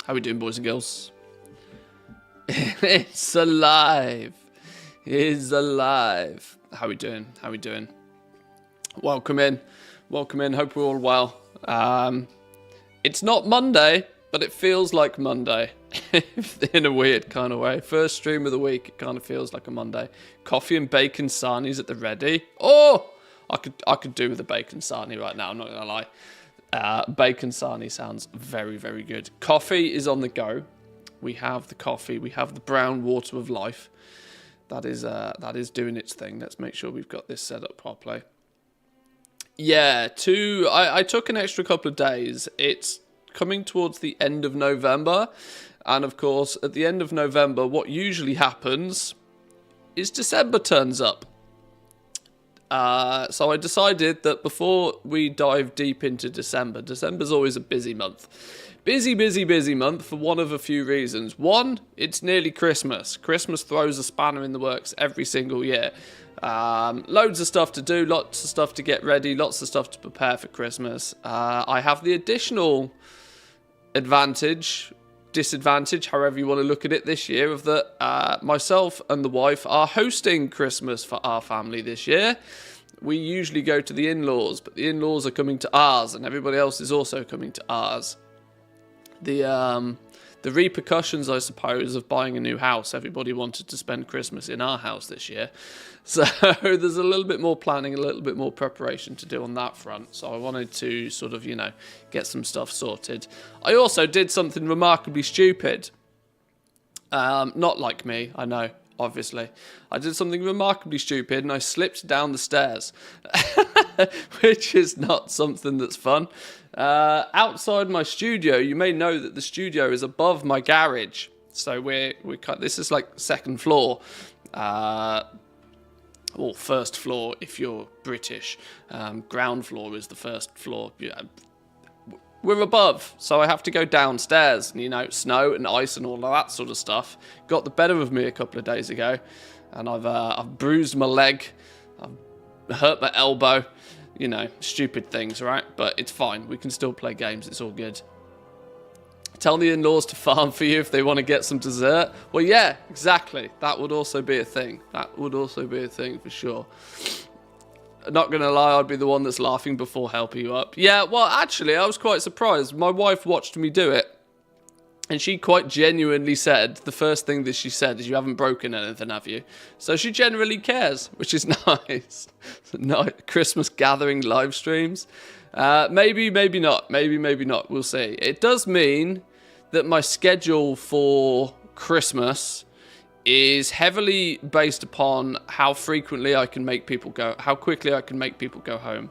How we doing, boys and girls? It's alive. It's alive. How we doing? How we doing? Welcome in. Welcome in. Hope we're all well. It's not Monday, but it feels like Monday. In a weird kind of way. First stream of the week, it kind of feels like a Monday. Coffee and bacon sarnies at the ready. Oh! I could do with a bacon sarnie right now, I'm not going to lie. Bacon sarnie sounds very, very good. Coffee is on the go. We have the coffee. We have the brown water of life. That is doing its thing. Let's make sure we've got this set up properly. Yeah, I took an extra couple of days. It's coming towards the end of November. And of course, at the end of November, what usually happens is December turns up. So I decided that before we dive deep into December, December's always a busy month. Busy, busy, busy month for one of a few reasons. One, it's nearly Christmas. Christmas throws a spanner in the works every single year. Loads of stuff to do, lots of stuff to get ready, lots of stuff to prepare for Christmas. I have the additional disadvantage, however you want to look at it this year, of that myself and the wife are hosting Christmas for our family this year. We usually go to the in-laws, but the in-laws are coming to ours, and everybody else is also coming to ours. The repercussions, I suppose, of buying a new house. Everybody wanted to spend Christmas in our house this year. So there's a little bit more planning, a little bit more preparation to do on that front. So I wanted to sort of, get some stuff sorted. I also did something remarkably stupid. Not like me, I know, obviously. I did something remarkably stupid and I slipped down the stairs. Which is not something that's fun. Outside my studio, you may know that the studio is above my garage. So this is like second floor. Or first floor if you're British. Ground floor is the first floor. Yeah. We're above, so I have to go downstairs. And, snow and ice and all of that sort of stuff got the better of me a couple of days ago. And I've bruised my leg. I've hurt my elbow. Stupid things, right? But it's fine. We can still play games. It's all good. Tell the in-laws to farm for you if they want to get some dessert. Well, yeah, exactly. That would also be a thing. That would also be a thing for sure. Not going to lie, I'd be the one that's laughing before helping you up. Yeah, well, actually, I was quite surprised. My wife watched me do it. And she quite genuinely said, the first thing that she said is, you haven't broken anything, have you? So she generally cares, which is nice. Christmas gathering live streams. Maybe, maybe not. Maybe, maybe not. We'll see. It does mean that my schedule for Christmas is heavily based upon how frequently I can make people go, how quickly I can make people go home.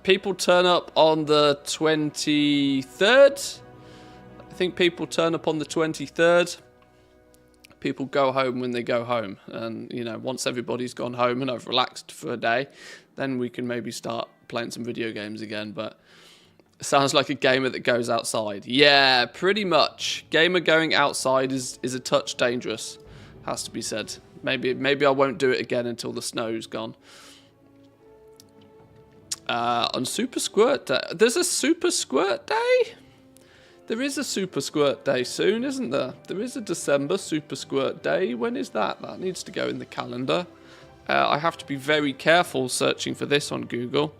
People turn up on the 23rd. I think people turn up on the 23rd. People go home when they go home. And, once everybody's gone home and I've relaxed for a day, then we can maybe start playing some video games again. But it sounds like a gamer that goes outside. Yeah, pretty much. Gamer going outside is a touch dangerous, has to be said. Maybe I won't do it again until the snow's gone. On Super Squirt Day. There's a Super Squirt Day? There is a Super Squirt Day soon, isn't there? There is a December Super Squirt Day. When is that? That needs to go in the calendar. I have to be very careful searching for this on Google.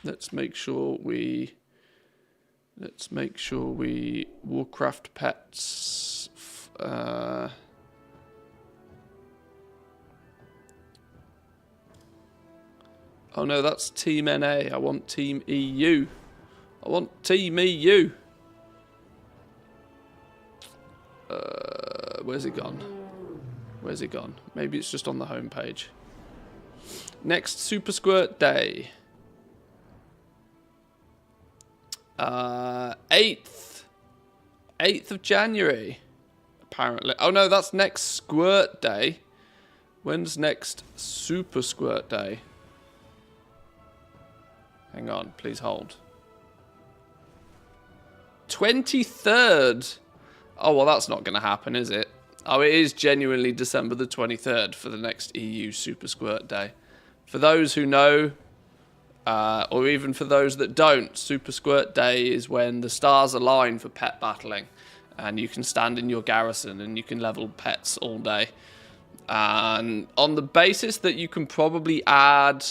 Let's make sure we Warcraft pets. Oh no, that's Team NA. I want Team EU. I want Team EU. Where's it gone? Where's it gone? Maybe it's just on the home page. Next Super Squirt Day. 8th of January. Apparently. Oh no, that's next Squirt Day. When's next Super Squirt Day? Hang on, please hold. 23rd. Oh, well, that's not going to happen, is it? Oh, it is genuinely December the 23rd for the next EU Super Squirt Day. For those who know, or even for those that don't, Super Squirt Day is when the stars align for pet battling, and you can stand in your garrison and you can level pets all day. And on the basis that you can probably add,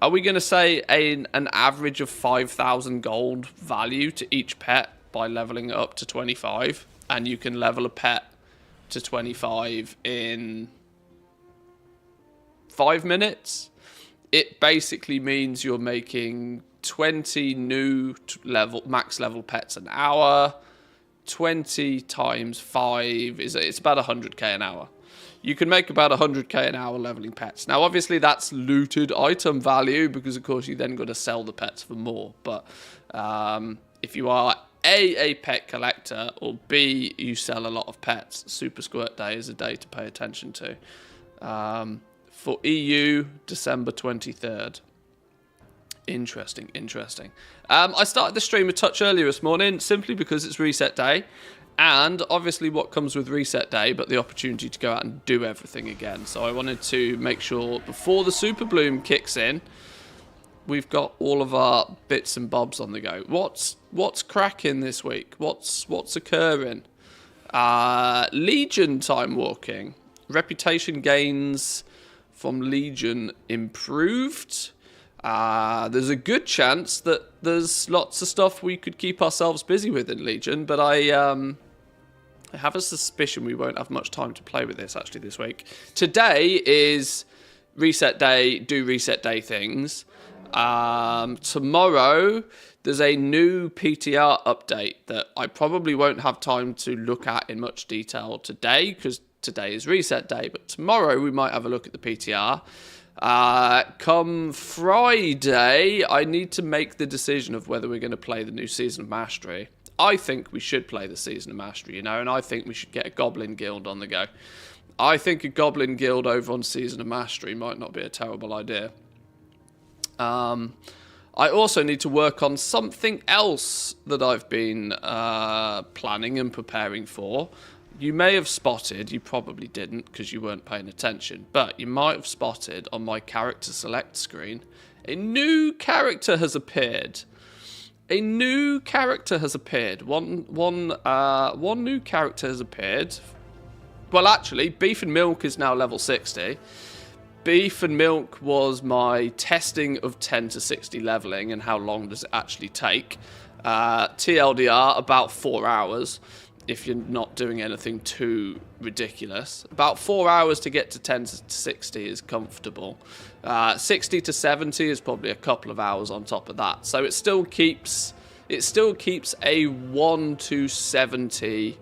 are we going to say an average of 5,000 gold value to each pet by leveling it up to 25? And you can level a pet to 25 in 5 minutes. It basically means you're making 20 new max level pets an hour. 20 times 5 it's about 100k an hour. You can make about 100k an hour leveling pets. Now, obviously, that's looted item value because, of course, you then got to sell the pets for more. But if you are a pet collector, or B, you sell a lot of pets, Super Squirt Day is a day to pay attention to. For EU, December 23rd. Interesting. I started the stream a touch earlier this morning simply because it's reset day, and obviously what comes with reset day but the opportunity to go out and do everything again. So I wanted to make sure before the Super Bloom kicks in, we've got all of our bits and bobs on the go. What's cracking this week? What's occurring? Legion time walking. Reputation gains from Legion improved. There's a good chance that there's lots of stuff we could keep ourselves busy with in Legion, but I have a suspicion we won't have much time to play with this actually this week. Today is reset day, do reset day things. Tomorrow there's a new PTR update that I probably won't have time to look at in much detail today because today is reset day, but tomorrow we might have a look at the PTR. Come Friday, I need to make the decision of whether we're going to play the new Season of Mastery. I think we should play the Season of Mastery, and I think we should get a Goblin Guild on the go. I think a Goblin Guild over on Season of Mastery might not be a terrible idea. I also need to work on something else that I've been planning and preparing for. You may have spotted, you probably didn't because you weren't paying attention, but you might have spotted on my character select screen, a new character has appeared. A new character has appeared. One new character has appeared. Well, actually, Beef and Milk is now level 60. Beef and Milk was my testing of 10 to 60 leveling and how long does it actually take. TLDR, about 4 hours. If you're not doing anything too ridiculous. About 4 hours to get to 10 to 60 is comfortable. 60 to 70 is probably a couple of hours on top of that. So it still keeps a 1 to 70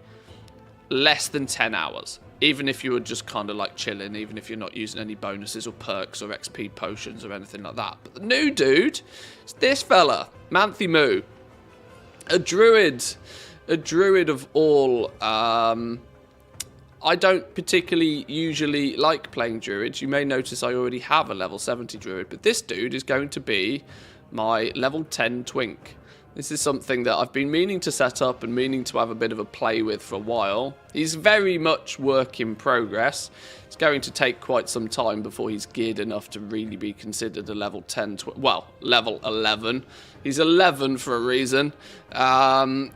less than 10 hours. Even if you were just kind of like chilling, even if you're not using any bonuses or perks or XP potions or anything like that. But the new dude, it's this fella, Manthieus, a druid. A druid of all. I don't particularly usually like playing druids. You may notice I already have a level 70 druid, but this dude is going to be my level 10 twink. This is something that I've been meaning to set up and meaning to have a bit of a play with for a while. He's very much work in progress. It's going to take quite some time before he's geared enough to really be considered a level 10, well, level 11. He's 11 for a reason. I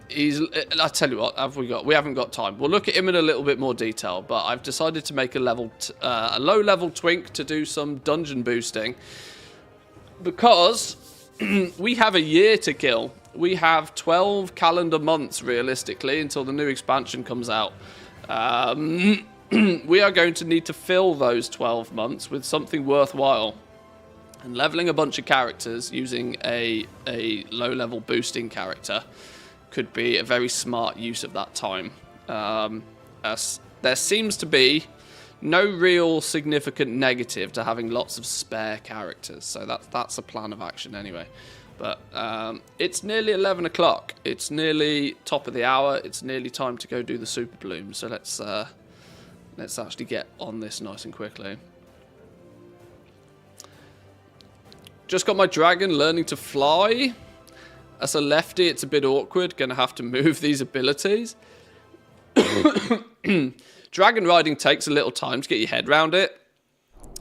tell you what, we haven't got time. We'll look at him in a little bit more detail, but I've decided to make a low level twink to do some dungeon boosting because we have a year to kill. We have 12 calendar months, realistically, until the new expansion comes out. We are going to need to fill those 12 months with something worthwhile. And leveling a bunch of characters using a low-level boosting character could be a very smart use of that time. As there seems to be no real significant negative to having lots of spare characters. So that's a plan of action anyway. But it's nearly 11 o'clock. It's nearly top of the hour. It's nearly time to go do the Super Bloom. So let's actually get on this nice and quickly. Just got my dragon learning to fly. As a lefty, it's a bit awkward. Going to have to move these abilities. Dragon riding takes a little time to get your head around it.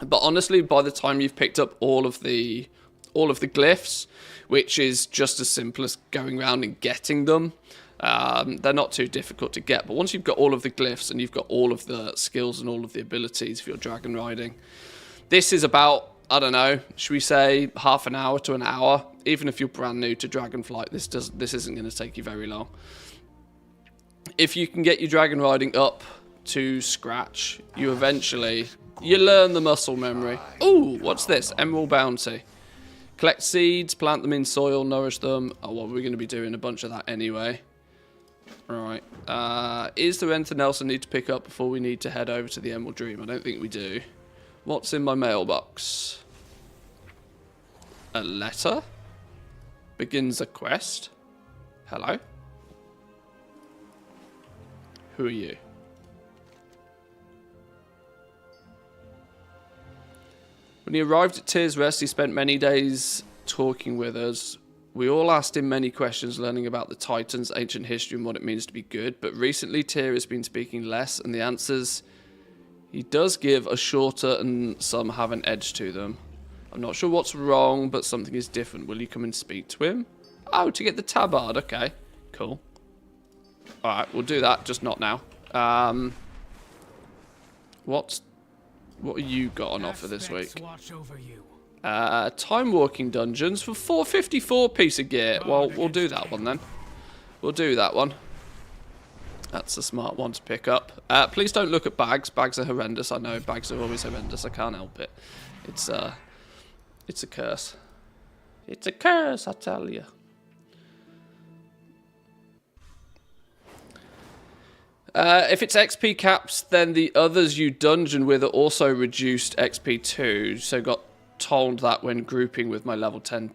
But honestly, by the time you've picked up all of the glyphs, which is just as simple as going around and getting them, they're not too difficult to get. But once you've got all of the glyphs and you've got all of the skills and all of the abilities for your dragon riding, this is about, I don't know, should we say half an hour to an hour? Even if you're brand new to Dragonflight, this isn't going to take you very long. If you can get your dragon riding up to scratch, you learn the muscle memory. Ooh, what's this? Emerald Bounty. Collect seeds, plant them in soil, nourish them. Oh, well, we're going to be doing a bunch of that anyway. Right. Is there anything else I need to pick up before we need to head over to the Emerald Dream? I don't think we do. What's in my mailbox? A letter? Begins a quest? Hello? Who are you? When he arrived at Tyr's Rest, he spent many days talking with us. We all asked him many questions, learning about the Titans, ancient history, and what it means to be good. But recently, Tyr has been speaking less, and the answers he does give are shorter, and some have an edge to them. I'm not sure what's wrong, but something is different. Will you come and speak to him? Oh, to get the tabard. Okay, cool. Alright, we'll do that, just not now. What have you got on offer this week? Time walking dungeons for 454 piece of gear. Well, we'll do that one then. We'll do that one. That's a smart one to pick up. Please don't look at bags. Bags are horrendous. I know bags are always horrendous. I can't help it. It's a curse. It's a curse, I tell you. If it's XP caps, then the others you dungeon with are also reduced XP too. So got told that when grouping with my level 10.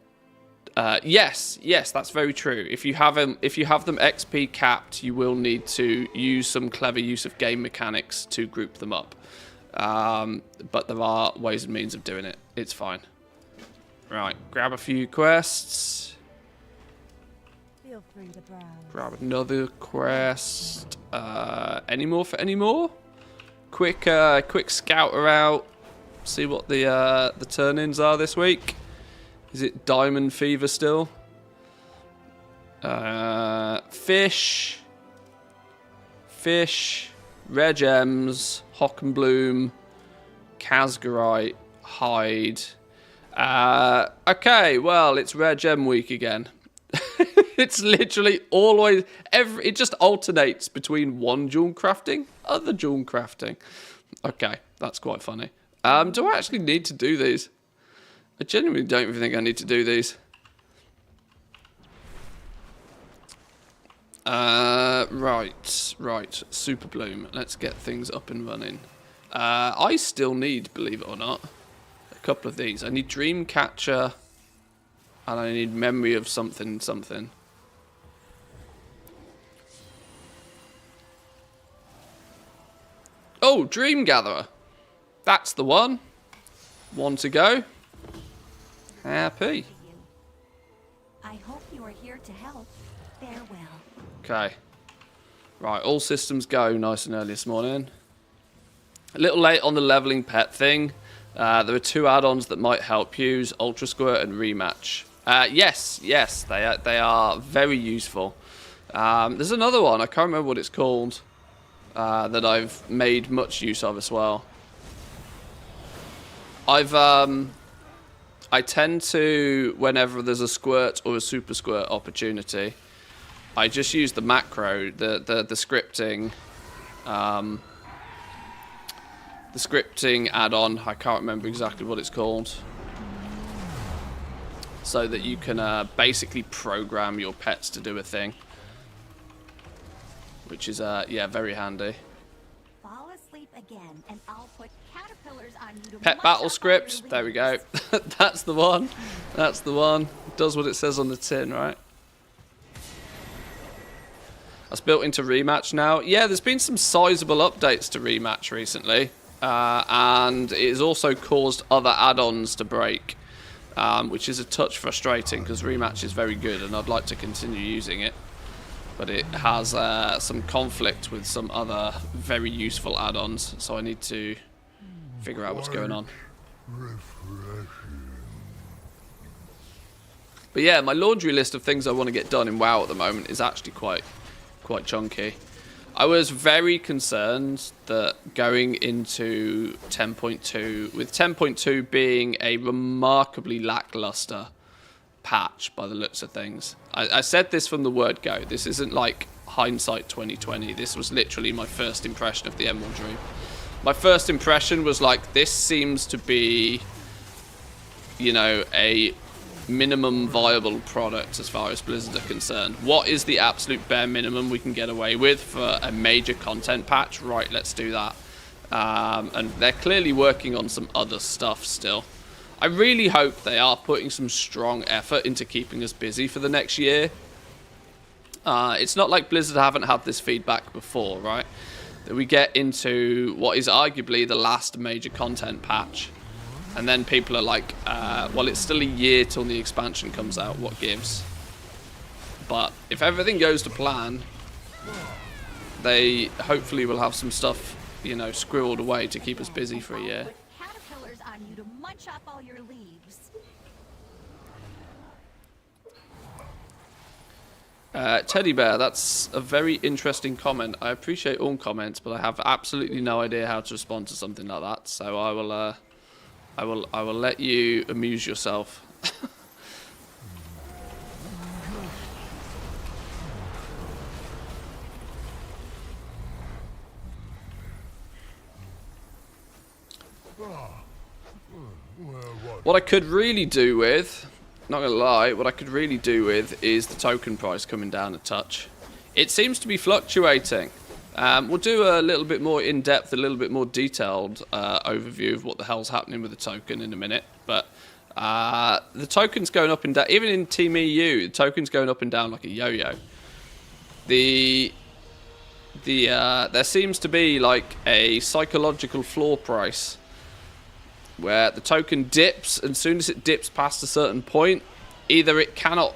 Yes, that's very true. If you have them XP capped, you will need to use some clever use of game mechanics to group them up. But there are ways and means of doing it. It's fine. Right, grab a few quests. Feel free to browse. Grab another quest. Any more for any more? Quick scouter out. See what the turn-ins are this week. Is it Diamond Fever still? Fish, Rare Gems, Hockenbloom, Casgarite, Hide. Okay, well, it's Rare Gem week again. It's literally always it just alternates between one jewel crafting, other jewel crafting. Okay, that's quite funny. Do I actually need to do these? I genuinely don't even think I need to do these. Right. Super Bloom. Let's get things up and running. I still need, believe it or not, a couple of these. I need Dream Catcher, and I need Memory of something. Oh, Dream Gatherer. That's the one. One to go. Happy. I hope you are here to help. Farewell. Okay. Right, all systems go nice and early this morning. A little late on the leveling pet thing. There are 2 add-ons that might help you. Ultra Squirt and Rematch. Yes, they are very useful. There's another one, I can't remember what it's called, that I've made much use of as well. I tend to, whenever there's a squirt or a super squirt opportunity, I just use the macro, the scripting, the scripting add-on. I can't remember exactly what it's called. So that you can basically program your pets to do a thing, which is yeah, very handy. Fall asleep again, and I'll put caterpillars on you to Pet battle script. There we go. That's the one. That's the one. Does what it says on the tin, right? That's built into Rematch now. Yeah, there's been some sizable updates to Rematch recently, and it has also caused other add-ons to break, which is a touch frustrating because Rematch is very good and I'd like to continue using it, but it has some conflict with some other very useful add-ons, so I need to figure out what's going on. But yeah, my laundry list of things I want to get done in WoW at the moment is actually quite chunky. I was very concerned that going into 10.2, with 10.2 being a remarkably lackluster patch by the looks of things. I said this from the word go. This isn't like hindsight 2020. This was literally my first impression of the Emerald Dream. My first impression was like, this seems to be, you know, a minimum viable product as far as Blizzard are concerned. What is the absolute bare minimum we can get away with for a major content patch? Right, let's do that. And they're clearly working on some other stuff still. I really hope they are putting some strong effort into keeping us busy for the next year. It's not like Blizzard haven't had this feedback before, right? That we get into what is arguably the last major content patch, and then people are like, well, it's still a year till the expansion comes out, what gives? But if everything goes to plan, they hopefully will have some stuff, you know, squirreled away to keep us busy for a year. Caterpillars on you to munch up all your leaves. Teddy Bear, that's a very interesting comment. I appreciate all comments, but I have absolutely no idea how to respond to something like that. So I will let you amuse yourself. What I could really do with, not gonna lie, what I could really do with is the token price coming down a touch. It seems to be fluctuating. We'll do a little bit more in-depth, a little bit more detailed overview of what the hell's happening with the token in a minute. But the token's going up and down. Even in Team EU, the token's going up and down like a yo-yo. There seems to be like a psychological floor price where the token dips, and as soon as it dips past a certain point, either it cannot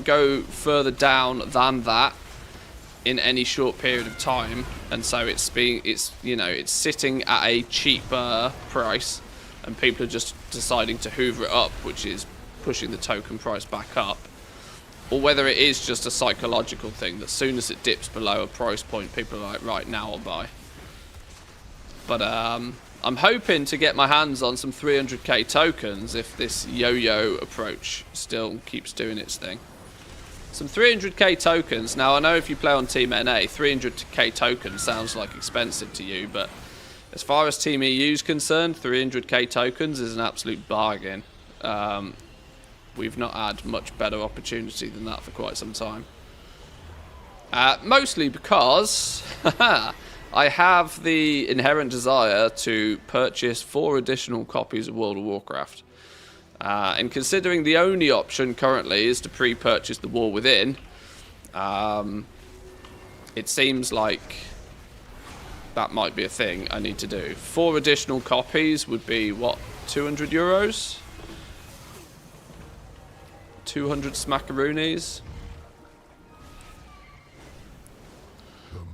go further down than that in any short period of time, and so it's sitting at a cheaper price, and people are just deciding to hoover it up, which is pushing the token price back up, or whether it is just a psychological thing that as soon as it dips below a price point, people are like, right, now I'll buy. But I'm hoping to get my hands on some 300k tokens if this yo-yo approach still keeps doing its thing. Some 300k tokens. Now, I know if you play on Team NA, 300k tokens sounds like expensive to you, but as far as Team EU is concerned, 300k tokens is an absolute bargain. We've not had much better opportunity than that for quite some time. Mostly because I have the inherent desire to purchase 4 additional copies of World of Warcraft. And considering the only option currently is to pre-purchase the War Within, it seems like that might be a thing I need to do. 4 additional copies would be, what, 200 euros? 200 smackaroonies?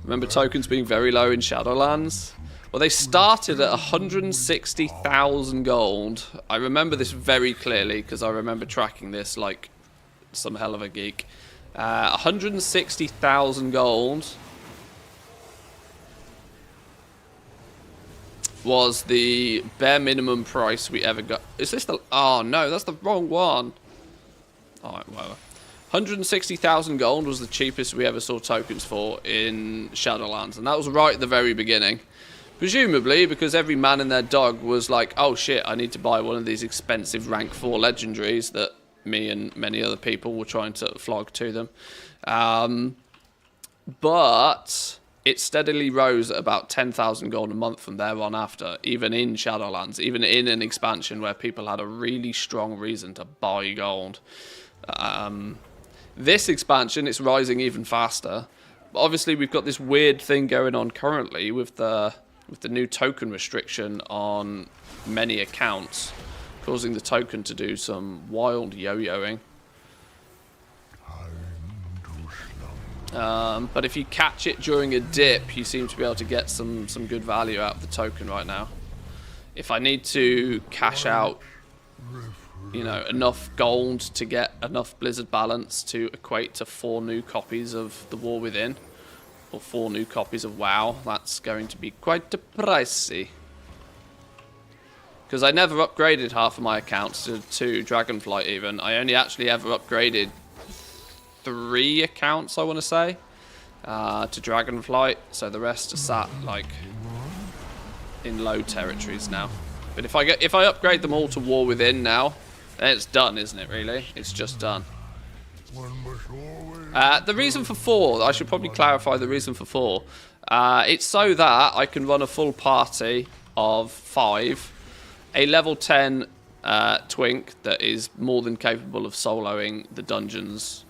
Remember tokens being very low in Shadowlands? Well, they started at 160,000 gold. I remember this very clearly because I remember tracking this like some hell of a geek. 160,000 gold was the bare minimum price we ever got. Is this the... Oh, no, that's the wrong one. Alright, whatever. 160,000 gold was the cheapest we ever saw tokens for in Shadowlands, and that was right at the very beginning. Presumably because every man and their dog was like, oh shit, I need to buy one of these expensive rank 4 legendaries that me and many other people were trying to flog to them. But it steadily rose at about 10,000 gold a month from there on after, even in Shadowlands, even in an expansion where people had a really strong reason to buy gold. This expansion, it's rising even faster. But obviously, we've got this weird thing going on currently with the new token restriction on many accounts, causing the token to do some wild yo-yoing. But if you catch it during a dip, you seem to be able to get some good value out of the token right now. if I need to cash out, you know, enough gold to get enough Blizzard balance to equate to 4 new copies of The War Within, or 4 new copies of WoW, that's going to be quite pricey. Because I never upgraded half of my accounts to Dragonflight even. I only actually ever upgraded 3 accounts, I want to say, to Dragonflight. So the rest are sat, like, in low territories now. But if I upgrade them all to War Within now, then it's done, isn't it, really? It's just done. The reason for 4, I should probably clarify the reason for 4. It's so that I can run a full party of 5, a level 10 twink that is more than capable of soloing the dungeons,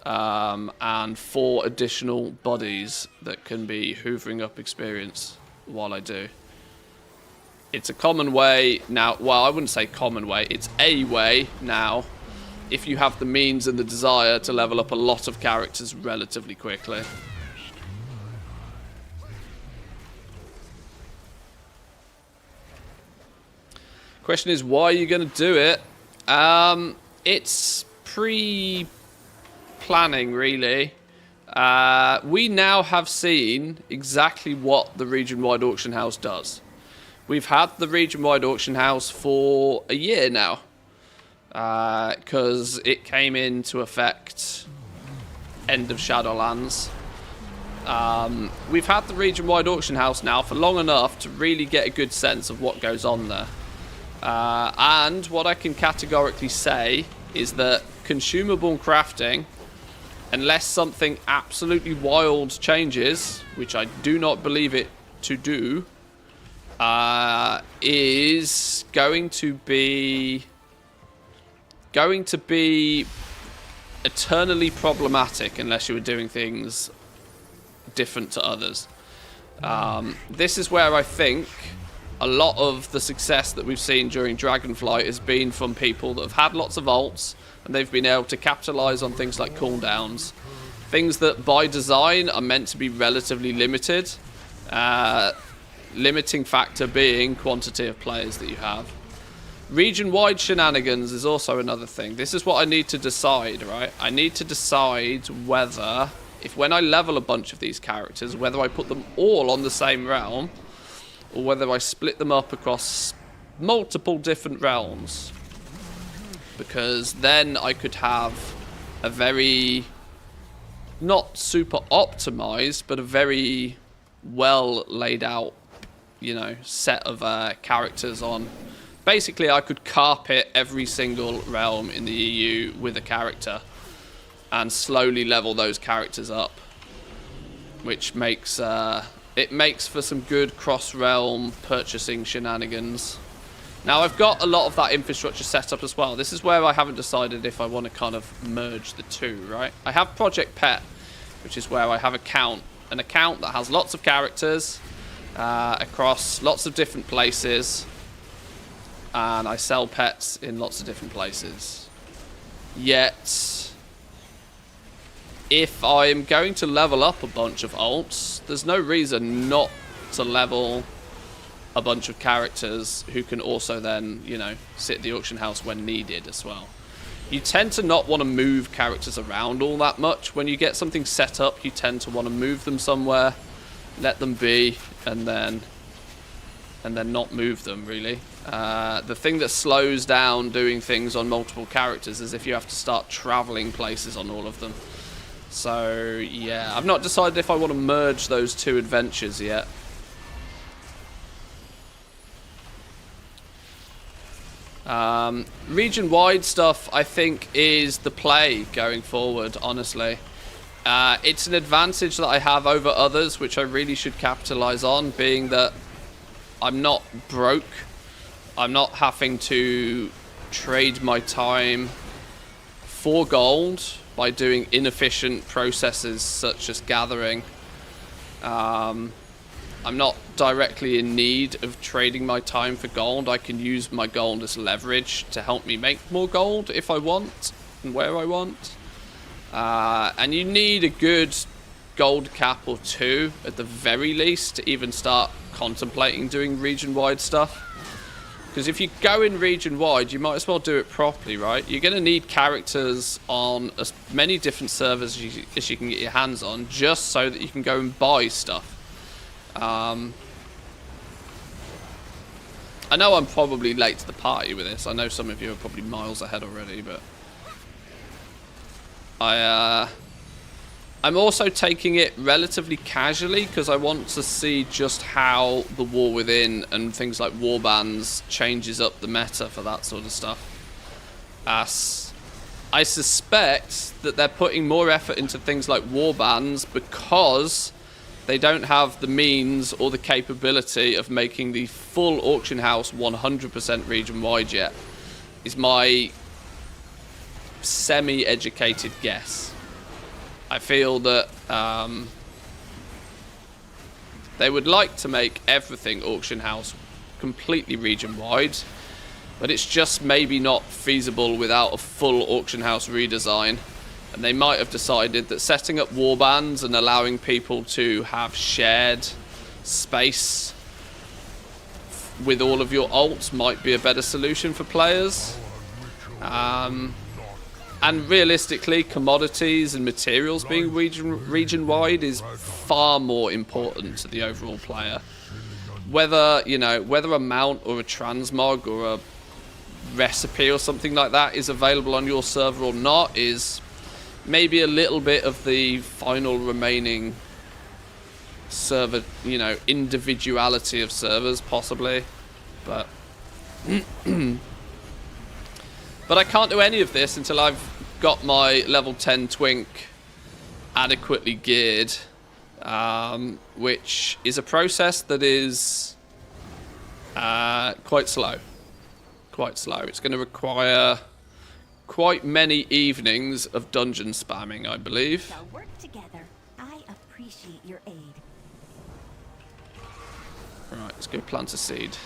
and 4 additional bodies that can be hoovering up experience while I do. It's a common way now. Well, I wouldn't say common way. It's a way now, if you have the means and the desire to level up a lot of characters relatively quickly. Question is, why are you going to do it? It's pre-planning, really. We now have seen exactly what the region-wide auction house does. We've had the region-wide auction house for a year now, because it came into effect end of Shadowlands. We've had the region-wide auction house now for long enough to really get a good sense of what goes on there. And what I can categorically say is that consumable crafting, unless something absolutely wild changes, which I do not believe it to do, is going to be eternally problematic unless you were doing things different to others. This is where I think a lot of the success that we've seen during Dragonflight has been from people that have had lots of ults and they've been able to capitalize on things like cooldowns, things that by design are meant to be relatively limited. Limiting factor being quantity of players that you have. Region-wide shenanigans is also another thing. This is what I need to decide, right? I need to decide whether, if when I level a bunch of these characters, whether I put them all on the same realm, or whether I split them up across multiple different realms. Because then I could have a very, not super optimized, but a very well laid out, you know, set of characters on. Basically, I could carpet every single realm in the EU with a character and slowly level those characters up, which makes it makes for some good cross-realm purchasing shenanigans. Now, I've got a lot of that infrastructure set up as well. This is where I haven't decided if I want to kind of merge the two, right? I have Project Pet, which is where I have an account that has lots of characters across lots of different places, and I sell pets in lots of different places. Yet, if I'm going to level up a bunch of alts, there's no reason not to level a bunch of characters who can also then, you know, sit at the auction house when needed as well. You tend to not want to move characters around all that much. When you get something set up, you tend to want to move them somewhere, let them be, and then not move them, really. The thing that slows down doing things on multiple characters is if you have to start traveling places on all of them. So, yeah, I've not decided if I want to merge those two adventures yet. Region-wide stuff, I think, is the play going forward, honestly. It's an advantage that I have over others, which I really should capitalize on, being that I'm not broke. I'm not having to trade my time for gold by doing inefficient processes such as gathering. I'm not directly in need of trading my time for gold. I can use my gold as leverage to help me make more gold if I want and where I want. And you need a good gold cap or 2 at the very least to even start contemplating doing region-wide stuff. Because if you go in region-wide, you might as well do it properly, right? You're going to need characters on as many different servers as you can get your hands on, just so that you can go and buy stuff. I know I'm probably late to the party with this. I know some of you are probably miles ahead already, but I'm also taking it relatively casually because I want to see just how the War Within and things like warbands changes up the meta for that sort of stuff. As I suspect that they're putting more effort into things like warbands because they don't have the means or the capability of making the full auction house 100% region wide yet, is my semi-educated guess. I feel that they would like to make everything auction house completely region wide, but it's just maybe not feasible without a full auction house redesign. And they might have decided that setting up warbands and allowing people to have shared space with all of your alts might be a better solution for players. And realistically, commodities and materials being region-wide is far more important to the overall player. Whether, you know, whether a mount or a transmog or a recipe or something like that is available on your server or not is maybe a little bit of the final remaining server, you know, individuality of servers, possibly. But but I can't do any of this until I've got my level 10 twink adequately geared, which is a process that is quite slow. Quite slow. It's going to require quite many evenings of dungeon spamming, I believe. Shall work together. I appreciate your aid. Right, let's go plant a seed.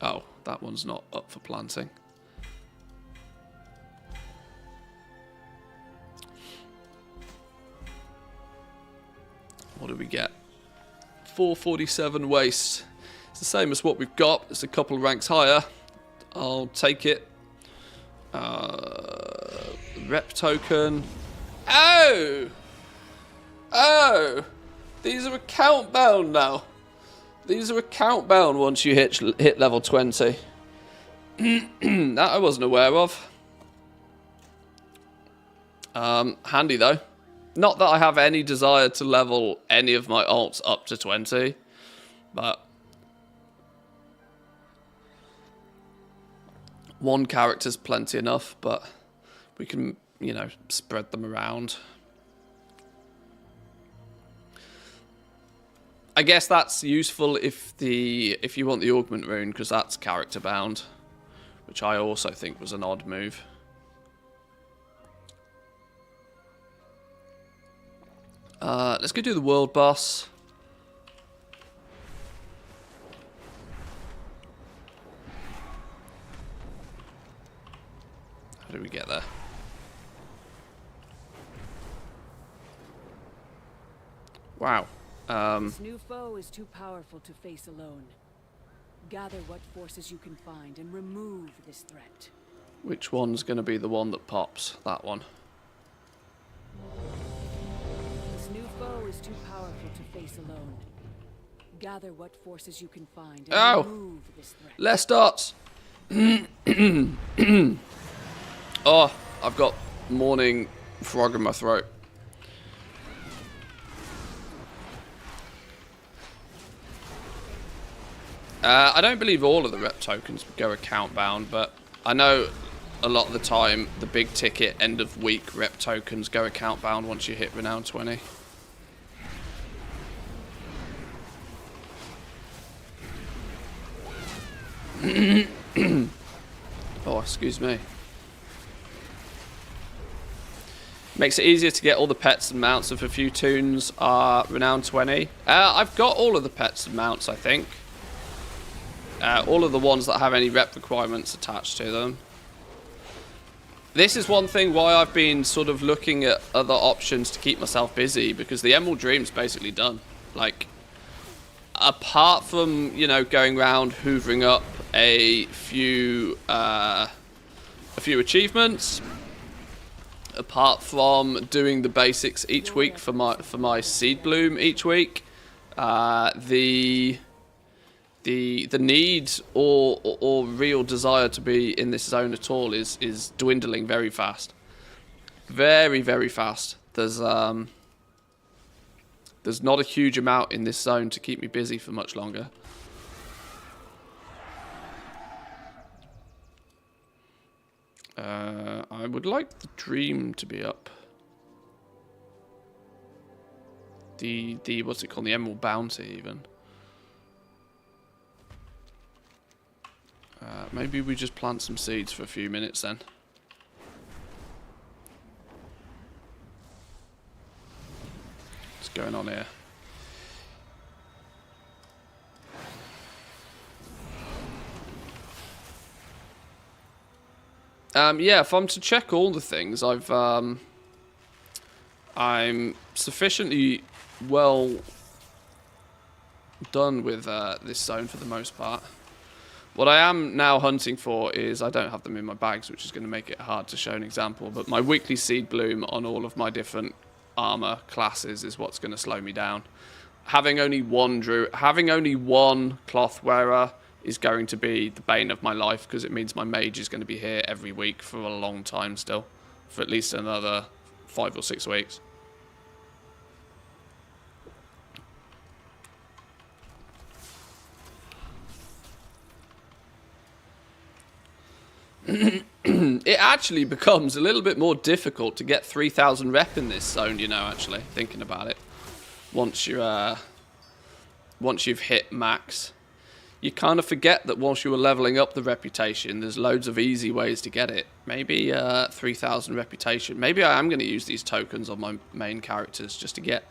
Oh, that one's not up for planting. What do we get? 447 waste. It's the same as what we've got. It's a couple of ranks higher. I'll take it. Rep token. Oh! Oh! These are account bound now. These are account bound once you hit level 20. That I wasn't aware of. Handy though. Not that I have any desire to level any of my alts up to 20, but one character's plenty enough, but we can, you know, spread them around. I guess that's useful if you want the augment rune, because that's character bound, which I also think was an odd move. Let's go do the world boss. How do we get there? Wow. This new foe is too powerful to face alone. Gather what forces you can find and remove this threat. Which one's going to be the one that pops? That one. This new foe is too powerful to face alone. Gather what forces you can find and remove this threat. Less dots. Oh, I've got morning frog in my throat. I don't believe all of the rep tokens go account bound, but I know a lot of the time the big ticket end of week rep tokens go account bound once you hit renown 20. Oh, excuse me. Makes it easier to get all the pets and mounts if a few tunes are renown 20. I've got all of the pets and mounts, I think. All of the ones that have any rep requirements attached to them. This is one thing why I've been sort of looking at other options to keep myself busy, because the Emerald Dream's basically done. Like, apart from, you know, going around hoovering up a few achievements, apart from doing the basics each week for my seed bloom each week, the need or real desire to be in this zone at all is dwindling very fast. Very, very fast. There's not a huge amount in this zone to keep me busy for much longer. I would like the dream to be up. The what's it called? The Emerald Bounty, even. Maybe we just plant some seeds for a few minutes then. What's going on here? Yeah, if I'm to check all the things, I'm sufficiently well done with this zone for the most part. What I am now hunting for is, I don't have them in my bags, which is going to make it hard to show an example, but my weekly seed bloom on all of my different armor classes is what's going to slow me down. Having only one cloth wearer is going to be the bane of my life, because it means my mage is going to be here every week for a long time still, for at least another 5 or 6 weeks. It actually becomes a little bit more difficult to get 3,000 rep in this zone, you know, actually, thinking about it. Once you've hit max, you kind of forget that once you were leveling up the reputation, there's loads of easy ways to get it. Maybe 3,000 reputation. Maybe I am going to use these tokens on my main characters just to get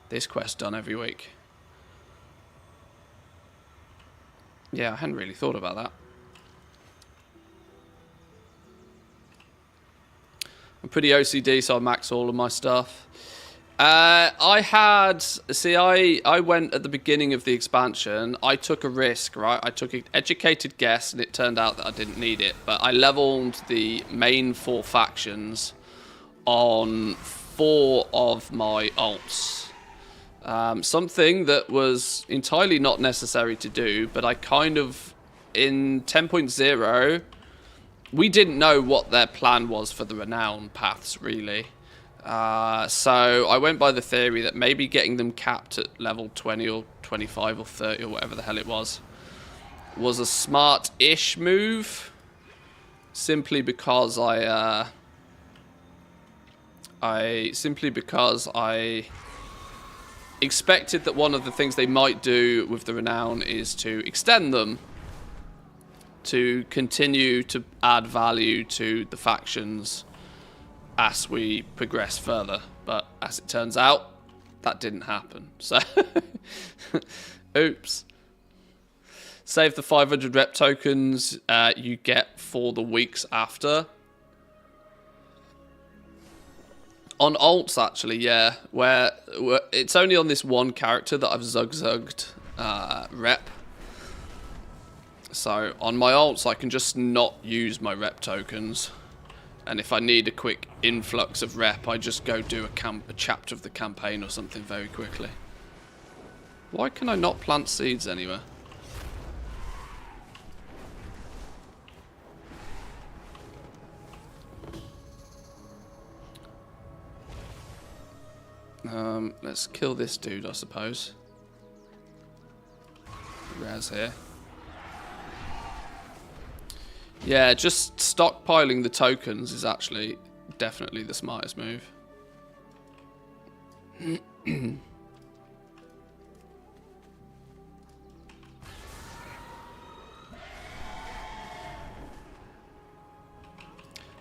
this quest done every week. Yeah, I hadn't really thought about that. I'm pretty OCD, so I max all of my stuff. I went at the beginning of the expansion. I took a risk, right? I took an educated guess, and it turned out that I didn't need it. But I leveled the main 4 factions on 4 of my alts. Something that was entirely not necessary to do, but I kind of, in 10.0... we didn't know what their plan was for the renown paths, really. So I went by the theory that maybe getting them capped at level 20 or 25 or 30 or whatever the hell it was a smart-ish move. Simply because I expected that one of the things they might do with the renown is to extend them, to continue to add value to the factions as we progress further. But as it turns out, that didn't happen. So, oops. Save the 500 rep tokens you get for the weeks after. On alts, actually, yeah. Where it's only on this one character that I've zug-zugged rep. So on my alts, I can just not use my rep tokens, and if I need a quick influx of rep, I just go do a chapter of the campaign or something very quickly. Why can I not plant seeds anywhere? Let's kill this dude, I suppose. Raz here. Yeah, just stockpiling the tokens is actually definitely the smartest move.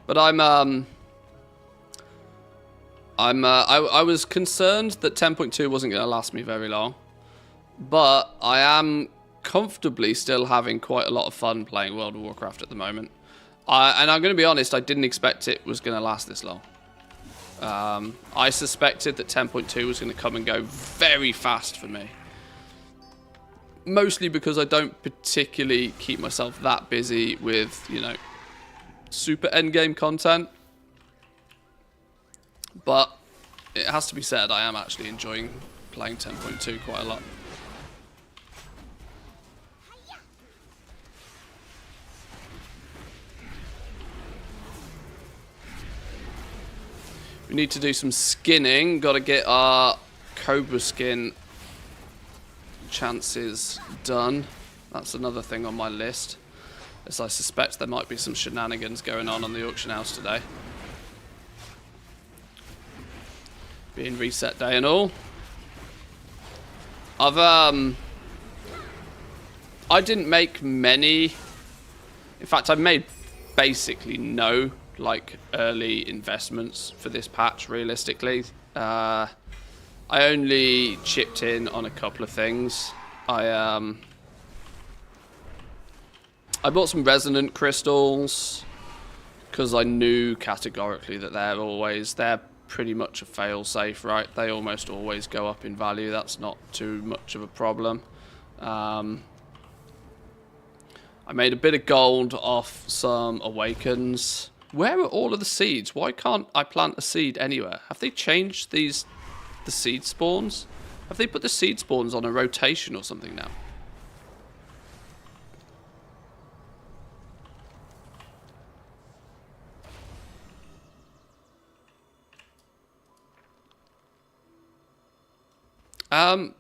But I was concerned that 10.2 wasn't going to last me very long, but I am comfortably still having quite a lot of fun playing World of Warcraft at the moment. And I'm going to be honest, I didn't expect it was going to last this long. I suspected that 10.2 was going to come and go very fast for me. Mostly because I don't particularly keep myself that busy with, you know, super endgame content. But it has to be said, I am actually enjoying playing 10.2 quite a lot. We need to do some skinning. Got to get our cobra skin chances done. That's another thing on my list, as I suspect there might be some shenanigans going on the auction house today. Being reset day and all. I didn't make many. In fact, I made basically no like early investments for this patch. Realistically, I only chipped in on a couple of things. I bought some resonant crystals because I knew categorically that they're pretty much a fail-safe, right? They almost always go up in value. That's not too much of a problem. I made a bit of gold off some awakens. Where are all of the seeds? Why can't I plant a seed anywhere? Have they changed the seed spawns? Have they put the seed spawns on a rotation or something now?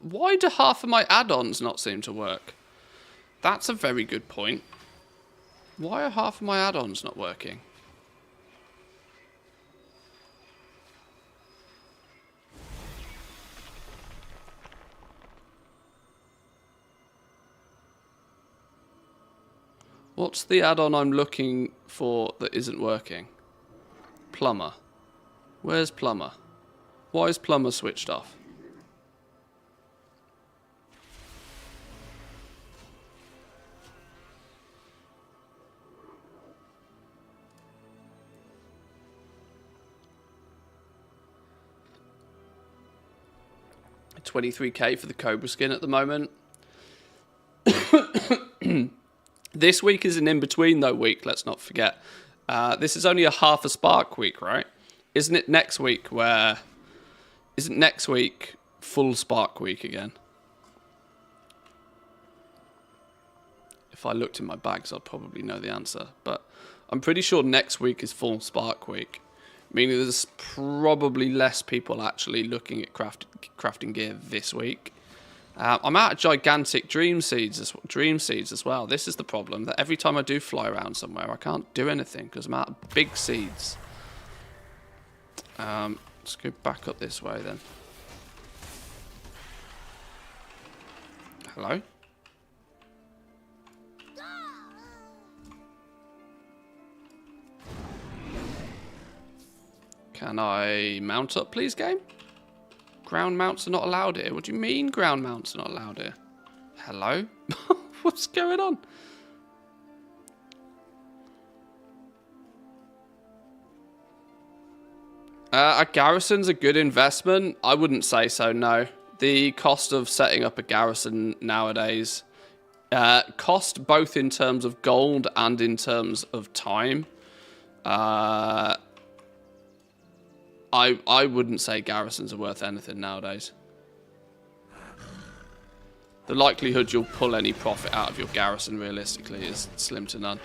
Why do half of my add-ons not seem to work? That's a very good point. Why are half of my add-ons not working? What's the add-on I'm looking for that isn't working? Plumber. Where's Plumber? Why is Plumber switched off? $23k for the Cobra skin at the moment. This week is an in-between though week, let's not forget. This is only a half a spark week, right? Isn't it next week where... Isn't next week full spark week again? If I looked in my bags, I'd probably know the answer. But I'm pretty sure next week is full spark week. Meaning there's probably less people actually looking at crafting gear this week. I'm out of gigantic dream seeds as well. This is the problem, that every time I do fly around somewhere, I can't do anything because I'm out of big seeds. Let's go back up this way then. Hello? Can I mount up, please, game? Ground mounts are not allowed here. What do you mean ground mounts are not allowed here? Hello? What's going on? A garrison's a good investment? I wouldn't say so, no. The cost of setting up a garrison nowadays, cost both in terms of gold and in terms of time. I wouldn't say garrisons are worth anything nowadays. The likelihood you'll pull any profit out of your garrison realistically is slim to none.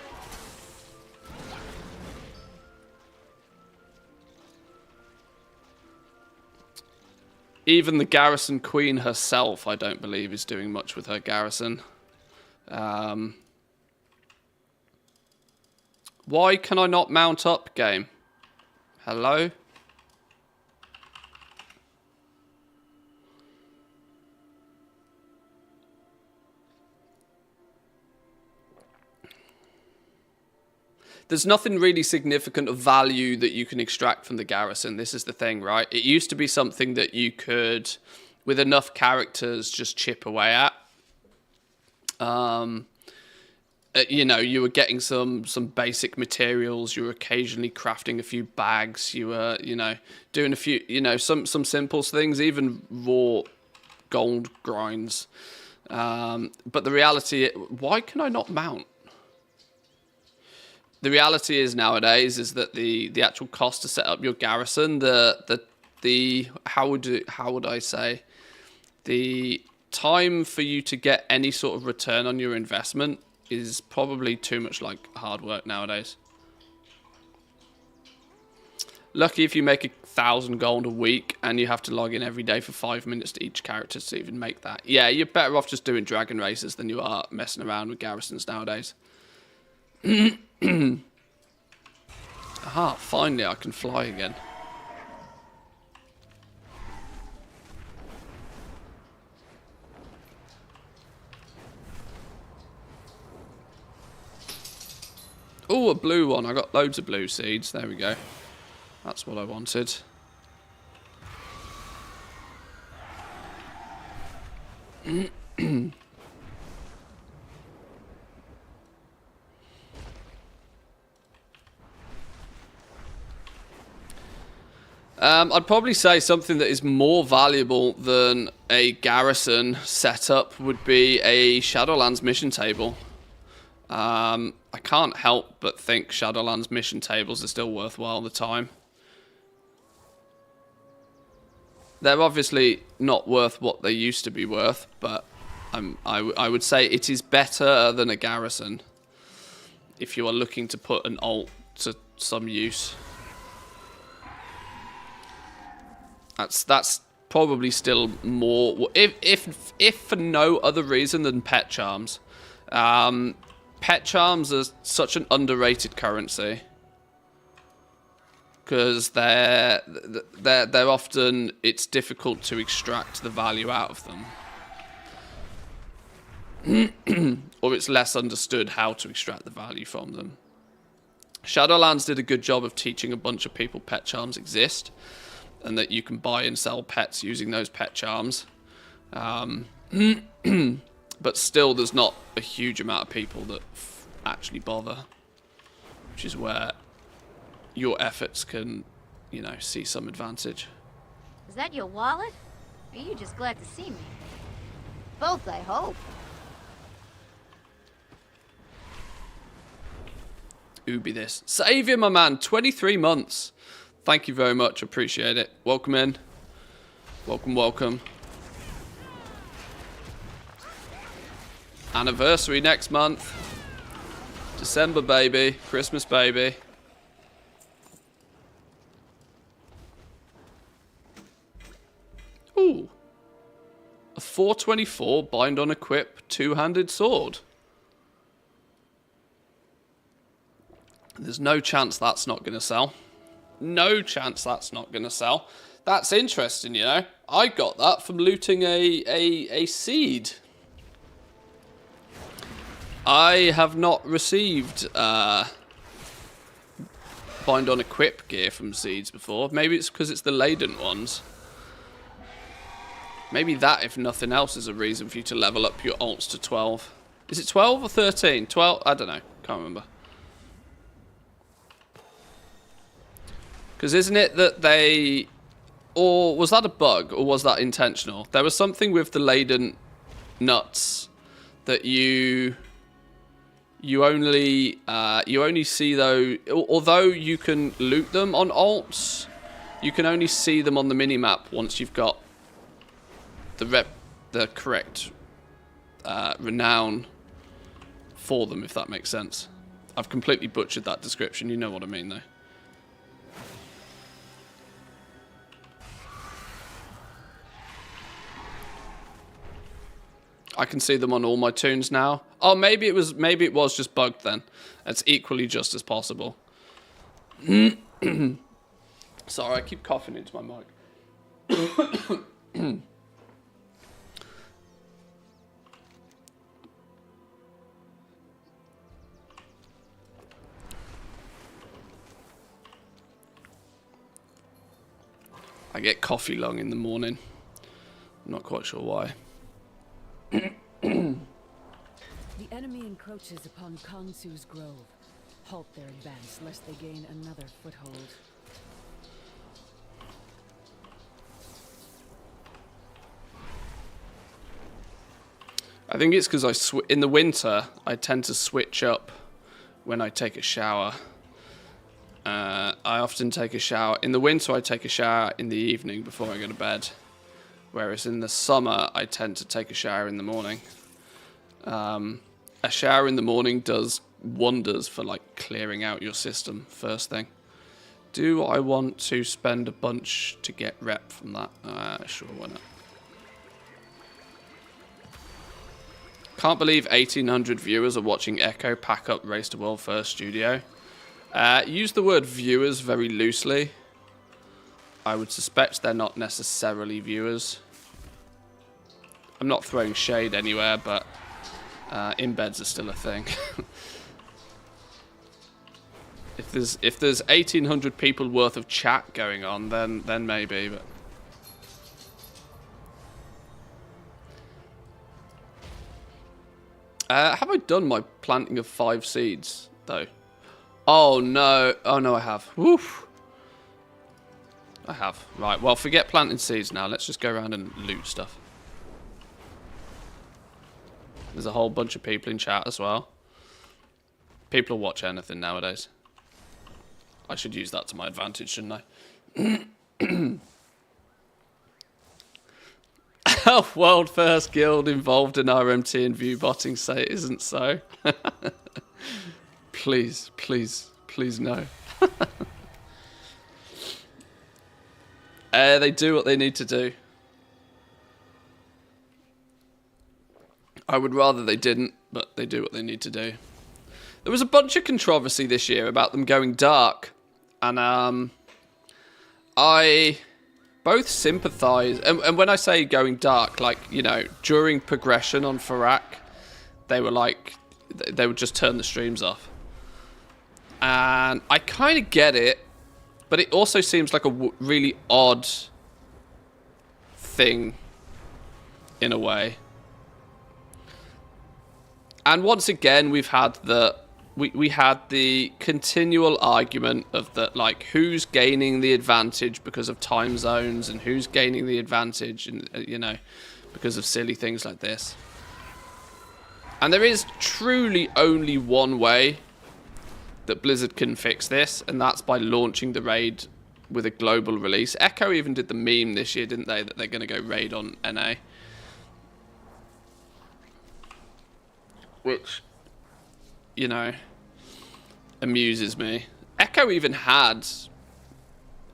Even the garrison queen herself, I don't believe, is doing much with her garrison. Why can I not mount up, game? Hello? There's nothing really significant of value that you can extract from the garrison. This is the thing, right? It used to be something that you could, with enough characters, just chip away at. you know, you were getting some basic materials. You were occasionally crafting a few bags. You were, you know, doing a few, you know, some simple things, even raw gold grinds. But the reality, why can I not mount? The reality is nowadays is that the actual cost to set up your garrison, how would I say, the time for you to get any sort of return on your investment is probably too much like hard work nowadays. Lucky if you make 1,000 gold a week and you have to log in every day for 5 minutes to each character to even make that. Yeah, you're better off just doing dragon races than you are messing around with garrisons nowadays. Aha, finally I can fly again. Oh, a blue one. I got loads of blue seeds. There we go. That's what I wanted. I'd probably say something that is more valuable than a garrison setup would be a Shadowlands mission table. I can't help but think Shadowlands mission tables are still worthwhile at the time. They're obviously not worth what they used to be worth, but I would say it is better than a garrison if you are looking to put an alt to some use. That's probably still more, if for no other reason than pet charms. Pet charms are such an underrated currency because they're often, it's difficult to extract the value out of them. Or it's less understood how to extract the value from them. Shadowlands did a good job of teaching a bunch of people pet charms exist and that you can buy and sell pets using those pet charms. But still, there's not a huge amount of people that actually bother, which is where your efforts can, you know, see some advantage. Is that your wallet? Or are you just glad to see me? Both, I hope. Ubi this. Saviour, my man. 23 months. Thank you very much. Appreciate it. Welcome in. Welcome, welcome. Anniversary next month. December, baby. Christmas, baby. Ooh. A 424 bind on equip two-handed sword. There's no chance that's not going to sell. No chance that's not going to sell. That's interesting, you know. I got that from looting a seed. I have not received bind on equip gear from seeds before. Maybe it's because it's the laden ones. Maybe that, if nothing else, is a reason for you to level up your alts to 12. Is it 12 or 13? 12? I don't know. Can't remember. Because isn't it that they... Or was that a bug? Or was that intentional? There was something with the laden nuts that you only see those... Although you can loot them on alts, you can only see them on the minimap once you've got the correct renown for them, if that makes sense. I've completely butchered that description. You know what I mean, though. I can see them on all my tunes now. Oh, maybe it was just bugged then. That's equally just as possible. Sorry, I keep coughing into my mic. I get coffee lung in the morning. I'm not quite sure why. The enemy encroaches upon Kansu's grove. Halt their advance, lest they gain another foothold. I think it's because in the winter, I tend to switch up when I take a shower. I often take a shower. In the winter, I take a shower in the evening before I go to bed. Whereas in the summer, I tend to take a shower in the morning. A shower in the morning does wonders for like clearing out your system first thing. Do I want to spend a bunch to get rep from that? Sure, why not? Can't believe 1,800 viewers are watching Echo pack up Race to World First Studio. Use the word viewers very loosely. I would suspect they're not necessarily viewers. I'm not throwing shade anywhere, but embeds are still a thing. If there's 1,800 people worth of chat going on, then maybe, but. Have I done my planting of 5 seeds, though? Oh, no. Oh, no, I have. Woof. I have. Right, well, forget planting seeds now. Let's just go around and loot stuff. There's a whole bunch of people in chat as well. People will watch anything nowadays. I should use that to my advantage, shouldn't I? World First Guild involved in RMT and view botting say it isn't so. Please, please, please no. They do what they need to do. I would rather they didn't, but they do what they need to do. There was a bunch of controversy this year about them going dark. And I both sympathise, and when I say going dark, like, you know, during progression on Farak, they would just turn the streams off. And I kind of get it, but it also seems like a really odd thing in a way. And once again, we've had we had the continual argument of that, like, who's gaining the advantage because of time zones and who's gaining the advantage, and you know, because of silly things like this. And there is truly only one way that Blizzard can fix this, and that's by launching the raid with a global release. Echo even did the meme this year, didn't they, that they're going to go raid on NA. Which, you know, amuses me. Echo even had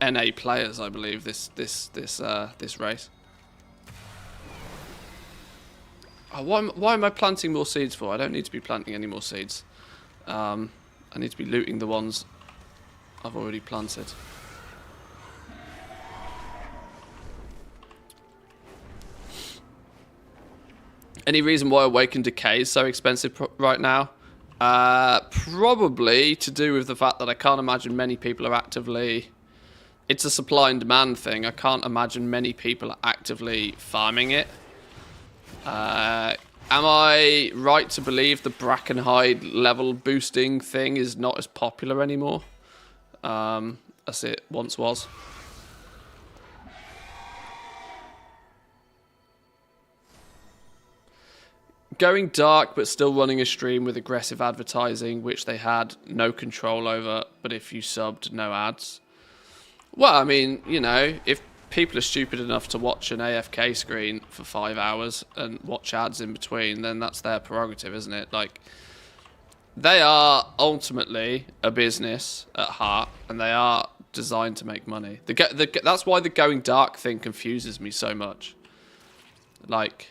NA players, I believe, this race. Oh, why am I planting more seeds for? I don't need to be planting any more seeds. I need to be looting the ones I've already planted. Any reason why Awakened Decay is so expensive right now? Probably to do with the fact that I can't imagine many people are actively... It's a supply and demand thing. I can't imagine many people are actively farming it. Am I right to believe the Brackenhide level boosting thing is not as popular anymore as it once was? Going dark but still running a stream with aggressive advertising, which they had no control over, but if you subbed, no ads. Well, I mean, you know, if people are stupid enough to watch an AFK screen for 5 hours and watch ads in between, then that's their prerogative, isn't it? Like, they are ultimately a business at heart, and they are designed to make money. That's why the going dark thing confuses me so much. Like...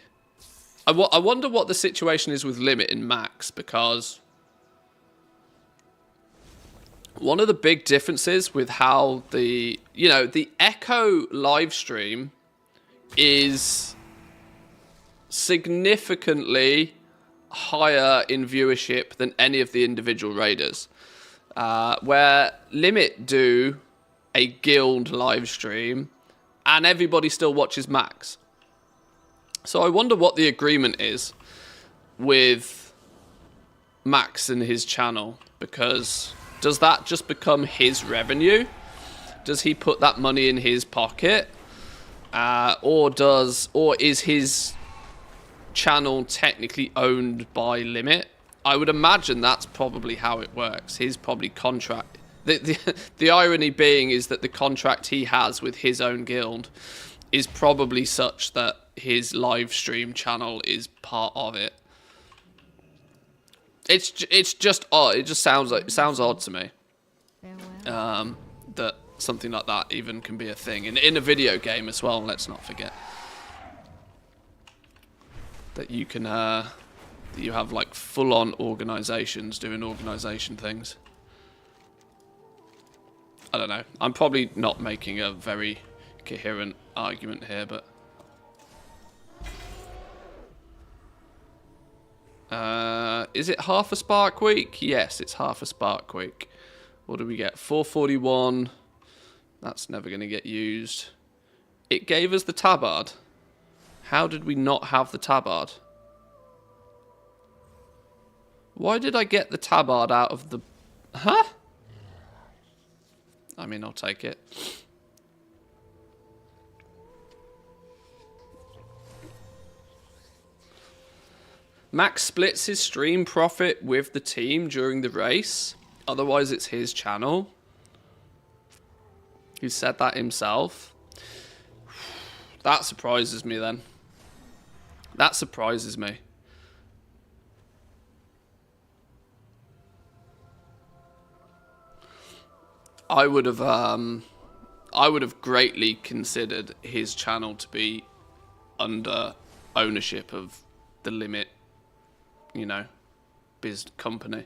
I wonder what the situation is with Limit and Max, because one of the big differences with how the Echo live stream is significantly higher in viewership than any of the individual raiders, where Limit do a guild live stream and everybody still watches Max. So I wonder what the agreement is with Max and his channel? Because does that just become his revenue? Does he put that money in his pocket? Or is his channel technically owned by Limit? I would imagine that's probably how it works. His probably contract. The irony being is that the contract he has with his own guild is probably such that his live stream channel is part of it. It's just odd. It sounds odd to me. That something like that even can be a thing in a video game as well. Let's not forget that you can that you have like full-on organizations doing organization things. I don't know. I'm probably not making a very coherent argument here, but is it half a spark week? Yes, it's half a spark week. What do we get? 441. That's never going to get used. It gave us the tabard. How did we not have the tabard? Why did I get the tabard out of the... Huh? I mean, I'll take it. Max splits his stream profit with the team during the race. Otherwise, it's his channel. He said that himself. That surprises me then. That surprises me. I would have greatly considered his channel to be under ownership of the Limit, you know, biz company.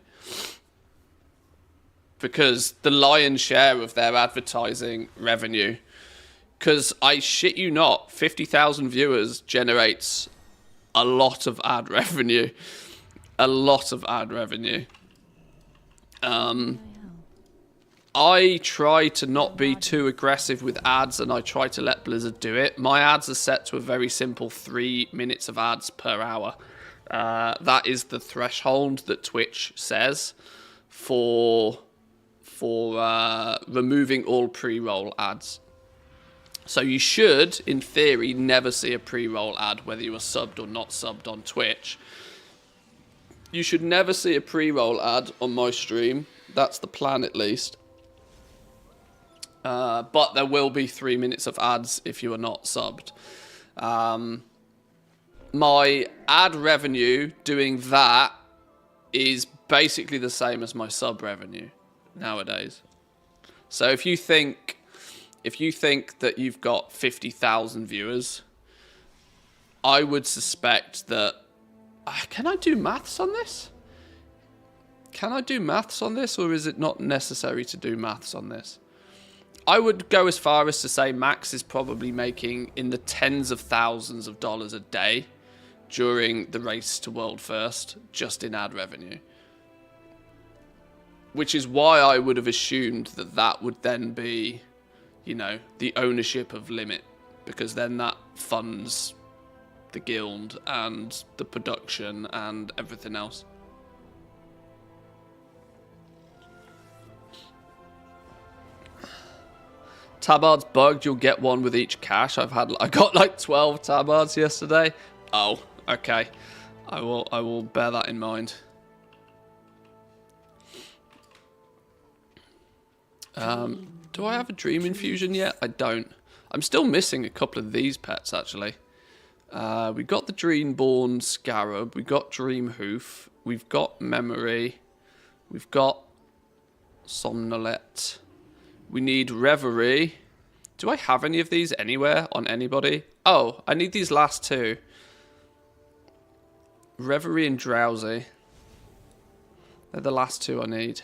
Because the lion's share of their advertising revenue, because I shit you not, 50,000 viewers generates a lot of ad revenue. A lot of ad revenue. I try to not be too aggressive with ads, and I try to let Blizzard do it. My ads are set to a very simple 3 minutes of ads per hour. That is the threshold that Twitch says for removing all pre-roll ads. So you should, in theory, never see a pre-roll ad, whether you are subbed or not subbed on Twitch. You should never see a pre-roll ad on my stream. That's the plan, at least. But there will be 3 minutes of ads if you are not subbed. My ad revenue doing that is basically the same as my sub revenue nowadays. So if you think that you've got 50,000 viewers, I would suspect that... can I do maths on this? Can I do maths on this, or is it not necessary to do maths on this? I would go as far as to say Max is probably making in the tens of thousands of dollars a day during the race to World First, just in ad revenue. Which is why I would have assumed that that would then be, you know, the ownership of Limit, because then that funds the guild and the production and everything else. Tabards bugged, you'll get one with each cache. I got like 12 tabards yesterday. Oh, okay. I will bear that in mind. Do I have a dream infusion yet? I don't. I'm still missing a couple of these pets, actually. We got the Dreamborn Scarab. We got Dream Hoof. We've got Memory. We've got Somnolette. We need Reverie. Do I have any of these anywhere on anybody? Oh, I need these last two. Reverie and Drowsy. They're the last two I need.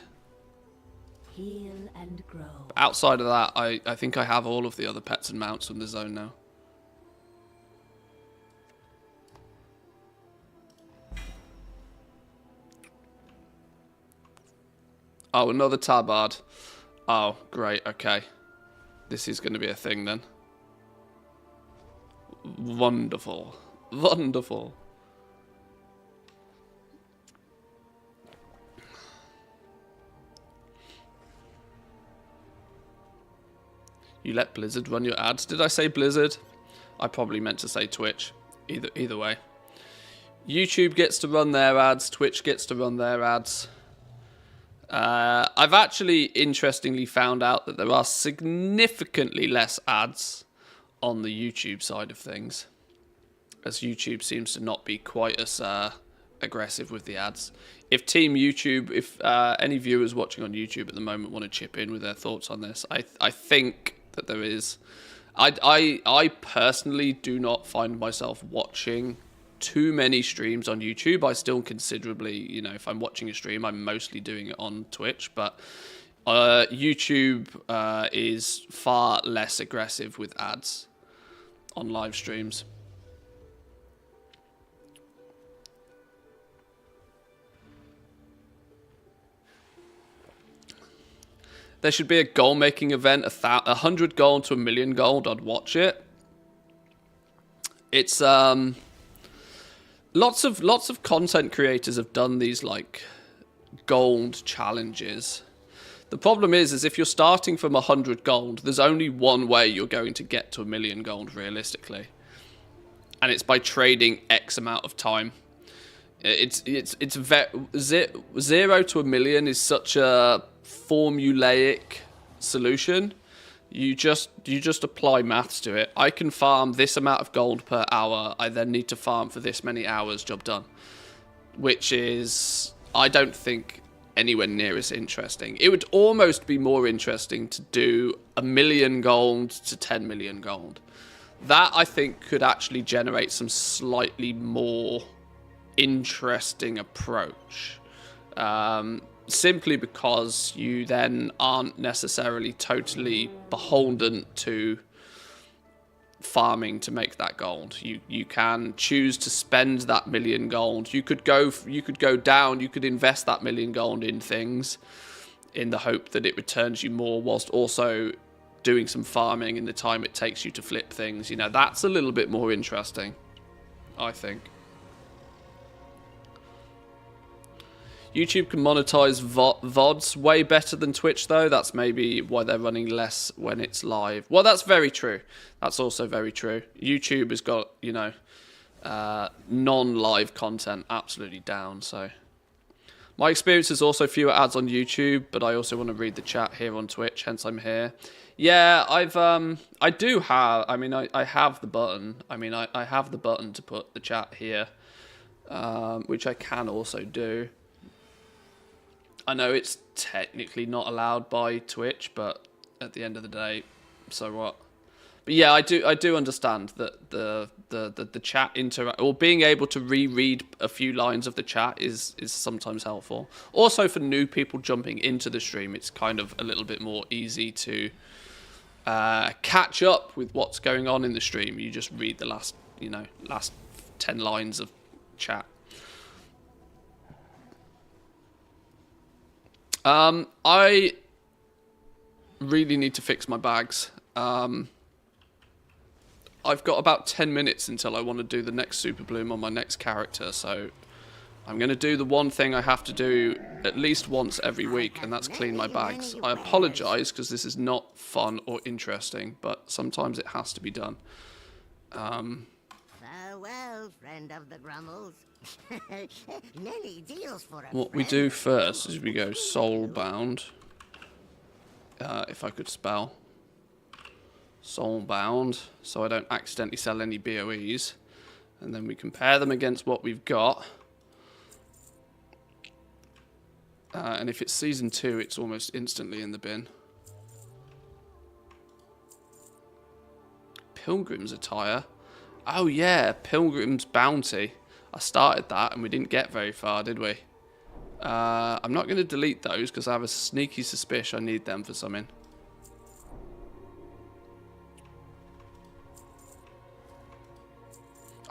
Heal and grow. But outside of that, I think I have all of the other pets and mounts in the zone now. Oh, another tabard. Oh, great, okay. This is going to be a thing then. Wonderful. Wonderful. You let Blizzard run your ads. Did I say Blizzard? I probably meant to say Twitch. Either way. YouTube gets to run their ads. Twitch gets to run their ads. I've actually interestingly found out that there are significantly less ads on the YouTube side of things, as YouTube seems to not be quite as aggressive with the ads. If Team YouTube, if any viewers watching on YouTube at the moment want to chip in with their thoughts on this, I think that there is. I personally do not find myself watching too many streams on YouTube. I still considerably, you know, if I'm watching a stream, I'm mostly doing it on Twitch, but YouTube is far less aggressive with ads on live streams. There should be a goal making event, 100 gold to 1,000,000 gold. I'd watch it. It's lots of content creators have done these like gold challenges. The problem is if you're starting from 100 gold, there's only one way you're going to get to 1,000,000 gold realistically, and it's by trading X amount of time. It's 0 to 1,000,000 is such a formulaic solution. You just apply maths to it. I can farm this amount of gold per hour. I then need to farm for this many hours. Job done. Which is, I don't think, anywhere near as interesting. It would almost be more interesting to do 1,000,000 gold to 10,000,000 gold. That, I think, could actually generate some slightly more interesting approach. Simply because you then aren't necessarily totally beholden to farming to make that gold. You can choose to spend that 1,000,000 gold. You could go down. You could invest that 1,000,000 gold in things in the hope that it returns you more, whilst also doing some farming in the time it takes you to flip things. You know, that's a little bit more interesting, I think. YouTube can monetize VODs way better than Twitch, though. That's maybe why they're running less when it's live. Well, that's very true. That's also very true. YouTube has got, you know, non-live content absolutely down, so. My experience is also fewer ads on YouTube, but I also want to read the chat here on Twitch, hence I'm here. Yeah, I do have, I mean, I have the button. I mean, I have the button to put the chat here, which I can also do. I know it's technically not allowed by Twitch, but at the end of the day, so what? But yeah, I do understand that the chat or being able to reread a few lines of the chat is sometimes helpful. Also for new people jumping into the stream, it's kind of a little bit more easy to catch up with what's going on in the stream. You just read the last 10 lines of chat. I really need to fix my bags. I've got about 10 minutes until I want to do the next Super Bloom on my next character, so I'm going to do the one thing I have to do at least once every week, and that's clean my bags. I apologise because this is not fun or interesting, but sometimes it has to be done. Farewell, friend of the Grummels. Many deals for a What we do first is we go soulbound. If I could spell. Soulbound, so I don't accidentally sell any BOEs. And then we compare them against what we've got. And if it's Season 2, it's almost instantly in the bin. Pilgrim's attire. Oh yeah, Pilgrim's bounty. I started that and we didn't get very far, did we? I'm not going to delete those because I have a sneaky suspicion I need them for something.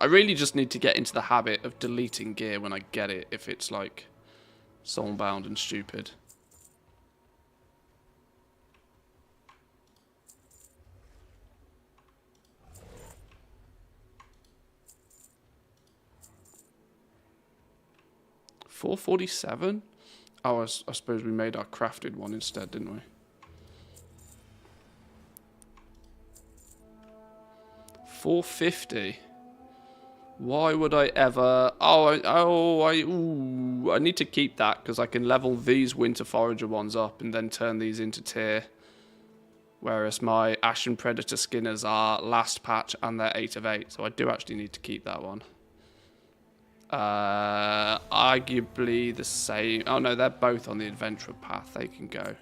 I really just need to get into the habit of deleting gear when I get it, if it's like soulbound and stupid. $447? Oh, I suppose we made our crafted one instead, didn't we? 450. Why would I ever... Ooh, I need to keep that because I can level these Winter Forager ones up and then turn these into tier. Whereas my Ashen Predator Skinners are last patch and they're 8 of 8. So I do actually need to keep that one. Arguably the same. Oh no, they're both on the Adventurer path. They can go.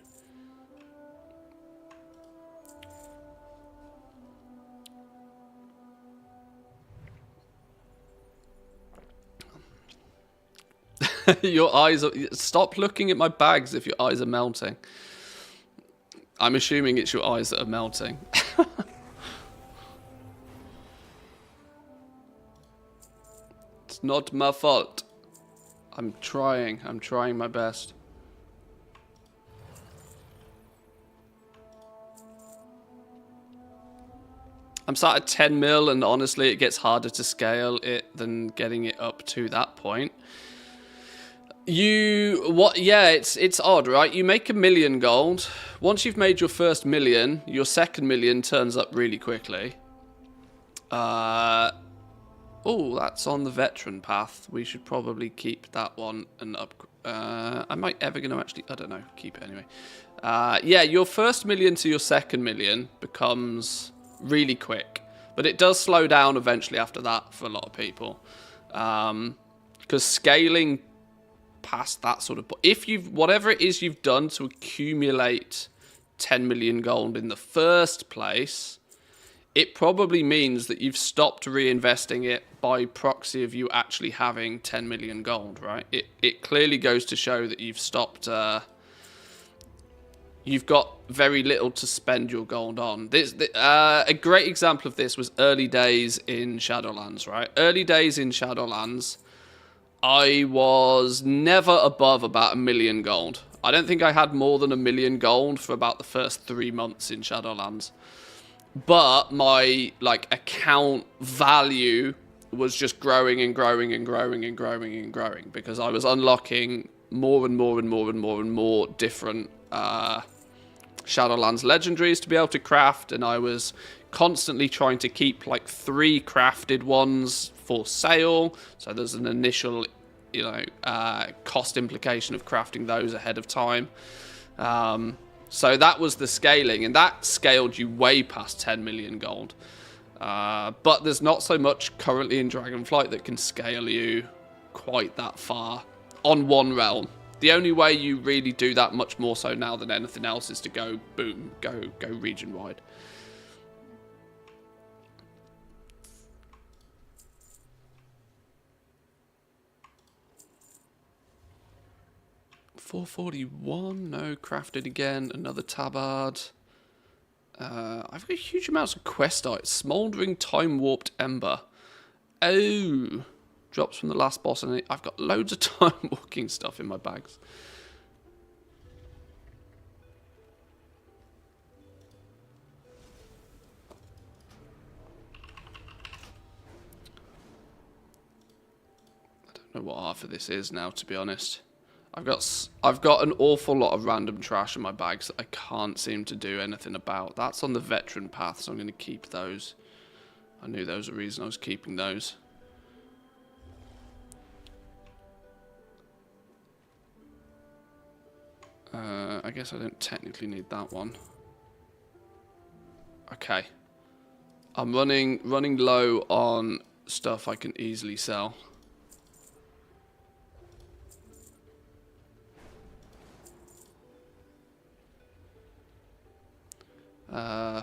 Your eyes are... Stop looking at my bags if your eyes are melting. I'm assuming it's your eyes that are melting. It's not my fault. I'm trying my best. I'm sat at 10 mil and honestly it gets harder to scale it than getting it up to that point. Yeah, it's odd, right? You make 1 million gold. Once you've made your first 1 million, your second 1 million turns up really quickly. Oh, that's on the veteran path. We should probably keep that one and up. Am I ever going to actually... I don't know. Keep it anyway. Yeah, your first 1 million to your second 1 million becomes really quick. But it does slow down eventually after that for a lot of people. Because scaling past that sort of... If you've... Whatever it is you've done to accumulate 10 million gold in the first place... It probably means that you've stopped reinvesting it by proxy of you actually having 10 million gold, right? It clearly goes to show that you've stopped... you've got very little to spend your gold on. A great example of this was early days in Shadowlands, right? Early days in Shadowlands, I was never above about 1 million gold. I don't think I had more than 1 million gold for about the first 3 months in Shadowlands. But my, like, account value was just growing and growing and growing and growing and growing because I was unlocking more and more and more and more and more different Shadowlands legendaries to be able to craft, and I was constantly trying to keep, like, 3 crafted ones for sale. So there's an initial, you know, cost implication of crafting those ahead of time. So that was the scaling, and that scaled you way past 10 million gold. But there's not so much currently in Dragonflight that can scale you quite that far on one realm. The only way you really do that much more so now than anything else is to go, boom, go region-wide. $441, no, crafted again, another tabard. I've got huge amounts of quest items. Smouldering Time-Warped Ember. Oh, drops from the last boss, and I've got loads of time-walking stuff in my bags. I don't know what half of this is now, to be honest. I've got an awful lot of random trash in my bags that I can't seem to do anything about. That's on the veteran path, so I'm going to keep those. I knew there was a reason I was keeping those. I guess I don't technically need that one. Okay. I'm running low on stuff I can easily sell.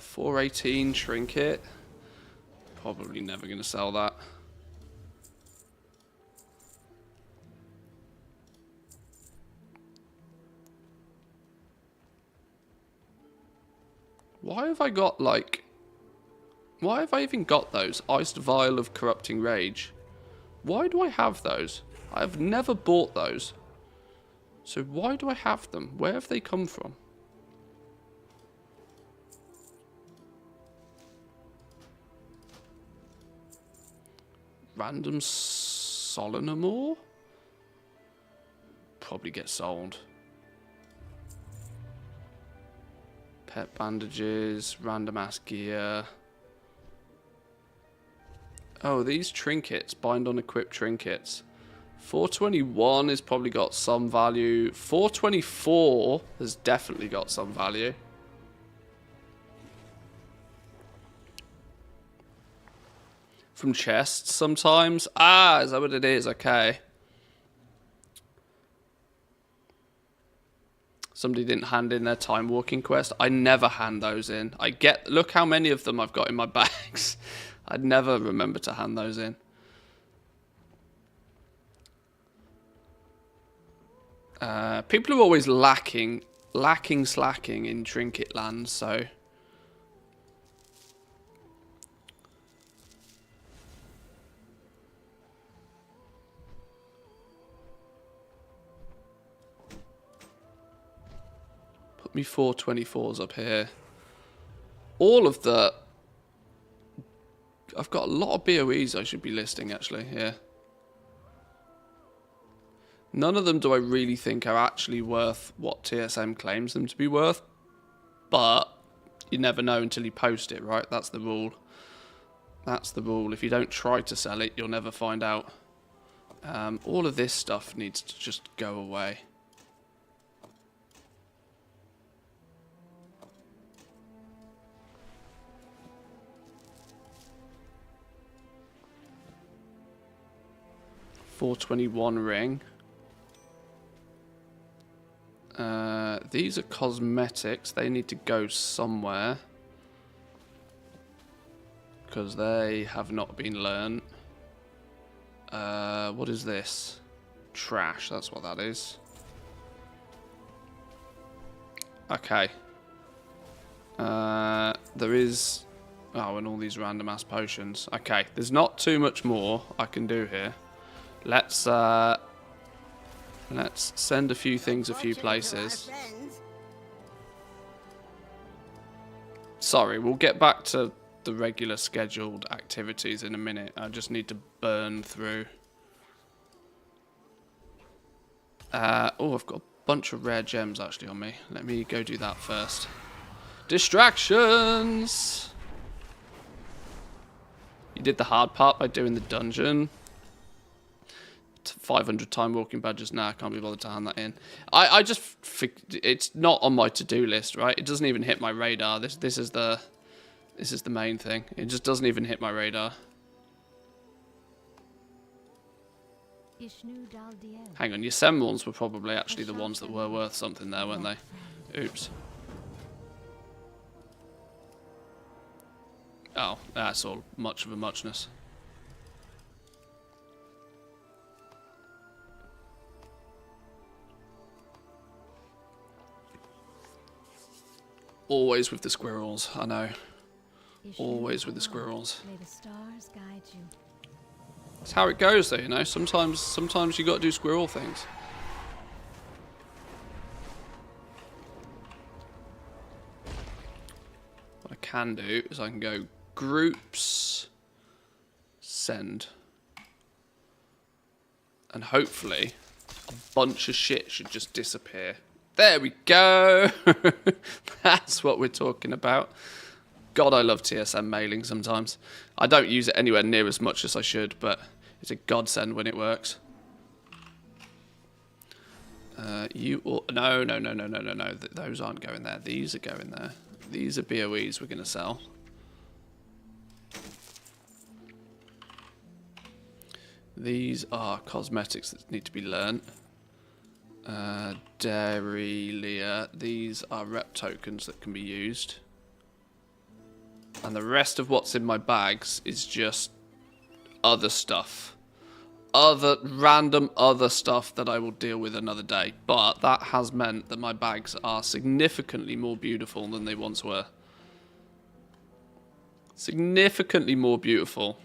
418 trinket. Probably never going to sell that. Why have I got, like... Why have I even got those? Iced Vial of Corrupting Rage. Why do I have those? I have never bought those. So why do I have them? Where have they come from? Random Solinamore? Probably get sold. Pet bandages, random ass gear. Oh, these trinkets. Bind on equipped trinkets. 421 has probably got some value. 424 has definitely got some value. From chests sometimes. Ah, is that what it is? Okay. Somebody didn't hand in their time walking quest. I never hand those in. Look how many of them I've got in my bags. I'd never remember to hand those in. People are always slacking in trinket land, so... Put me 424s up here. All of the... I've got a lot of BOEs I should be listing, actually, here. None of them do I really think are actually worth what TSM claims them to be worth. But you never know until you post it, right? That's the rule. That's the rule. If you don't try to sell it, you'll never find out. All of this stuff needs to just go away. $421 ring. These are cosmetics. They need to go somewhere. Because they have not been learned. What is this? Trash, that's what that is. Okay. There is... Oh, and all these random ass potions. Okay, there's not too much more I can do here. Let's send a few things a few places. Sorry, we'll get back to the regular scheduled activities in a minute. I just need to burn through. Oh, I've got a bunch of rare gems actually on me. Let me go do that first. Distractions! You did the hard part by doing the dungeon. 500 time walking badges. Nah, I can't be bothered to hand that in. I just... It's not on my to-do list, right? It doesn't even hit my radar. This is the main thing. It just doesn't even hit my radar. Hang on, your Sem ones were probably actually the ones that were worth something there, weren't they? Oops. Oh, that's all much of a muchness. Always with the squirrels, I know. Always with the squirrels. May the stars guide you. That's how it goes, though, you know. Sometimes you got to do squirrel things. What I can do is I can go groups, send, and hopefully a bunch of shit should just disappear. There we go. That's what we're talking about. God, I love TSM mailing sometimes. I don't use it anywhere near as much as I should, but it's a godsend when it works. No. Those aren't going there. These are going there. These are BOEs we're going to sell. These are cosmetics that need to be learnt. Dairy, Leah. These are rep tokens that can be used. And the rest of what's in my bags is just other stuff. Random other stuff that I will deal with another day. But that has meant that my bags are significantly more beautiful than they once were. Significantly more beautiful.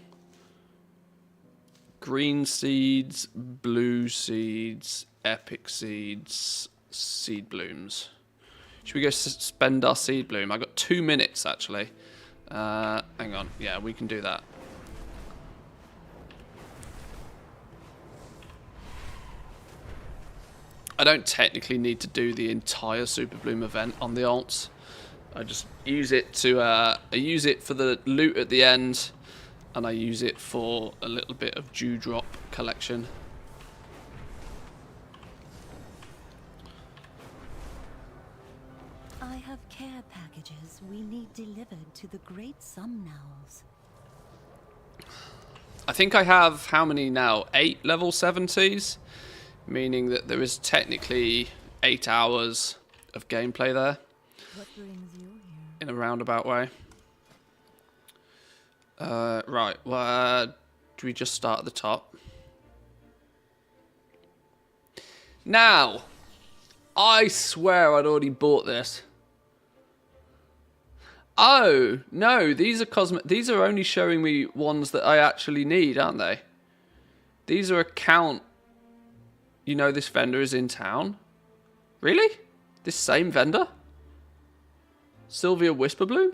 Green seeds, blue seeds, epic seeds, seed blooms. Should we go spend our seed bloom? I've got 2 minutes actually. Hang on. Yeah, we can do that. I don't technically need to do the entire Super Bloom event on the alts. I just use it to I use it for the loot at the end, and I use it for a little bit of dewdrop collection. I have care packages we need delivered to the great Sumnowls. I think I have, how many now? 8 level 70s? Meaning that there is technically 8 hours of gameplay there. What brings you here? In a roundabout way. Right, well, do we just start at the top? Now, I swear I'd already bought this. Oh, no, these are these are only showing me ones that I actually need, aren't they? These are account. You know this vendor is in town? Really? This same vendor? Sylvia Whisperbloom?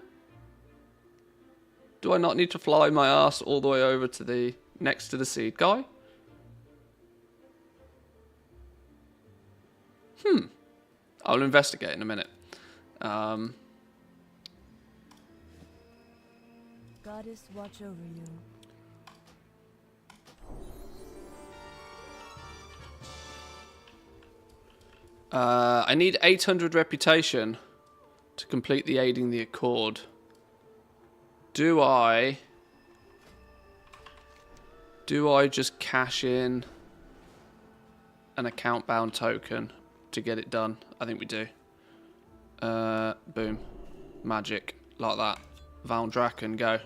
Do I not need to fly my ass all the way over to the next to the seed guy? I'll investigate in a minute. Goddess, watch over you. I need 800 reputation to complete the Aiding the Accord. Do I just cash in an account bound token to get it done? I think we do. Boom. Magic. Like that. Valdraken, go.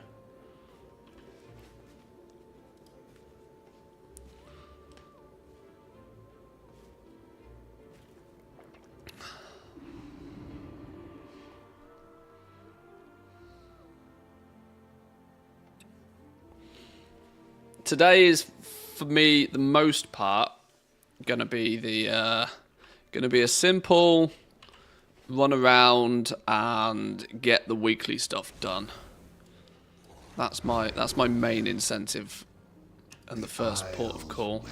Today is, for me, the most part, gonna be a simple run around and get the weekly stuff done. That's my main incentive and the first port of call.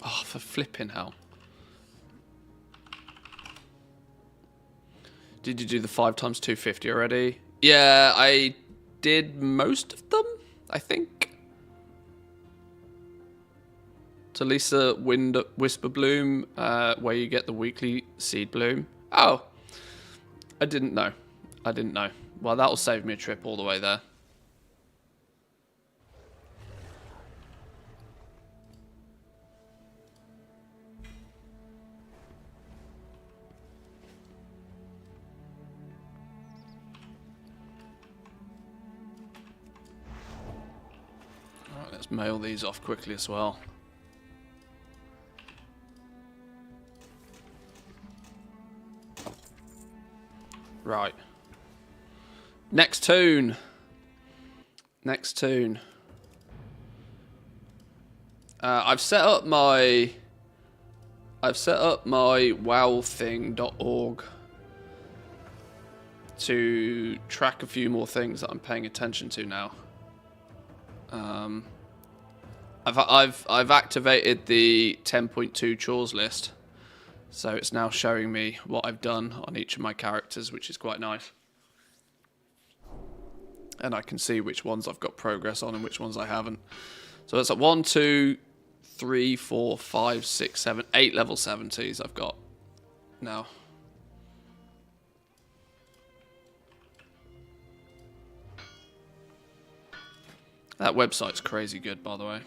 Oh, for flipping hell. Did you do the 5 times 250 already? Yeah, I did most of them, I think. Talisa Whisper Bloom, where you get the weekly seed bloom. Oh, I didn't know. Well, that'll save me a trip all the way there. Alright, let's mail these off quickly as well. Right. Next tune. I've set up my wowthing.org to track a few more things that I'm paying attention to now. I've activated the 10.2 chores list. So it's now showing me what I've done on each of my characters, which is quite nice. And I can see which ones I've got progress on and which ones I haven't. So it's like 1, 2, 3, 4, 5, 6, 7, 8 level 70s I've got now. That website's crazy good, by the way.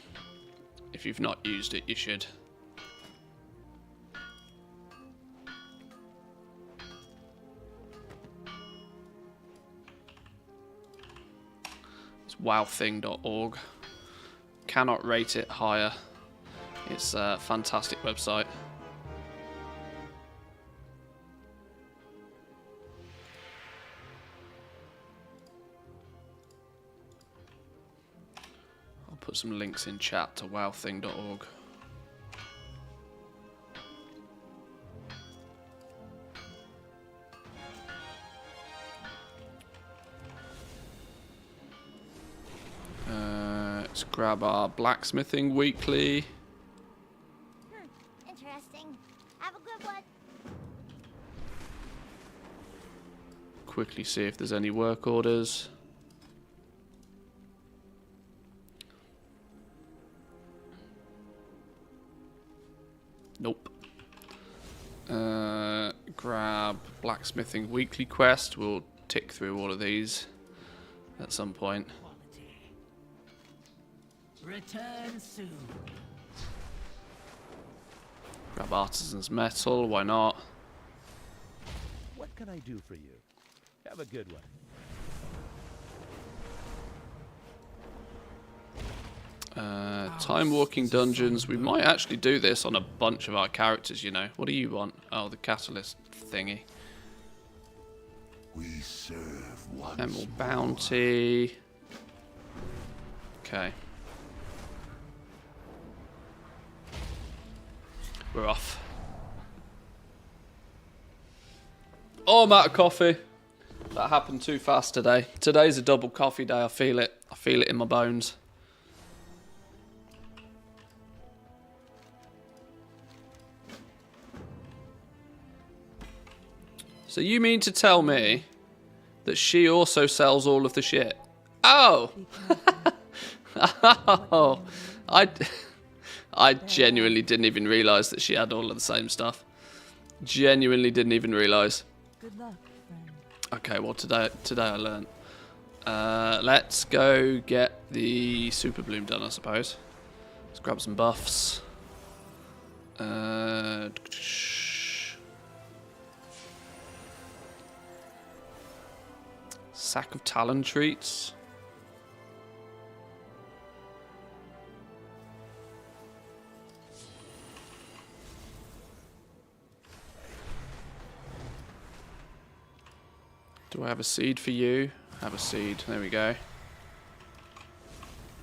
If you've not used it, you should. Wowthing.org. Cannot rate it higher. It's a fantastic website. I'll put some links in chat to wowthing.org. Let's grab our blacksmithing weekly. Interesting. Have a good one. quickly see if there's any work orders. Nope. Grab blacksmithing weekly quest. We'll tick through all of these at some point. Return soon. Grab artisan's metal. Why not? What can I do for you? Have a good one. Time walking dungeons. We might actually do this on a bunch of our characters, you know. What do you want? Oh, the catalyst thingy. We serve once Emerald bounty. Okay. We're off. Oh, I'm out of coffee. That happened too fast today. Today's a double coffee day. I feel it. I feel it in my bones. So you mean to tell me that she also sells all of the shit? Oh! Oh! I genuinely didn't even realise that she had all of the same stuff. Genuinely didn't even realise. Good luck, friend. Okay, well today I learned. Let's go get the super bloom done, I suppose. Let's grab some buffs. Sack of talon treats. Do I have a seed for you? I have a seed. There we go.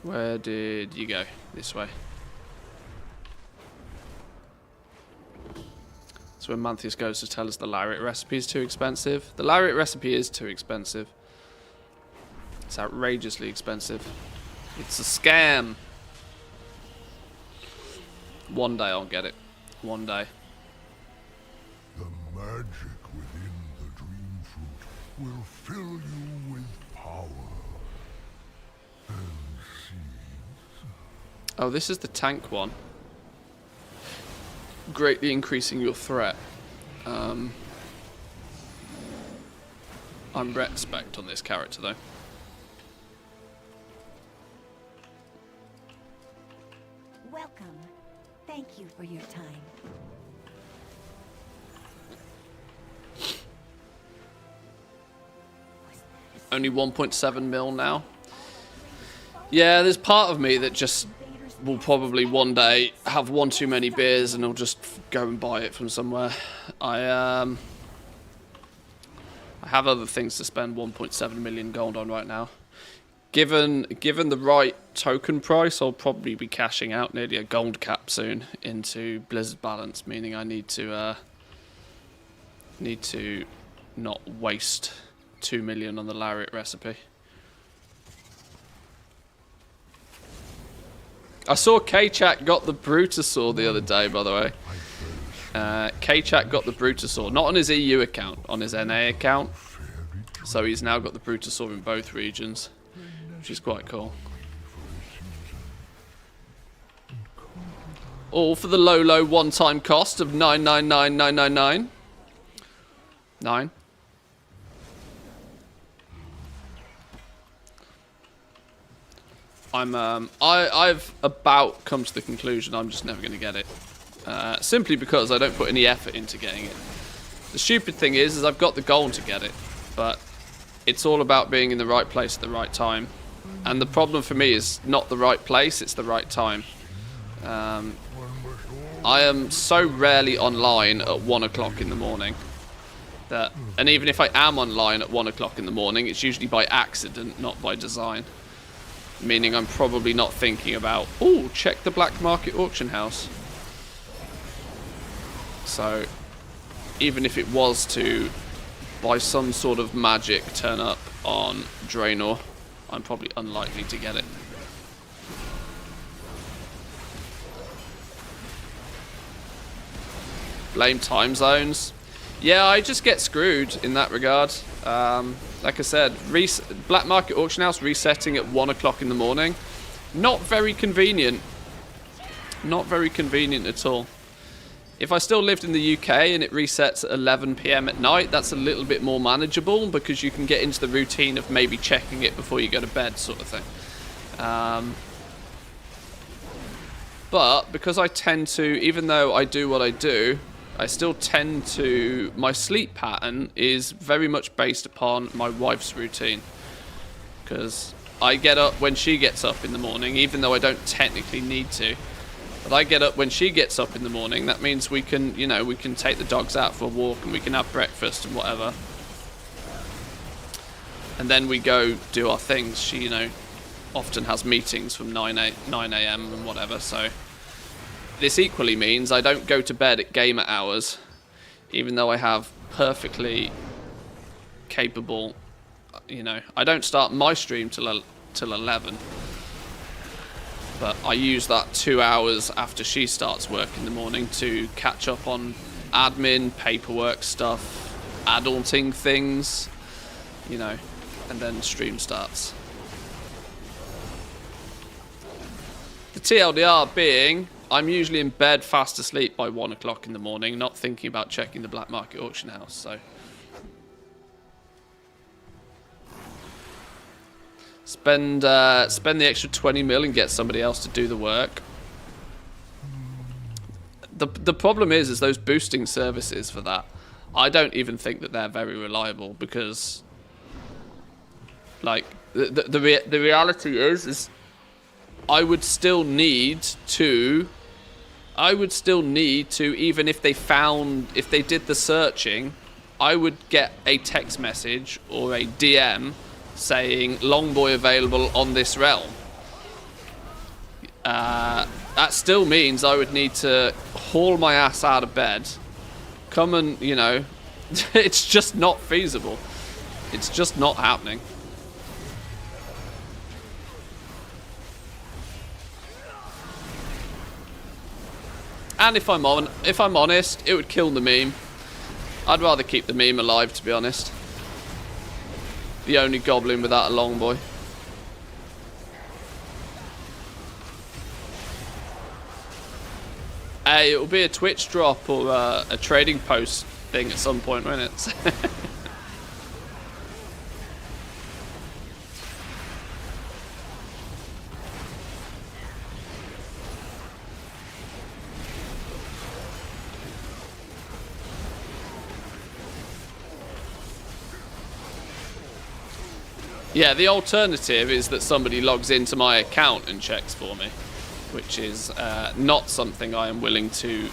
Where did you go? This way. So when Manthieus goes to tell us the lariat recipe is too expensive. The lariat recipe is too expensive. It's outrageously expensive. It's a scam. One day I'll get it. One day. the magic within the dream fruit will fill you with power and seeds. Oh, this is the tank one. Greatly increasing your threat. I'm respect on this character though. Welcome. Thank you for your time. Only 1.7 mil now. Yeah, there's part of me that just will probably one day have one too many beers and I'll just go and buy it from somewhere. I have other things to spend 1.7 million gold on right now. Given the right token price, I'll probably be cashing out nearly a gold cap soon into Blizzard balance, meaning I need to not waste 2 million on the lariat recipe. I saw K-Chat got the Brutosaur the other day, by the way. K-Chat got the Brutosaur, not on his EU account, on his NA account. So he's now got the Brutosaur in both regions, which is quite cool. All for the low one-time cost of 999,999. 9. I've about come to the conclusion I'm just never going to get it. Simply because I don't put any effort into getting it. The stupid thing is I've got the goal to get it, but it's all about being in the right place at the right time. And the problem for me is not the right place, it's the right time. I am so rarely online at 1 o'clock in the morning. And even if I am online at 1 o'clock in the morning, it's usually by accident, not by design. Meaning I'm probably not thinking about, oh, check the black market auction house. So, even if it was to, by some sort of magic, turn up on Draenor, I'm probably unlikely to get it. Blame time zones. Yeah, I just get screwed in that regard. Like I said, Black Market Auction House resetting at 1 o'clock in the morning. Not very convenient. Not very convenient at all. If I still lived in the UK and it resets at 11 PM at night, that's a little bit more manageable because you can get into the routine of maybe checking it before you go to bed, sort of thing. But because I tend to, even though I do what I do, I still tend to, my sleep pattern is very much based upon my wife's routine. Because I get up when she gets up in the morning, even though I don't technically need to. But I get up when she gets up in the morning. That means we can, you know, we can take the dogs out for a walk and we can have breakfast and whatever. And then we go do our things. She, you know, often has meetings from 9 AM and whatever, so this equally means I don't go to bed at gamer hours, even though I have perfectly capable, you know, I don't start my stream till 11, but I use that 2 hours after she starts work in the morning to catch up on admin, paperwork stuff, adulting things, you know, and then stream starts. The TLDR being, I'm usually in bed fast asleep by 1 o'clock in the morning, not thinking about checking the Black Market Auction House, so. Spend the extra 20 mil and get somebody else to do the work. The problem is those boosting services for that, I don't even think that they're very reliable because, like, the reality is I would still need to, even if they did the searching, I would get a text message or a DM saying Longboy available on this realm. That still means I would need to haul my ass out of bed, come and, you know, it's just not feasible. It's just not happening. And if I'm honest, it would kill the meme. I'd rather keep the meme alive, to be honest. The only goblin without a longboy. Hey, it'll be a Twitch drop or a trading post thing at some point, won't it? Yeah, the alternative is that somebody logs into my account and checks for me, which is not something I am willing to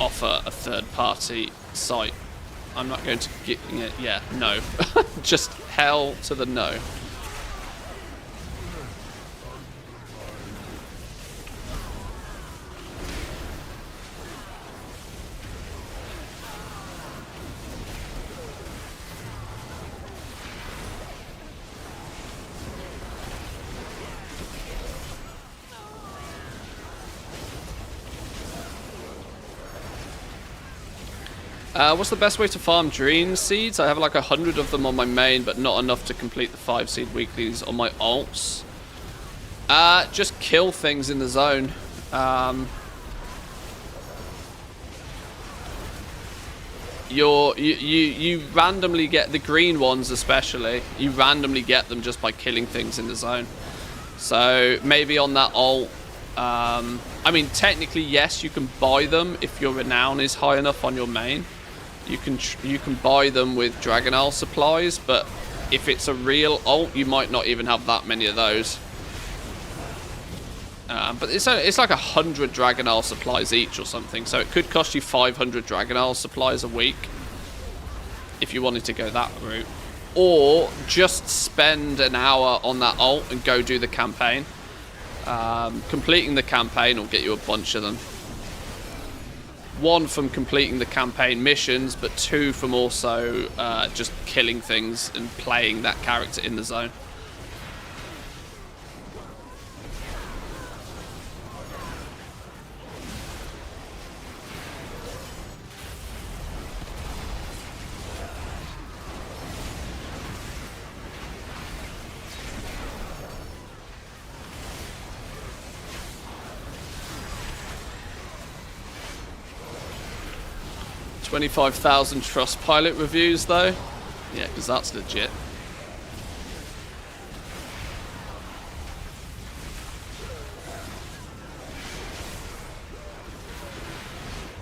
offer a third-party site. I'm not going to get... Yeah, no. Just hell to the no. What's the best way to farm dream seeds? I have like 100 of them on my main, but not enough to complete the 5 seed weeklies on my alts. Just kill things in the zone. You randomly get the green ones, especially. You randomly get them just by killing things in the zone. So maybe on that alt. I mean, technically, yes, you can buy them if your renown is high enough on your main. You can buy them with Dragonale supplies, but if it's a real alt, you might not even have that many of those. But it's like 100 Dragonale supplies each or something, so it could cost you 500 Dragonale supplies a week if you wanted to go that route. Or just spend an hour on that alt and go do the campaign. Completing the campaign will get you a bunch of them. 1 from completing the campaign missions, but 2 from also just killing things and playing that character in the zone. 25,000 Trustpilot reviews though. Yeah, because that's legit.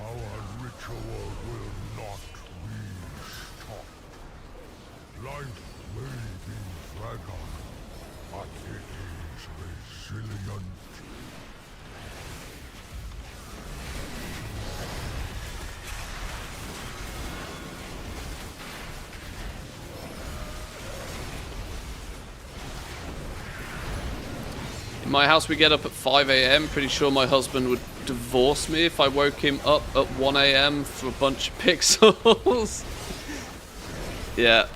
Our ritual will not be stopped. Life may be fragile, but it is resilient. In my house we get up at 5 a.m. Pretty sure my husband would divorce me if I woke him up at 1 a.m. for a bunch of pixels. Yeah.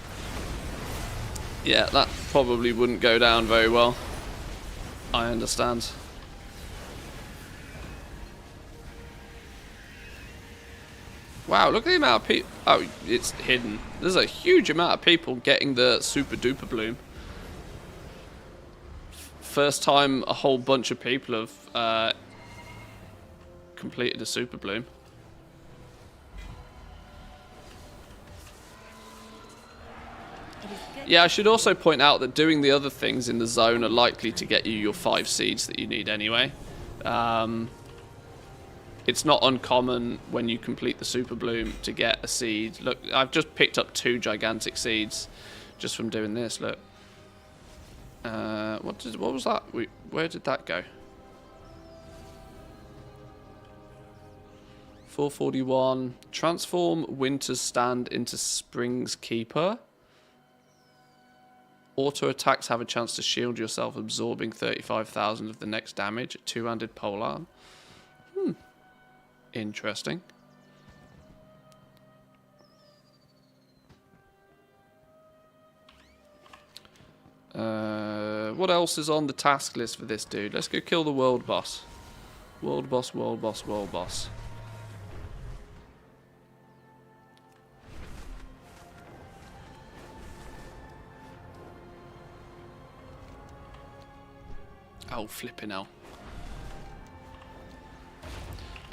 Yeah, that probably wouldn't go down very well. I understand. Wow, look at the amount of people. Oh, it's hidden. There's a huge amount of people getting the super duper bloom. First time a whole bunch of people have completed a super bloom. Yeah, I should also point out that doing the other things in the zone are likely to get you your 5 seeds that you need anyway. It's not uncommon when you complete the super bloom to get a seed. Look, I've just picked up 2 gigantic seeds just from doing this. Look. What was that? Where did that go? 441. Transform Winter's Stand into Spring's Keeper. Auto attacks have a chance to shield yourself, absorbing 35,000 of the next damage. Two-handed polearm. Interesting. What else is on the task list for this dude? Let's go kill the world boss. World boss, world boss, world boss. Oh, flipping hell.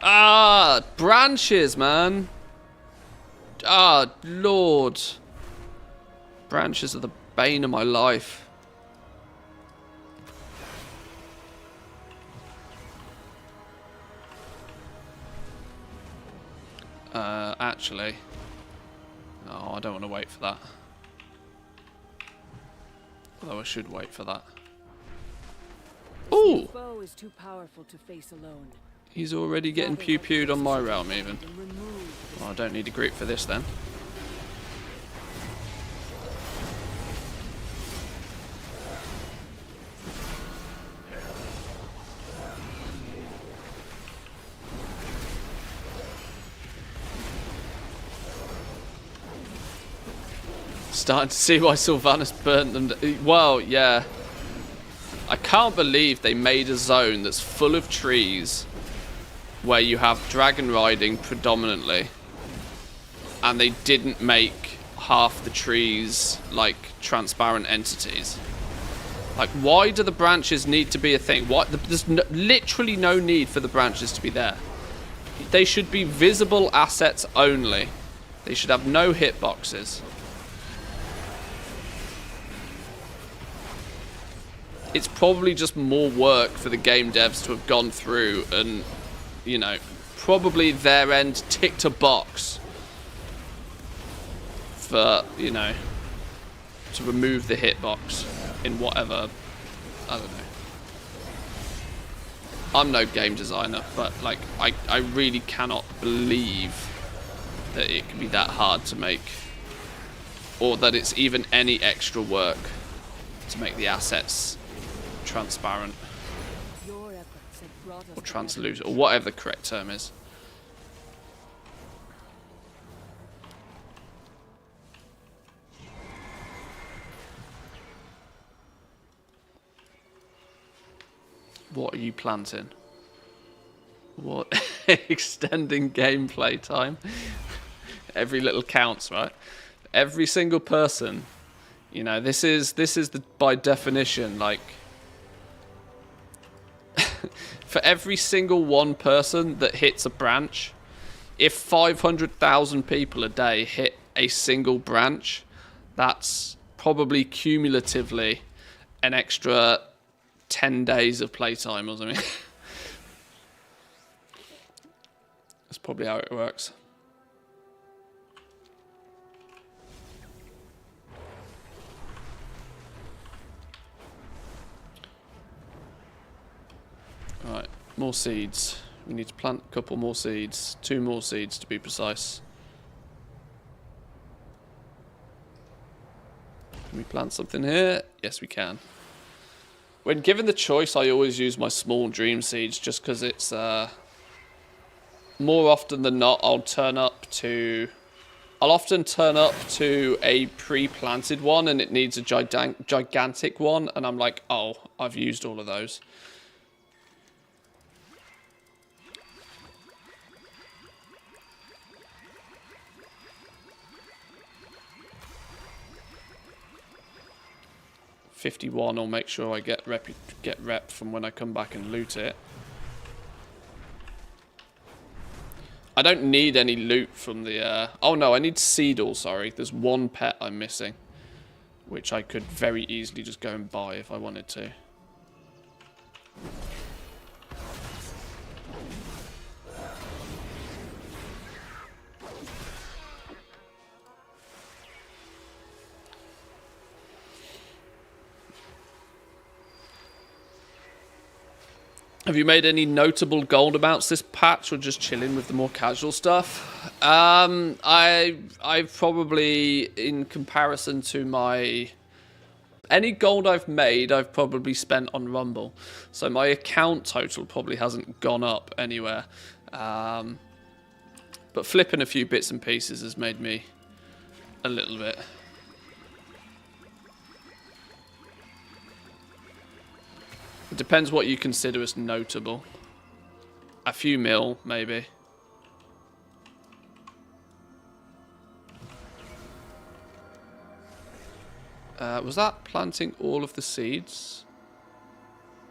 Ah, branches, man. Ah, Lord. Branches are the bane of my life. Actually. Oh, I don't want to wait for that. Although I should wait for that. Ooh! Foe is too powerful to face alone. He's already getting pew-pewed on my realm even. Well, I don't need a group for this then. Starting to see why Sylvanas burnt them. Well, yeah. I can't believe they made a zone that's full of trees where you have dragon riding predominantly, and they didn't make half the trees like transparent entities. Like, why do the branches need to be a thing? There's literally no need for the branches to be there. They should be visible assets only. They should have no hitboxes. It's probably just more work for the game devs to have gone through and, you know, probably their end ticked a box for, you know, to remove the hitbox in whatever, I don't know. I'm no game designer, but, like, I really cannot believe that it can be that hard to make, or that it's even any extra work to make the assets transparent or translucent or whatever the correct term is. What are you planting? What? Extending gameplay time. Every little counts, right? Every single person, you know, this is the, by definition, like, for every single one person that hits a branch, if 500,000 people a day hit a single branch, that's probably cumulatively an extra 10 days of playtime or something. That's probably how it works. Alright, more seeds. We need to plant a couple more seeds. 2 more seeds to be precise. Can we plant something here? Yes, we can. When given the choice, I always use my small dream seeds just because it's more often than not I'll often turn up to a pre-planted one and it needs a gigantic one and I'm like, oh, I've used all of those. $51, I'll make sure I get rep from when I come back and loot it. I don't need any loot from the... oh no, I need Seedle, sorry. There's 1 pet I'm missing, which I could very easily just go and buy if I wanted to. Have you made any notable gold amounts this patch, or just chilling with the more casual stuff? I've probably, in comparison to any gold I've made, I've probably spent on Rumble. So my account total probably hasn't gone up anywhere. But flipping a few bits and pieces has made me a little bit. It depends what you consider as notable. A few mil, maybe. Was that planting all of the seeds?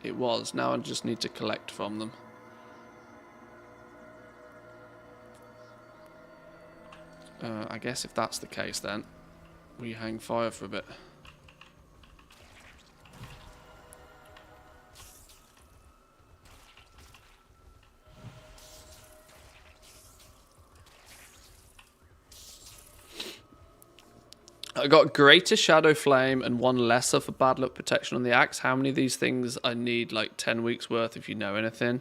It was. Now I just need to collect from them. I guess if that's the case then, we hang fire for a bit. I got greater shadow flame and 1 lesser for bad luck protection on the axe. How many of these things I need? Like 10 weeks worth, if you know anything.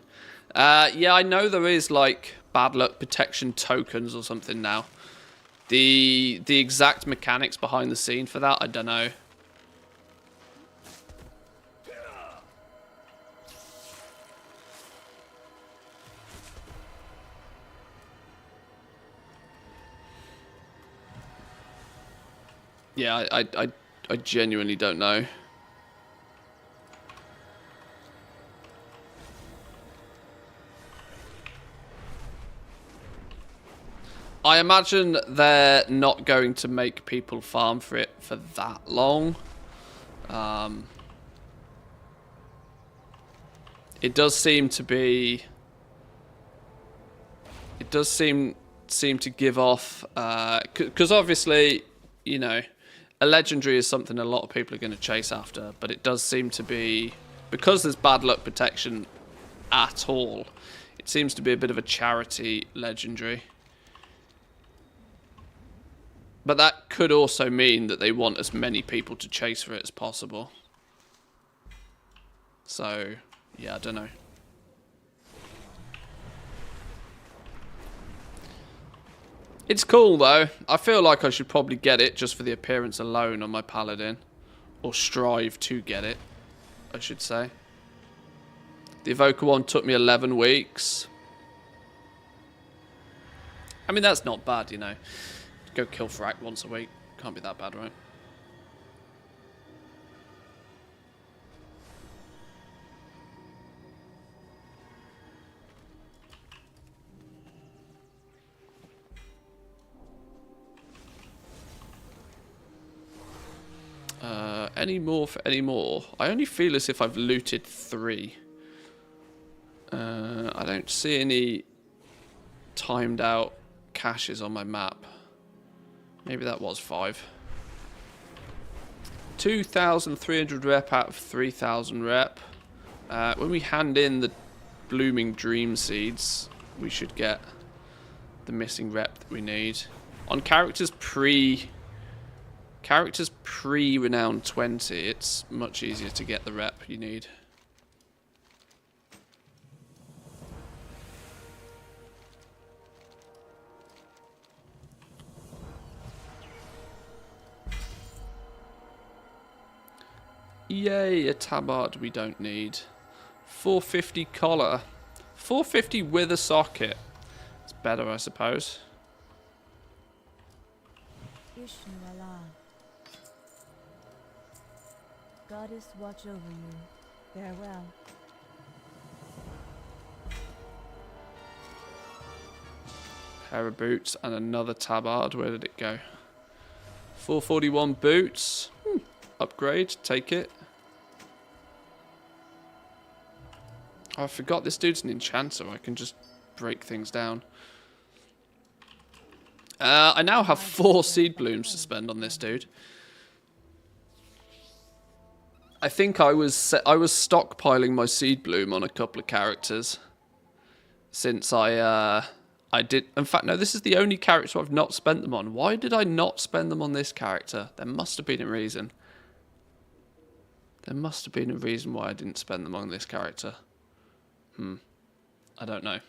Yeah, I know there is like bad luck protection tokens or something now. The exact mechanics behind the scene for that, I don't know. Yeah, I genuinely don't know. I imagine they're not going to make people farm for it for that long. It does seem to be... It does seem to give off... Because obviously, you know... A legendary is something a lot of people are going to chase after, but it does seem to be, because there's bad luck protection at all, it seems to be a bit of a charity legendary. But that could also mean that they want as many people to chase for it as possible. So, yeah, I don't know. It's cool though. I feel like I should probably get it just for the appearance alone on my paladin. Or strive to get it, I should say. The Evoker one took me 11 weeks. I mean, that's not bad, you know. Go kill Frack once a week. Can't be that bad, right? Any more for any more? I only feel as if I've looted 3. I don't see any timed out caches on my map. Maybe that was 5. 2,300 rep out of 3,000 rep. When we hand in the blooming dream seeds, we should get the missing rep that we need. On characters pre-renowned 20, it's much easier to get the rep you need. Yay, a tabard we don't need. 450 collar. 450 with a socket. It's better, I suppose. Ishnu Allah. Goddess watch over you. Farewell. Pair of boots and another tabard. Where did it go? 441 boots. Upgrade. Take it. Oh, I forgot this dude's an enchanter. I can just break things down. I now have 4 seed blooms to spend on this dude. I think I was stockpiling my seed bloom on a couple of characters since I did. In fact, no, this is the only character I've not spent them on. Why did I not spend them on this character? There must have been a reason. There must have been a reason why I didn't spend them on this character. I don't know.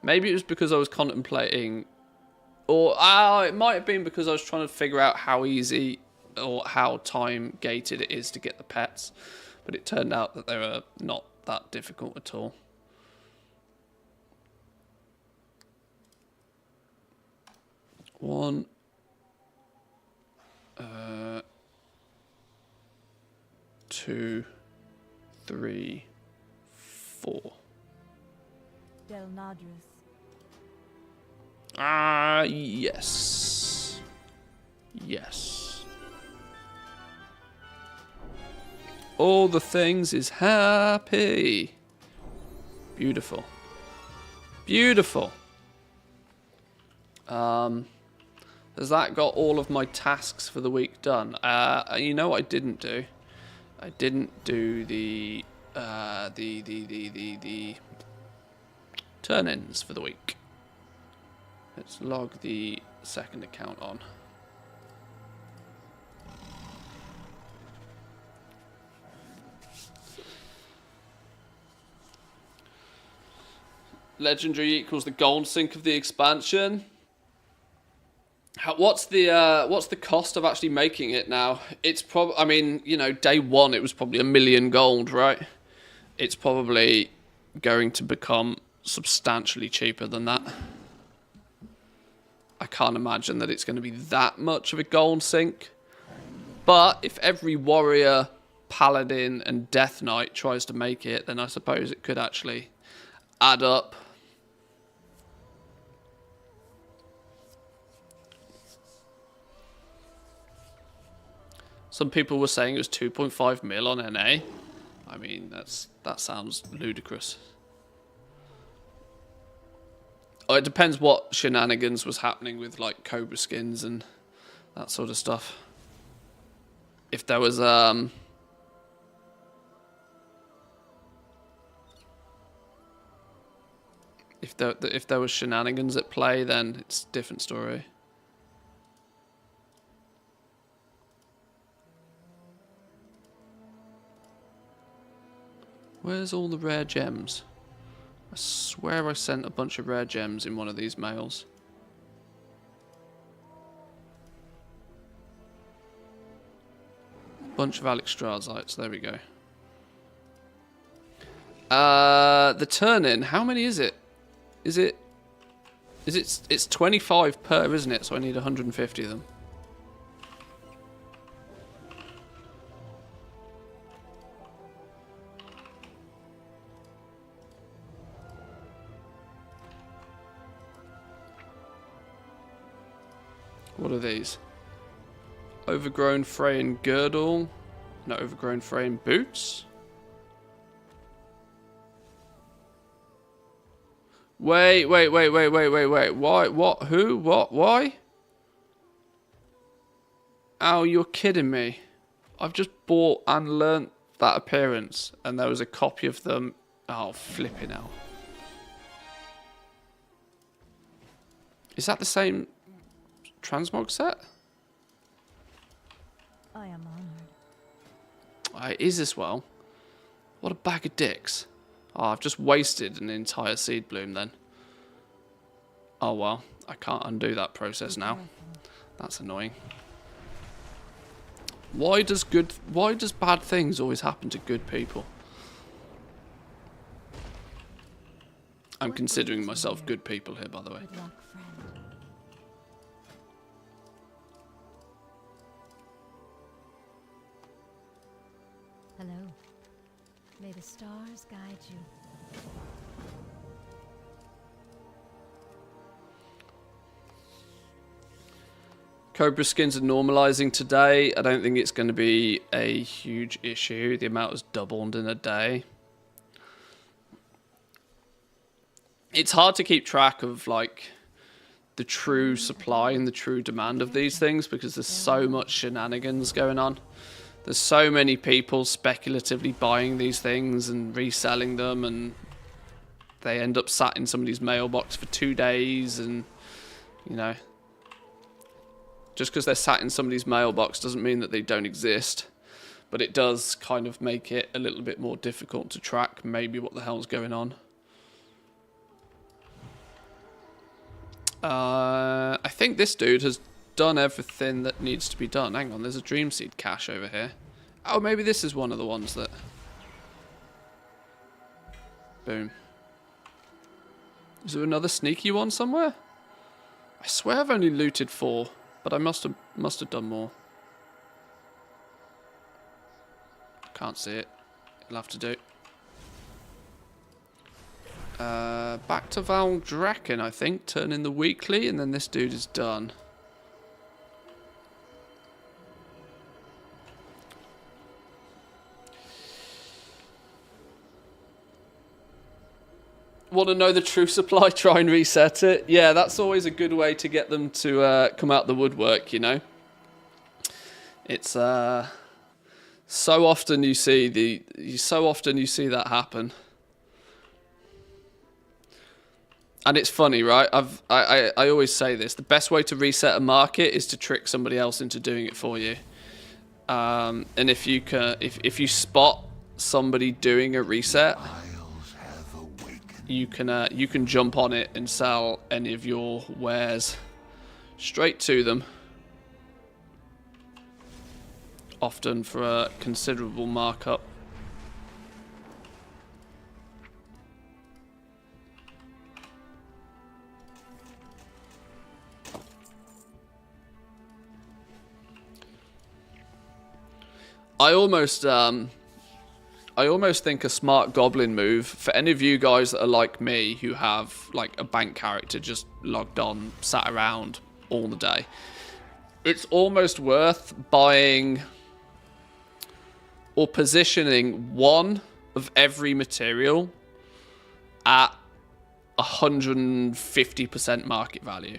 Maybe it was because I was contemplating, or it might have been because I was trying to figure out how easy or how time gated it is to get the pets. But it turned out that they were not that difficult at all. One. 2, 3, 4. Del Nadris. Yes. Yes. All the things is happy. Beautiful. Beautiful. Has that got all of my tasks for the week done? You know what I didn't do? I didn't do the turn-ins for the week. Let's log the second account on. Legendary equals the gold sync of the expansion. What's the cost of actually making it now? It's probably, I mean, you know, day one it was probably 1 million gold, right? It's probably going to become substantially cheaper than that. I can't imagine that it's going to be that much of a gold sink. But if every warrior, paladin, and death knight tries to make it, then I suppose it could actually add up. Some people were saying it was 2.5 mil on NA. I mean, that sounds ludicrous. Oh, it depends what shenanigans was happening with like Cobra skins and that sort of stuff. If there was if there was shenanigans at play, then it's a different story. Where's all the rare gems? I swear I sent a bunch of rare gems in one of these mails. Bunch of Alex Strazites, there we go. The turn-in, how many is it? It's 25 per, isn't it? So I need 150 of them. What are these? Overgrown Freyan girdle. No, overgrown Freyan boots. Wait. Why? What? Who? What? Why? Oh, you're kidding me. I've just bought and learnt that appearance, and there was a copy of them. Oh, flipping hell. Is that the same transmog set? I am honored. It is as well. What a bag of dicks. Oh, I've just wasted an entire seed bloom then. Oh well, I can't undo that process now. That's annoying. Why does bad things always happen to good people? I'm considering myself good people here, by the way. Good luck, friend. Hello. May the stars guide you. Cobra skins are normalizing today. I don't think it's going to be a huge issue. The amount has doubled in a day. It's hard to keep track of like the true supply and the true demand of these things because there's so much shenanigans going on. There's so many people speculatively buying these things and reselling them, and they end up sat in somebody's mailbox for 2 days, and you know, just because they're sat in somebody's mailbox doesn't mean that they don't exist, but it does kind of make it a little bit more difficult to track maybe what the hell's going on. I think this dude has done everything that needs to be done. Hang on, there's a Dream Seed cache over here. Oh, maybe this is one of the ones that... Boom. Is there another sneaky one somewhere? I swear I've only looted 4, but I must have done more. Can't see it. You'll have to do. Back to Valdraken, I think. Turn in the weekly, and then this dude is done. Want to know the true supply? Try and reset it. Yeah, that's always a good way to get them to come out the woodwork, you know. It's so often you see that happen. And it's funny, right? I always say this: the best way to reset a market is to trick somebody else into doing it for you. And if you spot somebody doing a reset, you can jump on it and sell any of your wares straight to them, often for a considerable markup. I almost think a smart goblin move for any of you guys that are like me, who have like a bank character just logged on, sat around all the day. It's almost worth buying or positioning one of every material at 150% market value.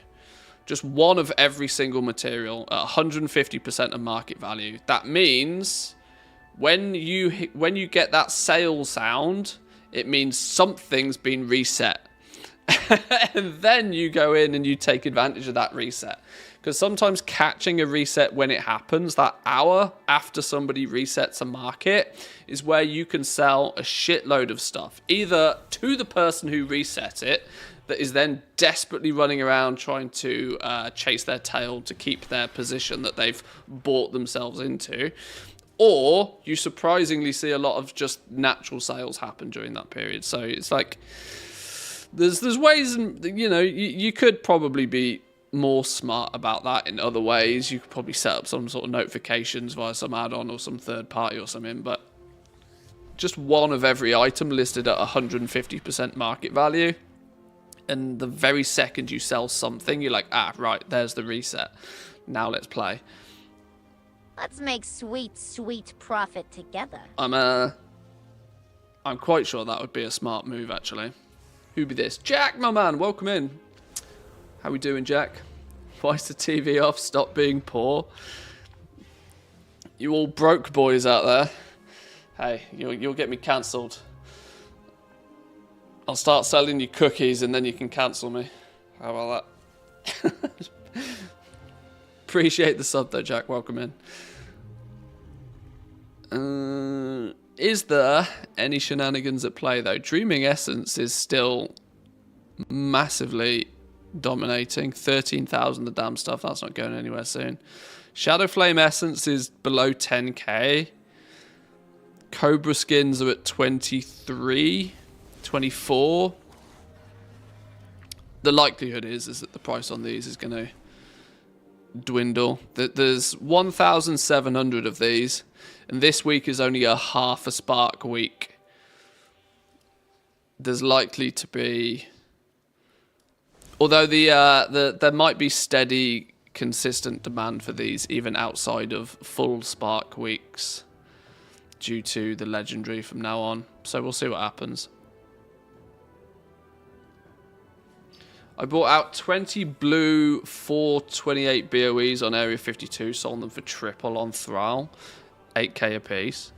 Just one of every single material at 150% of market value. That means when you get that sale sound, it means something's been reset. And then you go in and you take advantage of that reset. Because sometimes catching a reset when it happens, that hour after somebody resets a market, is where you can sell a shitload of stuff. Either to the person who reset it, that is then desperately running around trying to chase their tail to keep their position that they've bought themselves into. Or you surprisingly see a lot of just natural sales happen during that period. So it's like, there's ways, and you know, you could probably be more smart about that in other ways. You could probably set up some sort of notifications via some add-on or some third party or something, but just one of every item listed at 150% market value. And the very second you sell something, you're like, ah, right, there's the reset. Now let's play. Let's make sweet, sweet profit together. I'm quite sure that would be a smart move, actually. Who be this? Jack, my man, welcome in. How we doing, Jack? Why's the TV off? Stop being poor. You all broke boys out there. Hey, you'll get me cancelled. I'll start selling you cookies and then you can cancel me. How about that? Appreciate the sub though, Jack. Welcome in. Is there any shenanigans at play though? Dreaming Essence is still massively dominating. 13,000 the damn stuff. That's not going anywhere soon. Shadow Flame Essence is below 10k. Cobra skins are at 23, 24. The likelihood is that the price on these is going to dwindle. There's 1,700 of these, and this week is only a half a spark week. There's likely to be, although there might be steady, consistent demand for these even outside of full spark weeks due to the legendary from now on. So we'll see what happens. I bought out 20 blue 428 BOEs on Area 52, sold them for triple on Thrall, 8k a piece.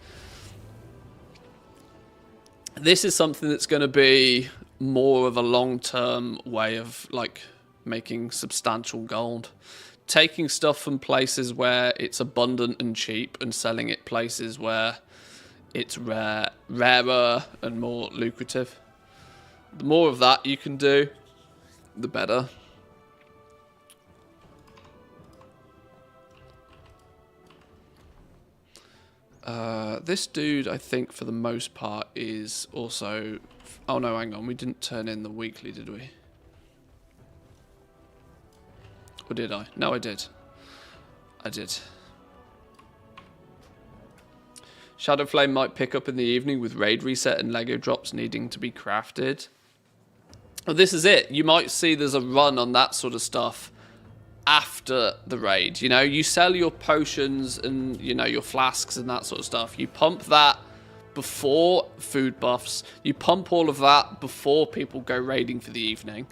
This is something that's going to be more of a long-term way of like making substantial gold. Taking stuff from places where it's abundant and cheap and selling it places where it's rarer and more lucrative. The more of that you can do, the better. This dude, I think, for the most part, is also... Oh, no, hang on. We didn't turn in the weekly, did we? Or did I? No, I did. I did. Shadowflame might pick up in the evening with raid reset and Lego drops needing to be crafted. Well, this is it. You might see there's a run on that sort of stuff after the raid. You know, you sell your potions and, you know, your flasks and that sort of stuff. You pump that before food buffs. You pump all of that before people go raiding for the evening.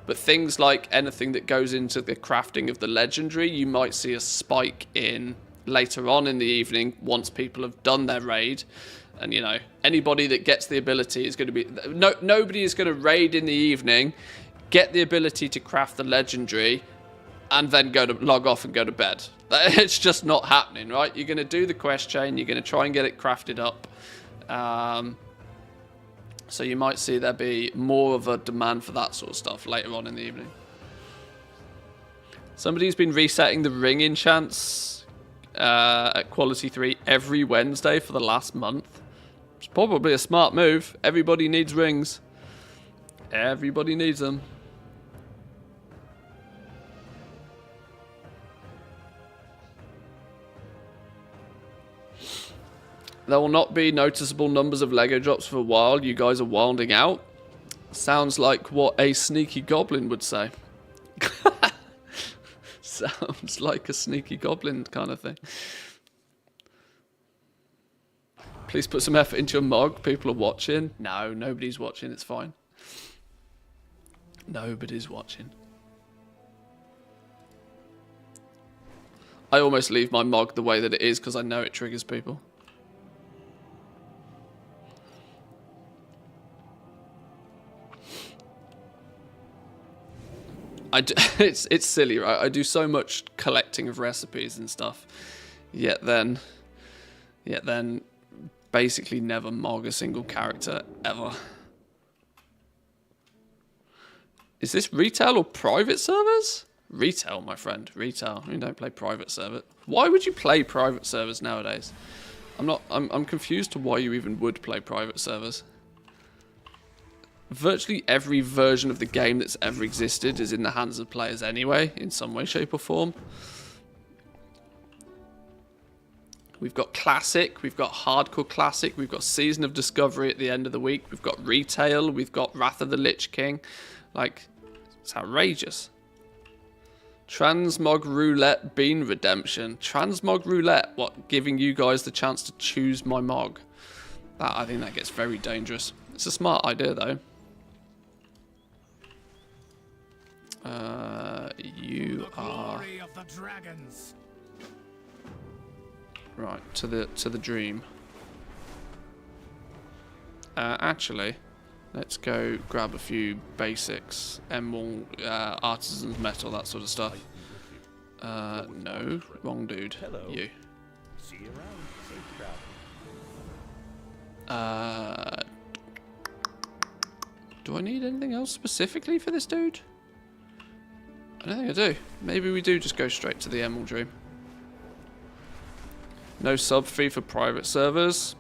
But things like anything that goes into the crafting of the legendary, you might see a spike in later on in the evening once people have done their raid. And, you know, anybody that gets the ability is going to be... nobody is going to raid in the evening, get the ability to craft the legendary, and then go to log off and go to bed. It's just not happening, right? You're going to do the quest chain. You're going to try and get it crafted up. So you might see there be more of a demand for that sort of stuff later on in the evening. Somebody's been resetting the ring enchants at quality 3 every Wednesday for the last month. It's probably a smart move. Everybody needs rings. Everybody needs them. There will not be noticeable numbers of Lego drops for a while. You guys are wilding out. Sounds like what a sneaky goblin would say. Sounds like a sneaky goblin kind of thing. Please put some effort into your mug. People are watching. No, nobody's watching. It's fine. Nobody's watching. I almost leave my mug the way that it is because I know it triggers people. It's silly, right? I do so much collecting of recipes and stuff, yet then basically never mog a single character ever. Is this retail or private servers? Retail, my friend. Retail. I mean, don't play private server. Why would you play private servers nowadays? I'm confused to why you even would play private servers. Virtually every version of the game that's ever existed is in the hands of players anyway, in some way, shape or form. We've got Classic, we've got Hardcore Classic, we've got Season of Discovery at the end of the week, we've got Retail, we've got Wrath of the Lich King. Like, it's outrageous. Transmog Roulette Bean Redemption. Transmog Roulette, what, giving you guys the chance to choose my mog? I think that gets very dangerous. It's a smart idea, though. You are right to the dream. Actually, let's go grab a few basics, emerald, artisan's metal, that sort of stuff. No, wrong dude. Hello. You. See you around. Safe travel. Do I need anything else specifically for this dude? I don't think I do. Maybe we do just go straight to the Emerald Dream. No sub fee for private servers.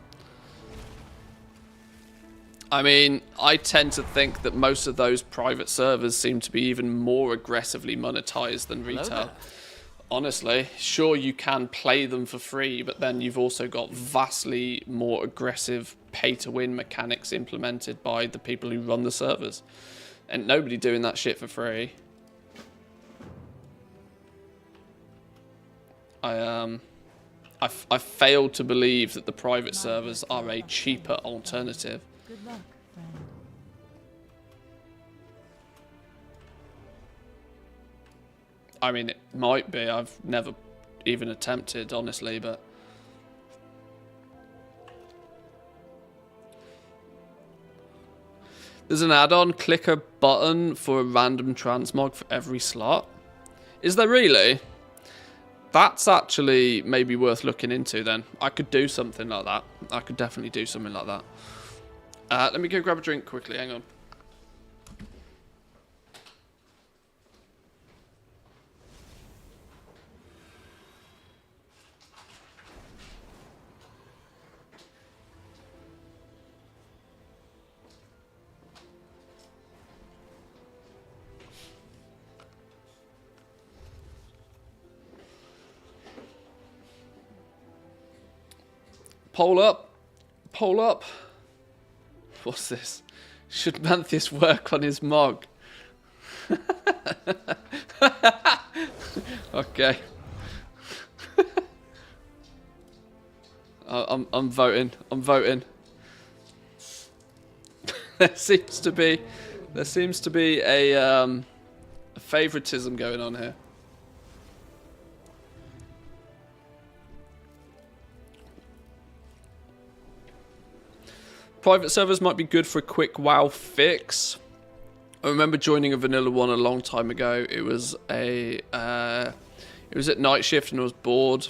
I mean, I tend to think that most of those private servers seem to be even more aggressively monetized than retail. Honestly, sure you can play them for free, but then you've also got vastly more aggressive pay-to-win mechanics implemented by the people who run the servers. And nobody doing that shit for free. I failed to believe that the private servers are a cheaper alternative. Good luck, friend. I mean, it might be. I've never even attempted, honestly, but... There's an add-on, click a button for a random transmog for every slot. Is there really? That's actually maybe worth looking into then. I could do something like that. I could definitely do something like that. Let me go grab a drink quickly, hang on. Poll up. Poll up. What's this? Should Manthieus work on his mog? Okay. I'm voting. I'm voting. There seems to be a favoritism going on here. Private servers might be good for a quick WoW fix. I remember joining a vanilla one a long time ago. It was it was at night shift and I was bored.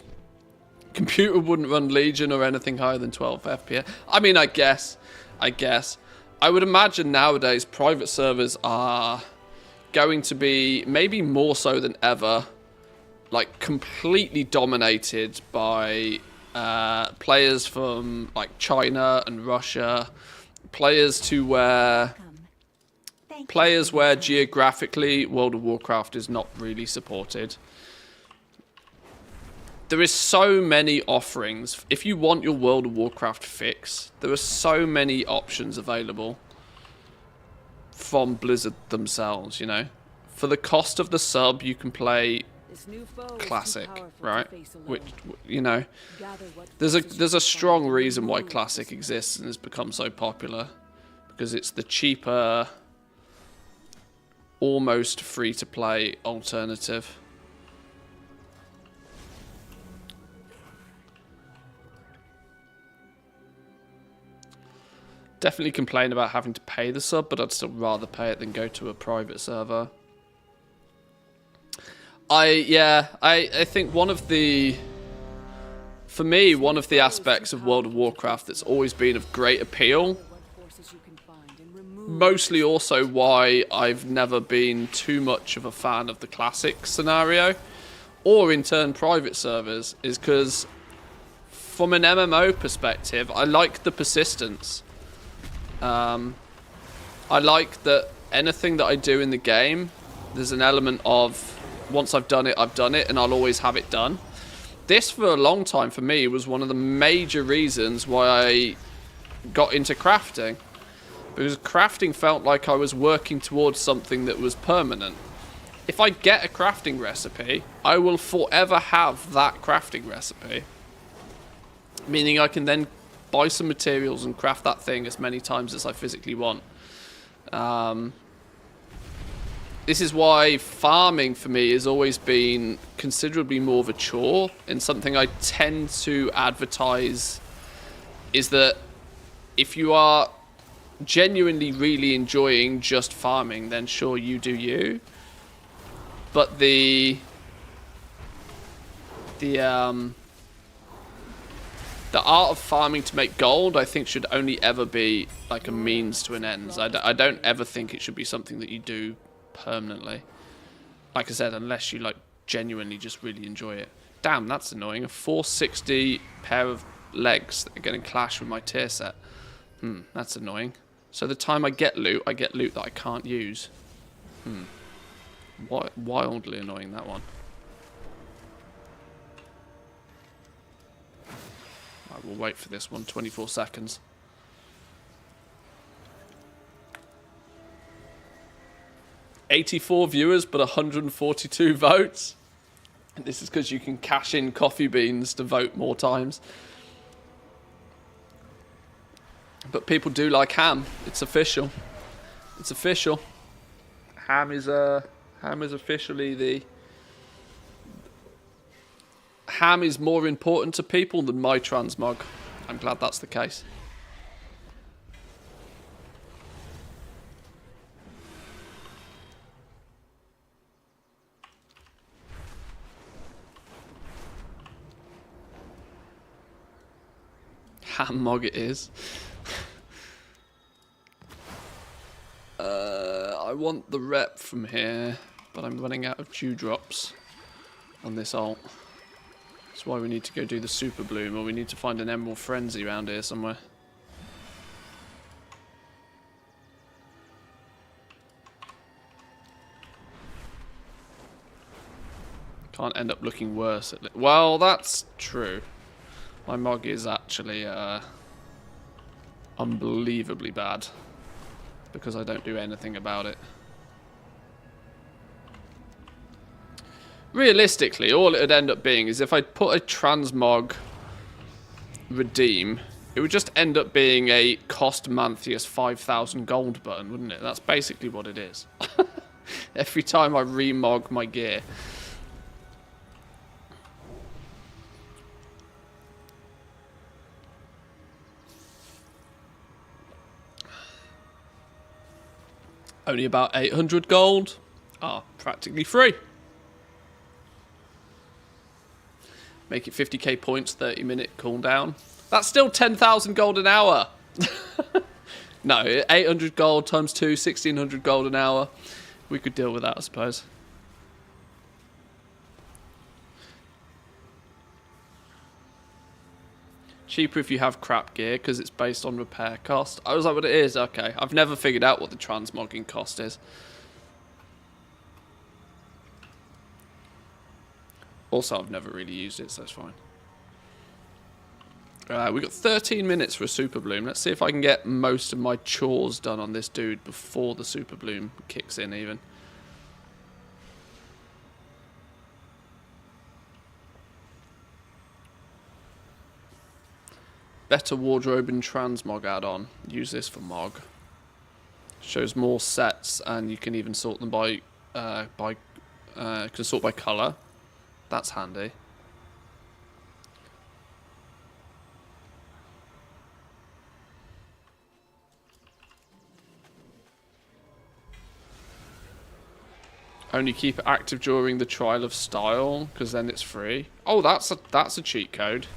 Computer wouldn't run Legion or anything higher than 12 FPS. I mean, I guess. I would imagine nowadays private servers are going to be, maybe more so than ever, like completely dominated by players from like China and Russia, players where geographically World of Warcraft is not really supported. There is so many offerings. If you want your World of Warcraft fix, there are so many options available from Blizzard themselves, you know. For the cost of the sub, you can play Classic, right? Which, you know, there's a strong reason why Classic exists and has become so popular, because it's the cheaper, almost free-to-play alternative. Definitely complain about having to pay the sub, but I'd still rather pay it than go to a private server. I think one of the aspects of World of Warcraft that's always been of great appeal, mostly also why I've never been too much of a fan of the classic scenario, or in turn private servers, is because from an MMO perspective, I like the persistence. I like that anything that I do in the game, there's an element of, once I've done it, and I'll always have it done. This, for a long time, for me, was one of the major reasons why I got into crafting. Because crafting felt like I was working towards something that was permanent. If I get a crafting recipe, I will forever have that crafting recipe. Meaning I can then buy some materials and craft that thing as many times as I physically want. This is why farming for me has always been considerably more of a chore, and something I tend to advertise is that if you are genuinely really enjoying just farming, then sure, you do you. But the art of farming to make gold, I think, should only ever be like a means to an end. I don't ever think it should be something that you do permanently. Like I said, unless you like genuinely just really enjoy it. Damn, that's annoying. A 460 pair of legs that are going to clash with my tier set. That's annoying. So the time I get loot that I can't use. Wildly annoying, that one. I will wait for this one, 24 seconds. "84 viewers, but 142 votes. And this is because you can cash in coffee beans to vote more times. But people do like ham. It's official. It's official. Ham is officially the... Ham is more important to people than my transmog. I'm glad that's the case. Ham mog it is. I want the rep from here, but I'm running out of dewdrops on this ult. That's why we need to go do the super bloom, or we need to find an emerald frenzy around here somewhere. Can't end up looking worse at it. Well, that's true. My mog is actually unbelievably bad because I don't do anything about it. Realistically, all it would end up being is if I put a transmog redeem, it would just end up being a cost Manthieus 5,000 gold button, wouldn't it? That's basically what it is. Every time I remog my gear. Only about 800 gold. Practically free. Make it 50k points, 30-minute cooldown. That's still 10,000 gold an hour. No, 800 gold times 2, 1,600 gold an hour. We could deal with that, I suppose. Cheaper if you have crap gear because it's based on repair cost. Oh, is that what it is? Okay. I've never figured out what the transmogging cost is. Also, I've never really used it, so it's fine. We've got 13 minutes for a super bloom. Let's see if I can get most of my chores done on this dude before the super bloom kicks in even. Better wardrobe and transmog add-on. Use this for mog. Shows more sets, and you can even sort them by can sort by color. That's handy. Only keep it active during the trial of style, because then it's free. Oh, that's a cheat code.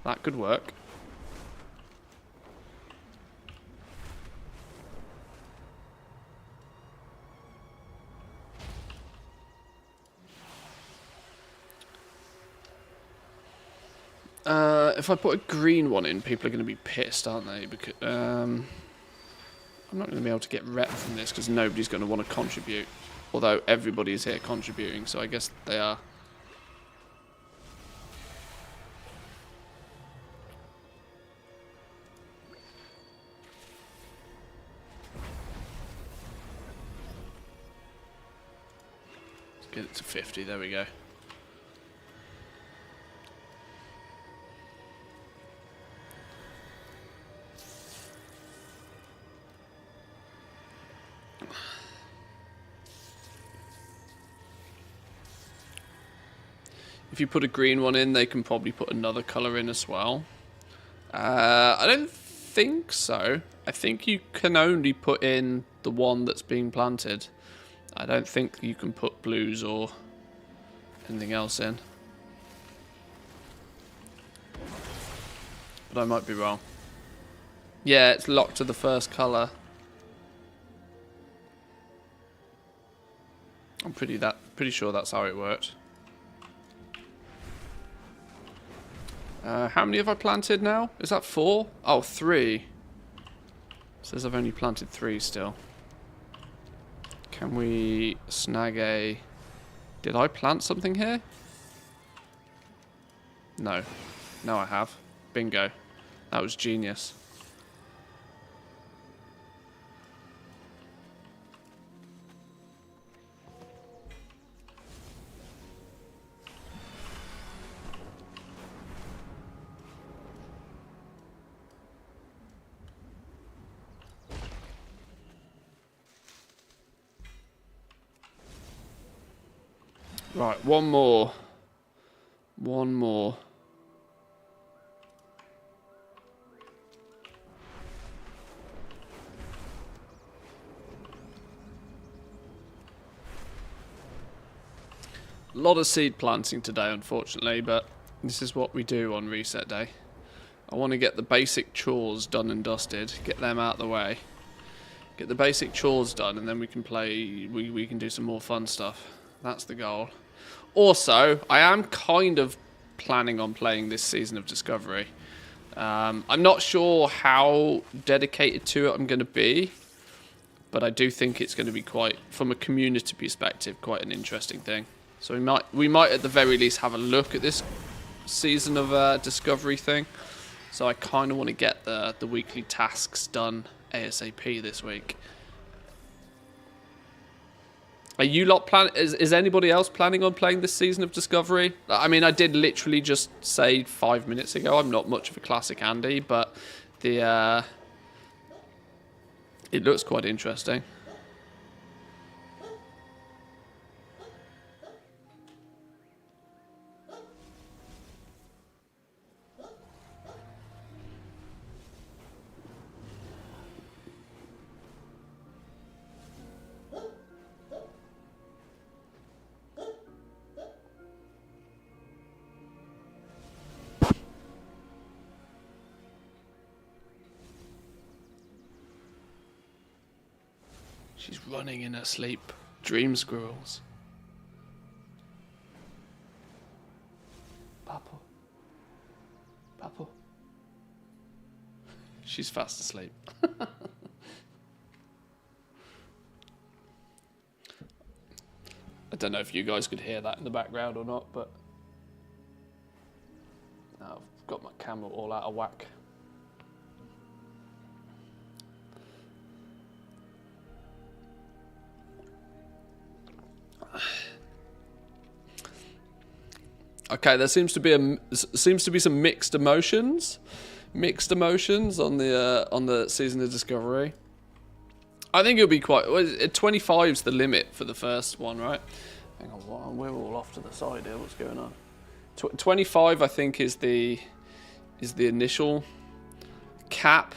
That could work. If I put a green one in, people are going to be pissed, aren't they? Because I'm not going to be able to get rep from this because nobody's going to want to contribute. Although everybody's here contributing, so I guess they are. Let's get it to 50, there we go. If you put a green one in, they can probably put another colour in as well. I don't think so. I think you can only put in the one that's being planted. I don't think you can put blues or anything else in. But I might be wrong. Yeah, it's locked to the first colour. I'm pretty sure that's how it worked. How many have I planted now? Is that 4? Oh, 3. Says I've only planted 3 still. Can we snag a... Did I plant something here? No. No, I have. Bingo. That was genius. Right, one more. One more. A lot of seed planting today, unfortunately, but this is what we do on reset day. I want to get the basic chores done and dusted, get them out of the way. Get the basic chores done, and then we can play, we can do some more fun stuff. That's the goal. Also, I am kind of planning on playing this season of Discovery. I'm not sure how dedicated to it I'm going to be, but I do think it's going to be quite, from a community perspective, quite an interesting thing. So we might at the very least have a look at this season of Discovery thing. So I kind of want to get the weekly tasks done ASAP this week. Are you lot is anybody else planning on playing this season of Discovery? I mean, I did literally just say 5 minutes ago I'm not much of a classic Andy, but it looks quite interesting. She's running in her sleep. Dream squirrels. Papo. Papo. She's fast asleep. I don't know if you guys could hear that in the background or not, but I've got my camera all out of whack. Okay, there seems to be some mixed emotions on the season of Discovery. I think it'll be quite. 25's the limit for the first one, right? Hang on, we're all off to the side here. What's going on? 25, I think, is the initial cap.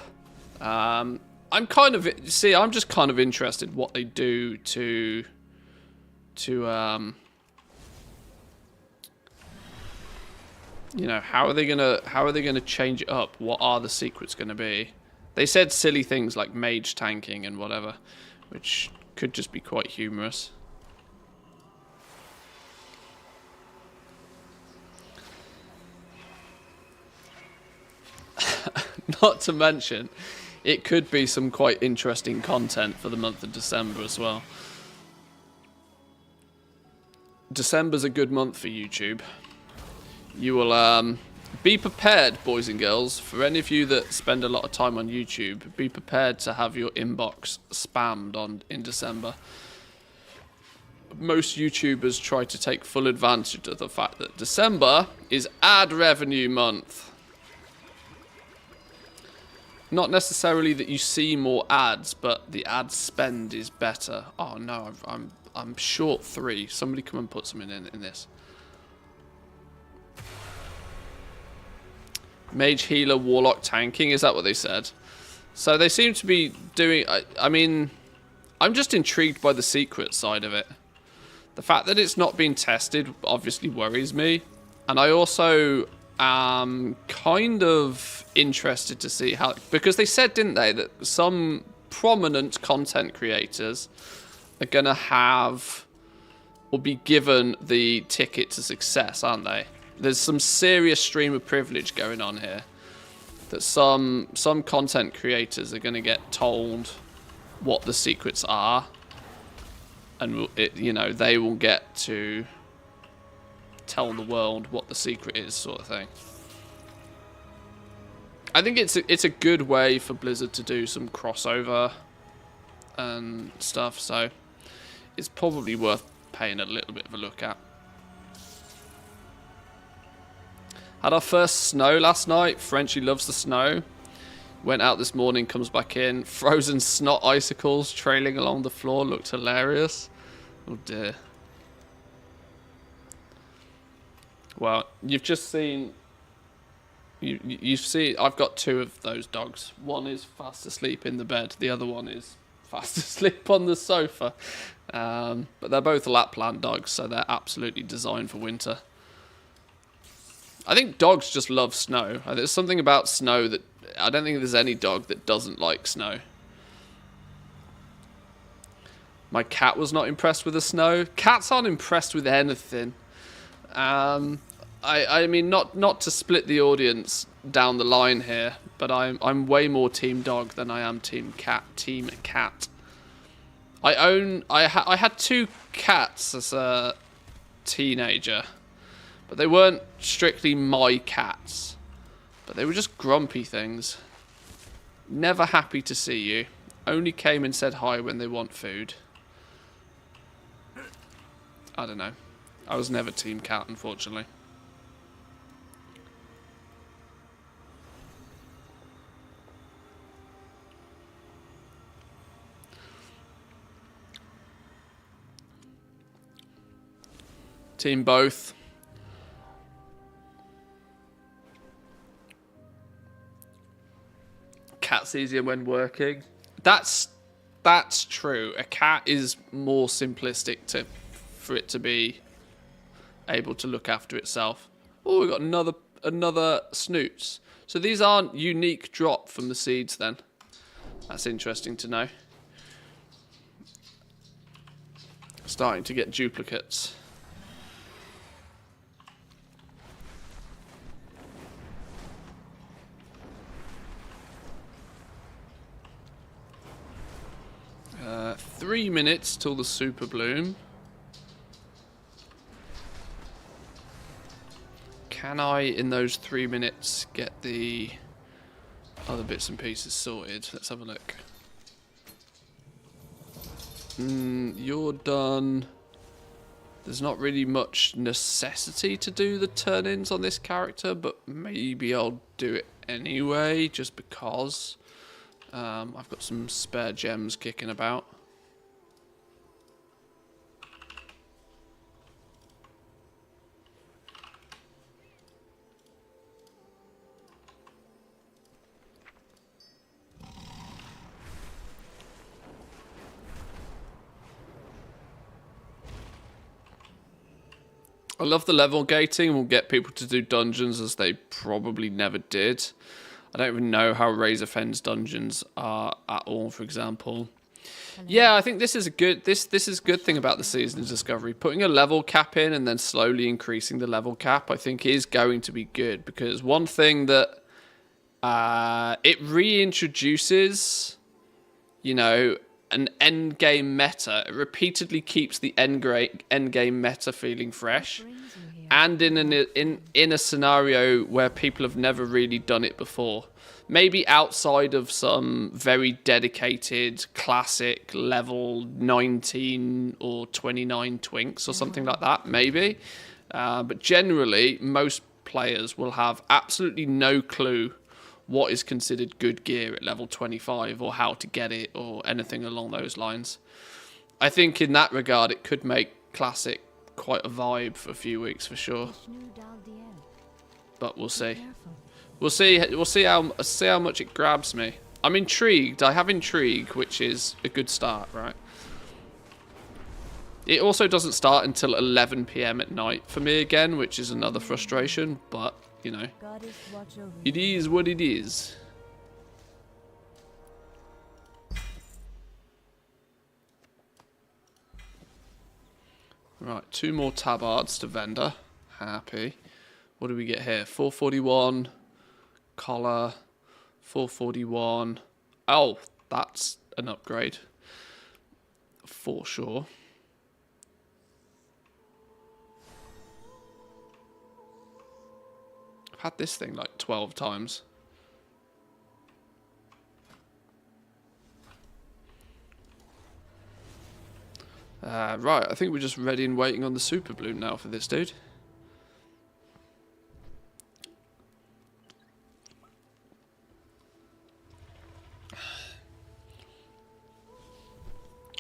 I'm just kind of interested what they do to you know, how are they gonna change it up? What are the secrets gonna be? They said silly things like mage tanking and whatever, which could just be quite humorous. Not to mention, it could be some quite interesting content for the month of December as well. December's a good month for YouTube. You will be prepared, boys and girls, for any of you that spend a lot of time on YouTube, be prepared to have your inbox spammed in December. Most YouTubers try to take full advantage of the fact that December is ad revenue month. Not necessarily that you see more ads, but the ad spend is better. Oh no, I'm short 3. Somebody come and put something in this. Mage, healer, warlock, tanking. Is that what they said? So they seem to be doing... I mean, I'm just intrigued by the secret side of it. The fact that it's not being tested obviously worries me. And I also am kind of interested to see how... Because they said, didn't they, that some prominent content creators are going to have or be given the ticket to success, aren't they? There's some serious stream of privilege going on here. That some content creators are going to get told what the secrets are. And, you know, they will get to tell the world what the secret is, sort of thing. I think it's a good way for Blizzard to do some crossover and stuff, so it's probably worth paying a little bit of a look at. Had our first snow last night. Frenchie loves the snow. Went out this morning, comes back in. Frozen snot icicles trailing along the floor. Looked hilarious. Oh dear. Well, you've just seen... You've seen... I've got two of those dogs. One is fast asleep in the bed. The other one is fast asleep on the sofa. But they're both Lapland dogs, so they're absolutely designed for winter. I think dogs just love snow. There's something about snow that... I don't think there's any dog that doesn't like snow. My cat was not impressed with the snow. Cats aren't impressed with anything. I mean, not to split the audience down the line here, but I'm way more team dog than I am team cat. I had two cats as a teenager, but they weren't strictly my cats. But they were just grumpy things. Never happy to see you. Only came and said hi when they want food. I don't know. I was never team cat, unfortunately. Team both. Cat's easier when working. That's true. A cat is more simplistic for it to be able to look after itself. Oh, we got another snoots. So these aren't unique drop from the seeds then. That's interesting to know. Starting to get duplicates. 3 minutes till the super bloom. Can I, in those 3 minutes, get the other bits and pieces sorted? Let's have a look. You're done. There's not really much necessity to do the turn-ins on this character, but maybe I'll do it anyway, just because. I've got some spare gems kicking about. I love the level gating. We'll get people to do dungeons as they probably never did. I don't even know how Razorfen's dungeons are at all, for example. Yeah, I think this is a good this is a good thing about the Season of Discovery. Putting a level cap in and then slowly increasing the level cap, I think, is going to be good, because one thing that it reintroduces, you know, an end game meta. It repeatedly keeps the end game meta feeling fresh, and in a scenario where people have never really done it before. Maybe outside of some very dedicated classic level 19 or 29 twinks or something like that, maybe. But generally, most players will have absolutely no clue what is considered good gear at level 25 or how to get it or anything along those lines. I think in that regard, it could make Classic quite a vibe for a few weeks for sure. But we'll see. We'll see how much it grabs me. I'm intrigued. I have intrigue, which is a good start, right? It also doesn't start until 11 p.m. at night for me again, which is another frustration, but, you know, it is what it is. Right, 2 more tabards to vendor. Happy. What do we get here? 441. Collar. 441. Oh, that's an upgrade. For sure. I've had this thing like 12 times. Right, I think we're just ready and waiting on the super bloom now for this dude.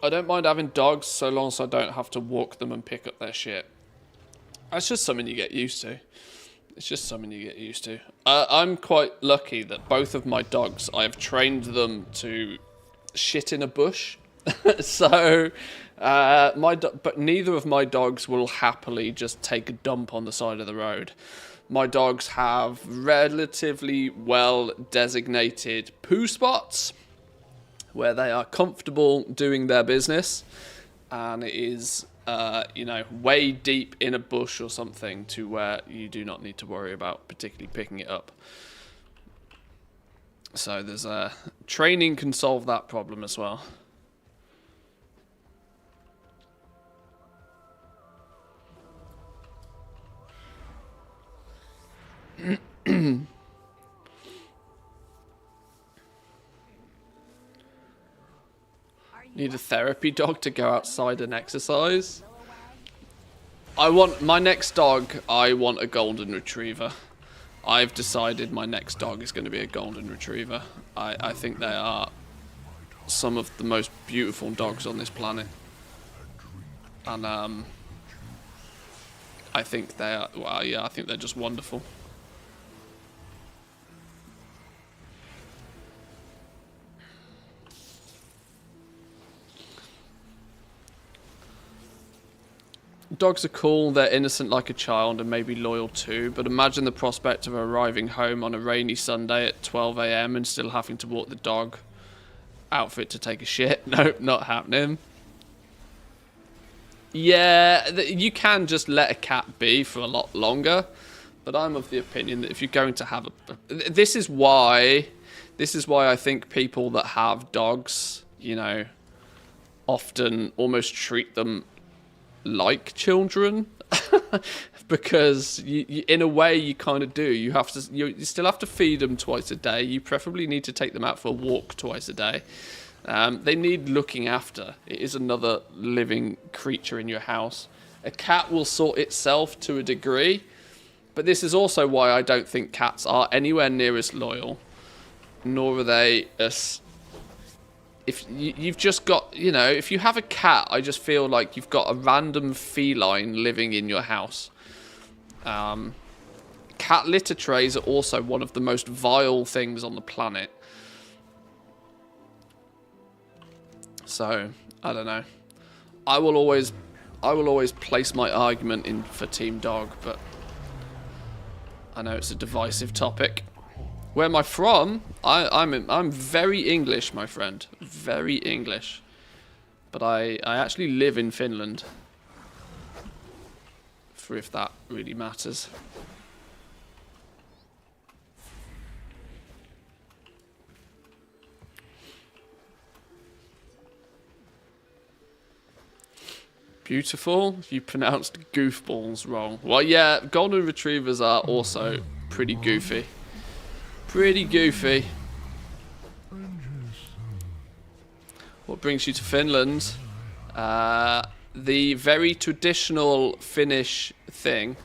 I don't mind having dogs so long as I don't have to walk them and pick up their shit. That's just something you get used to. It's just something you get used to. I'm quite lucky that both of my dogs, I've trained them to shit in a bush. So, but neither of my dogs will happily just take a dump on the side of the road. My dogs have relatively well designated poo spots where they are comfortable doing their business, and it is, you know, way deep in a bush or something to where you do not need to worry about particularly picking it up. So there's training can solve that problem as well. Need a therapy dog to go outside and exercise. I want my next dog. I want a golden retriever. I've decided my next dog is going to be a golden retriever. I think they are some of the most beautiful dogs on this planet, and I think they are. Well, yeah, I think they're just wonderful. Dogs are cool, they're innocent like a child and maybe loyal too, but imagine the prospect of arriving home on a rainy Sunday at 12 AM and still having to walk the dog outfit to take a shit. Nope, not happening. Yeah, you can just let a cat be for a lot longer, but I'm of the opinion that if you're going to have a... This is why I think people that have dogs, you know, often almost treat them like children, because you in a way you kind of do. You still have to feed them twice a day. You preferably need to take them out for a walk twice a day. They need looking after. It is another living creature in your house. A cat will sort itself to a degree, but this is also why I don't think cats are anywhere near as loyal, nor are they as... If you've just got, you know, if you have a cat, I just feel like you've got a random feline living in your house. Cat litter trays are also one of the most vile things on the planet. So, I don't know. I will always place my argument in for Team Dog, but I know it's a divisive topic. Where am I from? I'm very English, my friend. Very English. But I actually live in Finland. For if that really matters. Beautiful. You pronounced goofballs wrong. Well, yeah, golden retrievers are also pretty goofy. Pretty goofy. What brings you to Finland? The very traditional Finnish thing.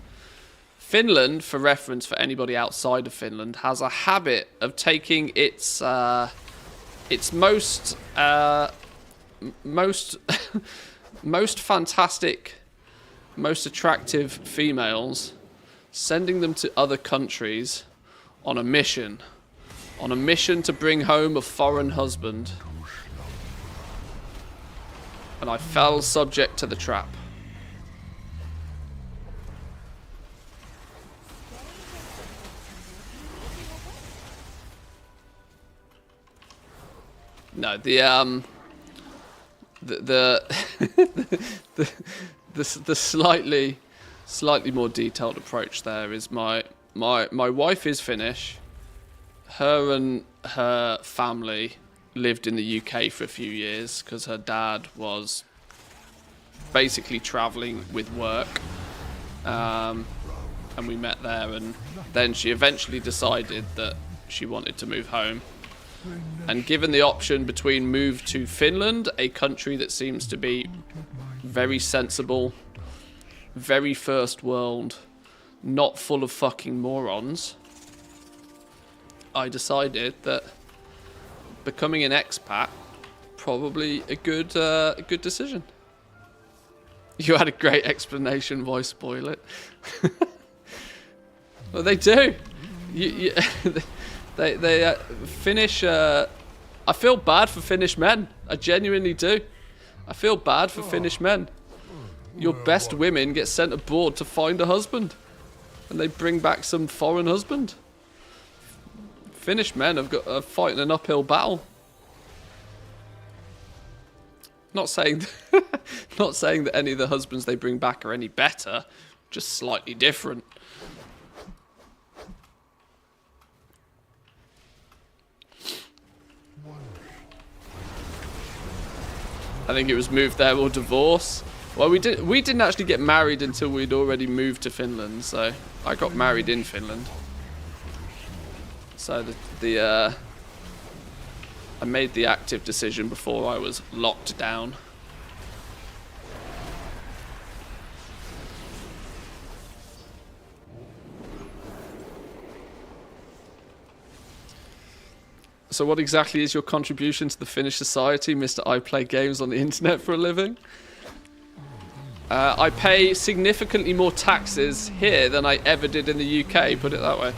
Finland, for reference for anybody outside of Finland, has a habit of taking its most most fantastic, most attractive females, sending them to other countries on a mission. On a mission to bring home a foreign husband. And I fell subject to the trap. No, the slightly more detailed approach there is my wife is Finnish. Her and her family lived in the UK for a few years because her dad was basically traveling with work, and we met there, and then she eventually decided that she wanted to move home. And given the option between move to Finland, a country that seems to be very sensible, very first world, not full of fucking morons, I decided that becoming an expat probably a good decision. You had a great explanation. Why spoil it? Well, they do. They Finnish. I feel bad for Finnish men. I genuinely do. I feel bad for Finnish men. Your best women get sent abroad to find a husband, and they bring back some foreign husband. Finnish men are fighting an uphill battle. Not saying that any of the husbands they bring back are any better, just slightly different. I think it was move there or divorce. Well, we didn't actually get married until we'd already moved to Finland, so I got married in Finland. So I made the active decision before I was locked down. So what exactly is your contribution to the Finnish society, Mr. I play games on the internet for a living? I pay significantly more taxes here than I ever did in the UK, put it that way.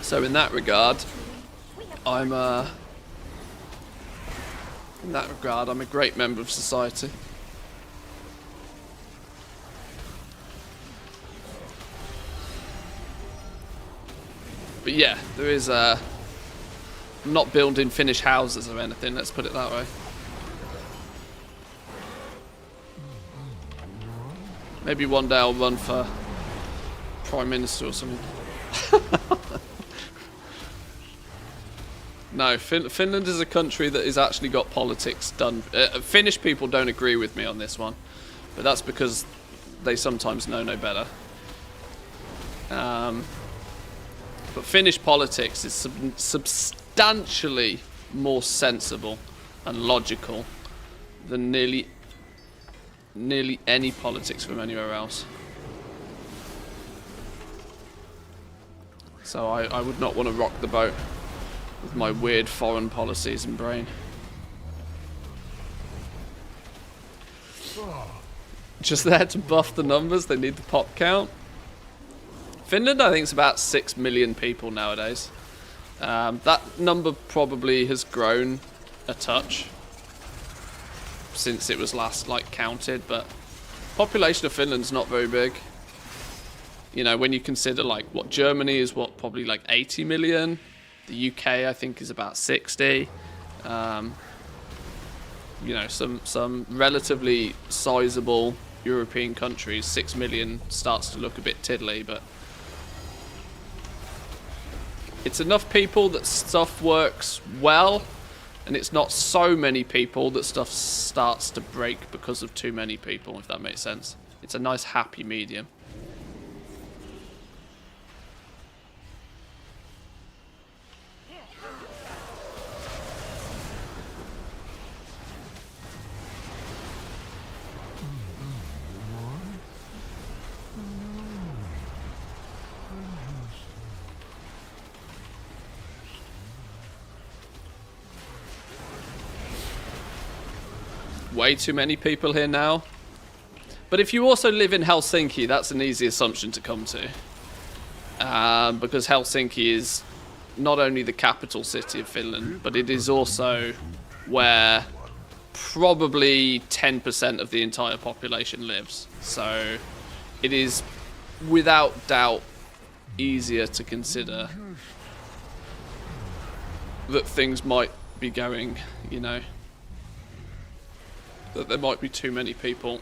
So in that regard, I'm a great member of society. But yeah, there is not building Finnish houses or anything, let's put it that way. Maybe one day I'll run for Prime Minister or something. No, Finland is a country that has actually got politics done. Finnish people don't agree with me on this one, but that's because they sometimes know no better. But Finnish politics is substantially more sensible and logical than nearly any politics from anywhere else. So I would not want to rock the boat with my weird foreign policies and brain. Just there to buff the numbers, they need the pop count. Finland, I think, is about 6 million people nowadays. That number probably has grown a touch since it was last counted, but population of Finland's not very big. You know, when you consider what Germany is, probably 80 million. The UK, I think, is about 60. You know, some relatively sizable European countries, 6 million starts to look a bit tiddly, but it's enough people that stuff works well, and it's not so many people that stuff starts to break because of too many people, if that makes sense. It's a nice happy medium. Way too many people here now. But if you also live in Helsinki, that's an easy assumption to come to. Because Helsinki is not only the capital city of Finland, but it is also where probably 10% of the entire population lives. So it is without doubt easier to consider that things might be going, you know, that there might be too many people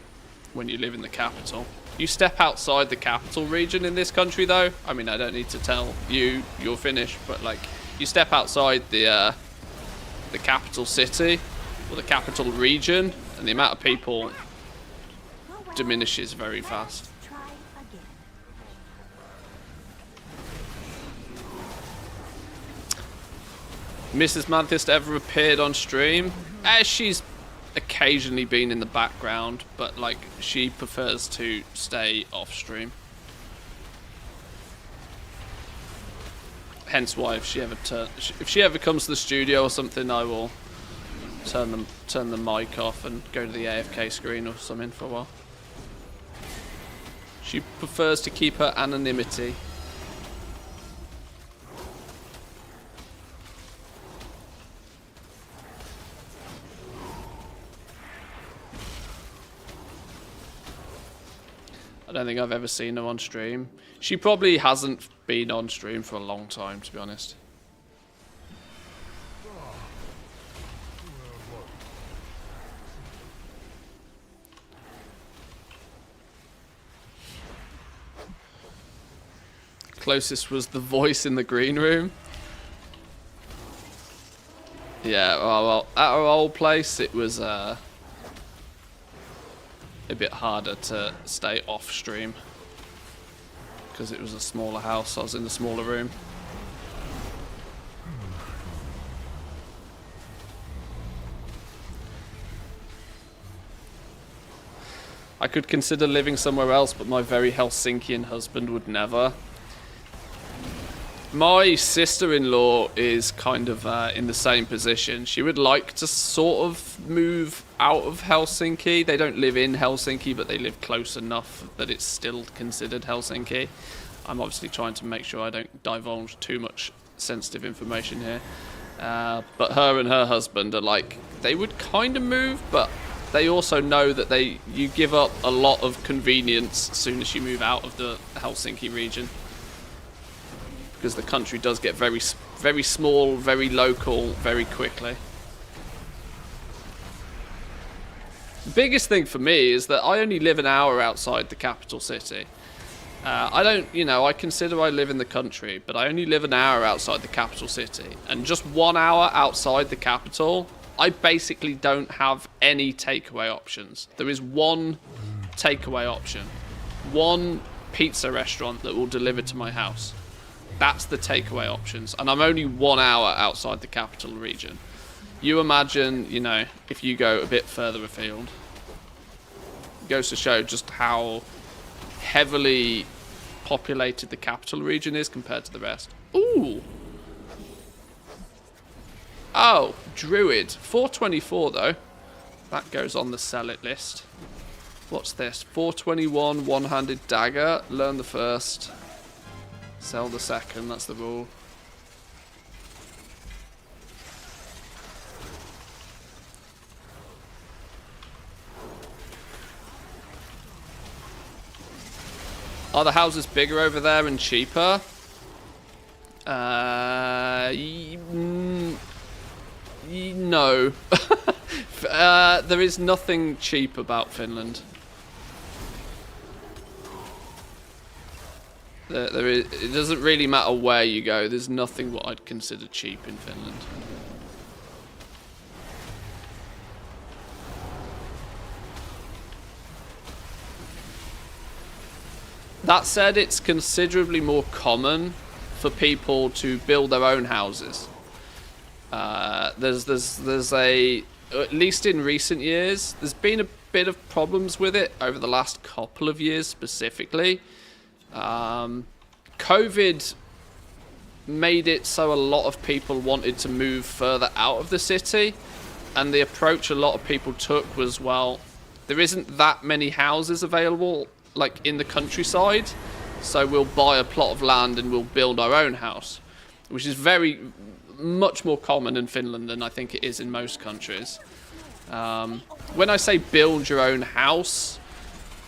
when you live in the capital. You step outside the capital region in this country, though. I mean, I don't need to tell you, you're Finnish, but like, you step outside the capital city or the capital region, and the amount of people diminishes very fast. Mrs. Manthieus ever appeared on stream? She's occasionally been in the background, but like, she prefers to stay off stream. Hence why if she ever comes to the studio or something, I will turn the mic off and go to the AFK screen or something for a while. She prefers to keep her anonymity. I don't think I've ever seen her on stream. She probably hasn't been on stream for a long time, to be honest. Closest was the voice in the green room. Yeah, well, at our old place, it was a bit harder to stay off stream because it was a smaller house. I was in the smaller room. I could consider living somewhere else, but my very Helsinkian husband would never. My sister-in-law is kind of in the same position. She would like to sort of move out of Helsinki. They don't live in Helsinki, but they live close enough that it's still considered Helsinki. I'm obviously trying to make sure I don't divulge too much sensitive information here. But her and her husband are like, they would kind of move, but they also know that you give up a lot of convenience as soon as you move out of the Helsinki region. Because the country does get very, very small, very local, very quickly. The biggest thing for me is that I only live an hour outside the capital city. I don't, you know, I consider I live in the country, but I only live an hour outside the capital city. And just 1 hour outside the capital, I basically don't have any takeaway options. There is one takeaway option. One pizza restaurant that will deliver to my house. That's the takeaway options, and I'm only 1 hour outside the capital region. You imagine, you know, if you go a bit further afield. It goes to show just how heavily populated the capital region is compared to the rest. Ooh! Oh, Druid. 424 though. That goes on the sell it list. What's this? 421 one-handed dagger. Learn the first. Sell the second, that's the rule. Are the houses bigger over there and cheaper? No. There is nothing cheap about Finland. It doesn't really matter where you go. There's nothing what I'd consider cheap in Finland. That said, it's considerably more common for people to build their own houses. There's at least in recent years, there's been a bit of problems with it over the last couple of years specifically. COVID made it so a lot of people wanted to move further out of the city, and the approach a lot of people took was, well, there isn't that many houses available, like, in the countryside. So we'll buy a plot of land and we'll build our own house, which is much more common in Finland than I think it is in most countries. When I say build your own house,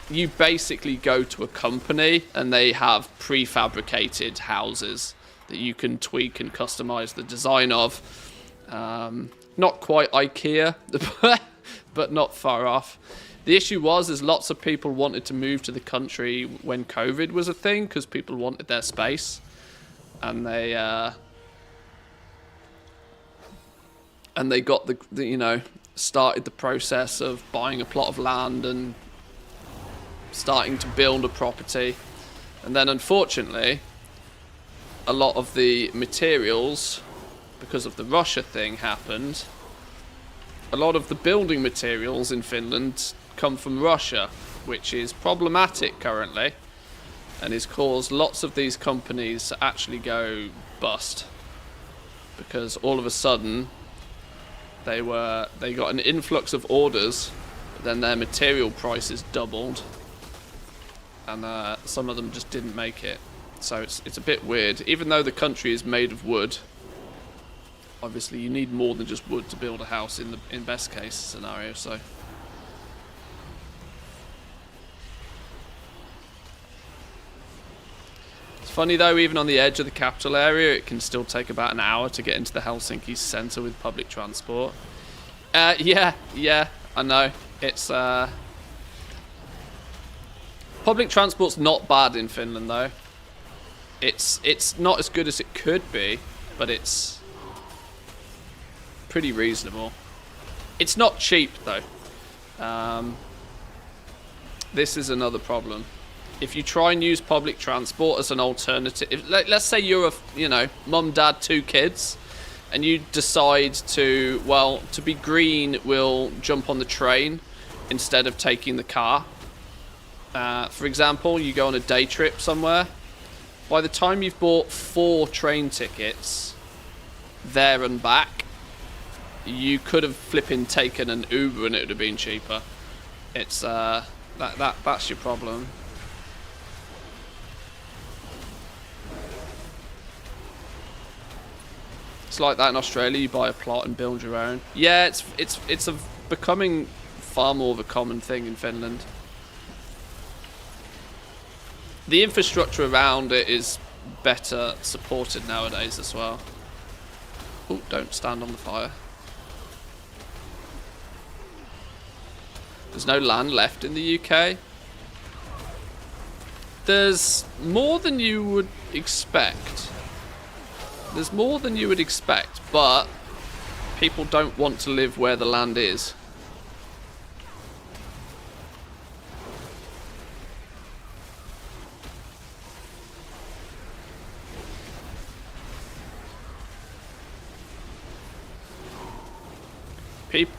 you basically go to a company and they have prefabricated houses that you can tweak and customize the design of. Not quite IKEA, but not far off. The issue is lots of people wanted to move to the country when COVID was a thing because people wanted their space, and they got the started the process of buying a plot of land and starting to build a property, and then unfortunately a lot of the materials, because of the Russia thing happened, a lot of the building materials in Finland come from Russia, which is problematic currently and has caused lots of these companies to actually go bust, because all of a sudden they got an influx of orders, but then their material prices doubled, and some of them just didn't make it. So it's a bit weird. Even though the country is made of wood, obviously you need more than just wood to build a house in best case scenario. So it's funny though, even on the edge of the capital area, it can still take about an hour to get into the Helsinki centre with public transport. Yeah, I know. It's public transport's not bad in Finland though. It's not as good as it could be, but it's pretty reasonable. It's not cheap though. This is another problem. If you try and use public transport as an alternative, let's say you're mum, dad, 2 kids, and you decide to be green, we'll jump on the train instead of taking the car. For example, you go on a day trip somewhere. By the time you've bought 4 train tickets there and back, you could have flipping taken an Uber and it would have been cheaper. It's that's your problem. It's like that in Australia. You buy a plot and build your own. Yeah, it's becoming far more of a common thing in Finland. The infrastructure around it is better supported nowadays as well. Oh, don't stand on the fire. There's no land left in the UK. There's more than you would expect. There's more than you would expect, but people don't want to live where the land is.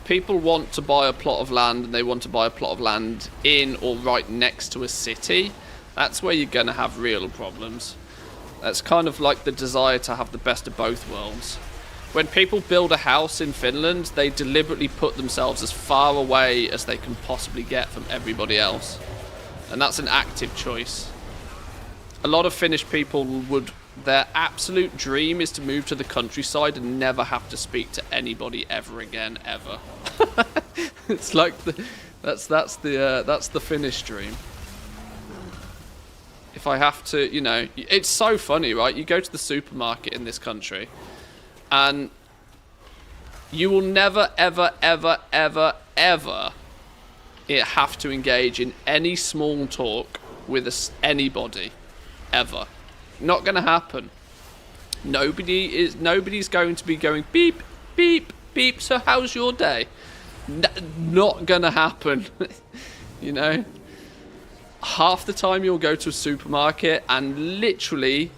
People want to buy a plot of land, and they want to buy a plot of land in or right next to a city. That's where you're going to have real problems. That's kind of like the desire to have the best of both worlds. When people build a house in Finland, they deliberately put themselves as far away as they can possibly get from everybody else. And that's an active choice. A lot of Finnish people their absolute dream is to move to the countryside and never have to speak to anybody ever again, ever. It's like that's the Finnish dream. If I have to, it's so funny, right? You go to the supermarket in this country, and you will never, ever, ever, ever, ever have to engage in any small talk with anybody, ever. Not going to happen. Nobody's going to be going beep, beep, beep. So how's your day? Not going to happen. Half the time you'll go to a supermarket and literally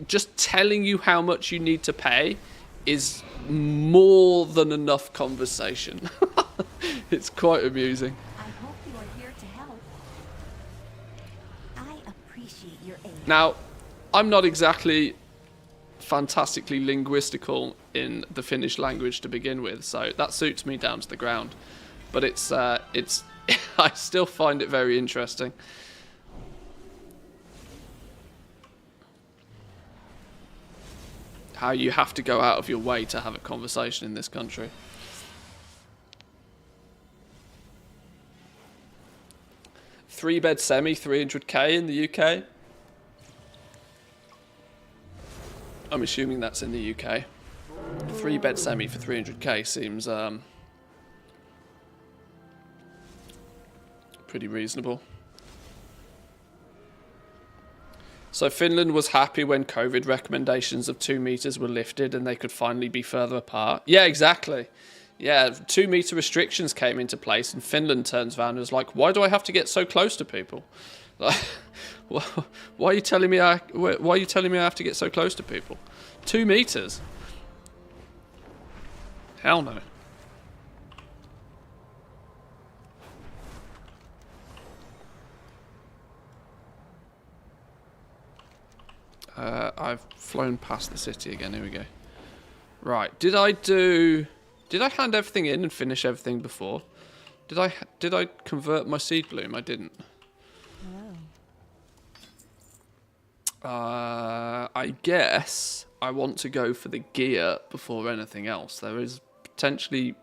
just telling you how much you need to pay is more than enough conversation. It's quite amusing. I hope you are here to help. I appreciate your aid. Now, I'm not exactly fantastically linguistical in the Finnish language to begin with, so that suits me down to the ground. but it's I still find it very interesting. How you have to go out of your way to have a conversation in this country. Three-bed semi, 300k in the UK. I'm assuming that's in the UK. Three-bed semi for 300k seems pretty reasonable. So Finland was happy when COVID recommendations of 2 meters were lifted and they could finally be further apart. Yeah, exactly. Yeah, 2 meter restrictions came into place and Finland turns around and was like, why do I have to get so close to people? Like, why are you telling me I have to get so close to people? 2 meters? Hell no. I've flown past the city again. Here we go. Right. Did I hand everything in and finish everything before? Did I convert my seed bloom? I didn't. I guess I want to go for the gear before anything else. There is potentially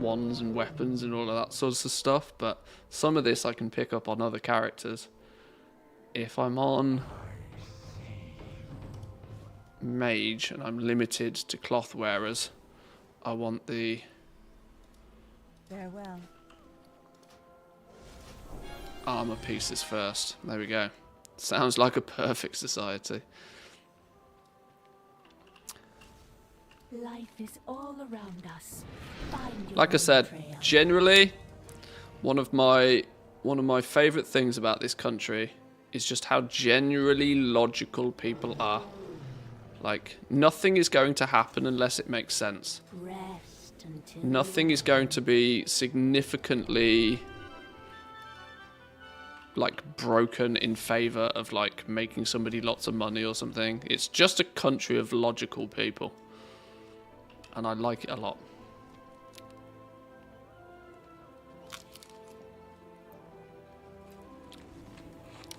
wands and weapons and all of that sorts of stuff, but some of this I can pick up on other characters. If I'm on mage and I'm limited to cloth wearers, I want the Farewell. armor pieces first. There we go. Sounds like a perfect society. Life is all around us. Find your Like I said, own trail. generally one of my favorite things about this country is just how generally logical people are. Like, nothing is going to happen unless it makes sense. Rest until Nothing is going to be significantly like broken in favor of like making somebody lots of money or something. It's just a country of logical people. And I like it a lot.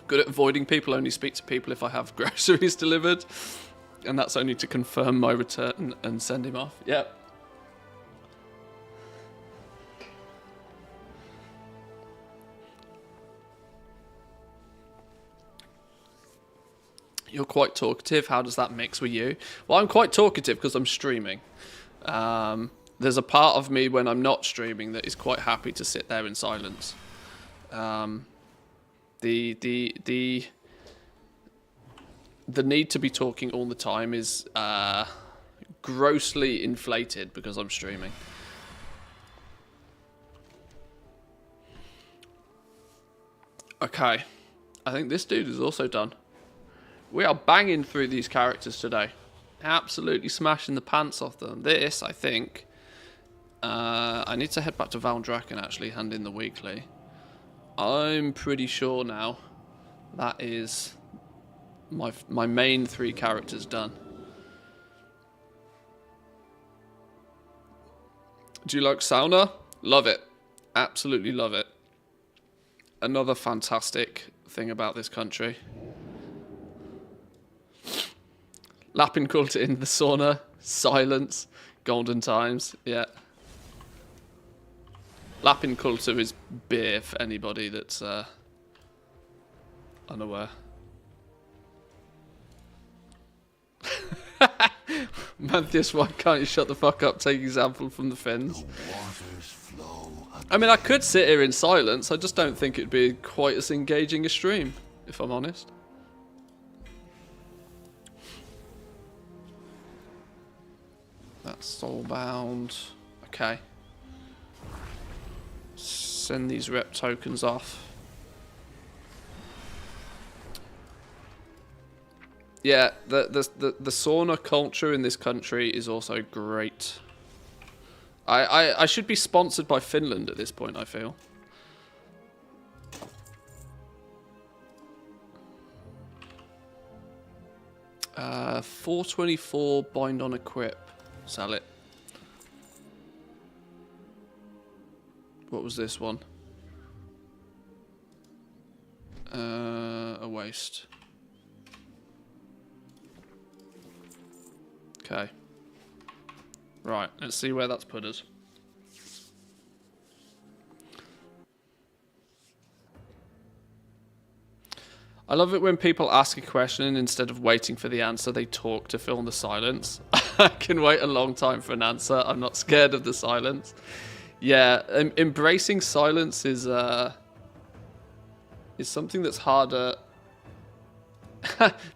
Good at avoiding people, only speak to people if I have groceries delivered. And that's only to confirm my return and send him off. Yep. You're quite talkative. How does that mix with you? Well, I'm quite talkative because I'm streaming. There's a part of me when I'm not streaming that is quite happy to sit there in silence. The need to be talking all the time is grossly inflated because I'm streaming. Okay, I think this dude is also done. We are banging through these characters today. Absolutely smashing the pants off them. This, I think... I need to head back to Valdrack and actually hand in the weekly. I'm pretty sure now that is my main 3 characters done. Do you like sauna? Love it. Absolutely love it. Another fantastic thing about this country. Lapping culture in the sauna, silence, golden times, yeah. Lapping culture is beer for anybody that's unaware. Manthieus, why can't you shut the fuck up? Take example from the Finns. I mean, I could sit here in silence. I just don't think it'd be quite as engaging a stream, if I'm honest. That's soulbound. Okay. Send these rep tokens off. Yeah, the sauna culture in this country is also great. I should be sponsored by Finland at this point, I feel. $424 bind on equip. Sell it. What was this one? A waste. Okay. Right, let's see where that's put us. I love it when people ask a question and instead of waiting for the answer, they talk to fill in the silence. I can wait a long time for an answer. I'm not scared of the silence. Yeah, embracing silence is something that's harder.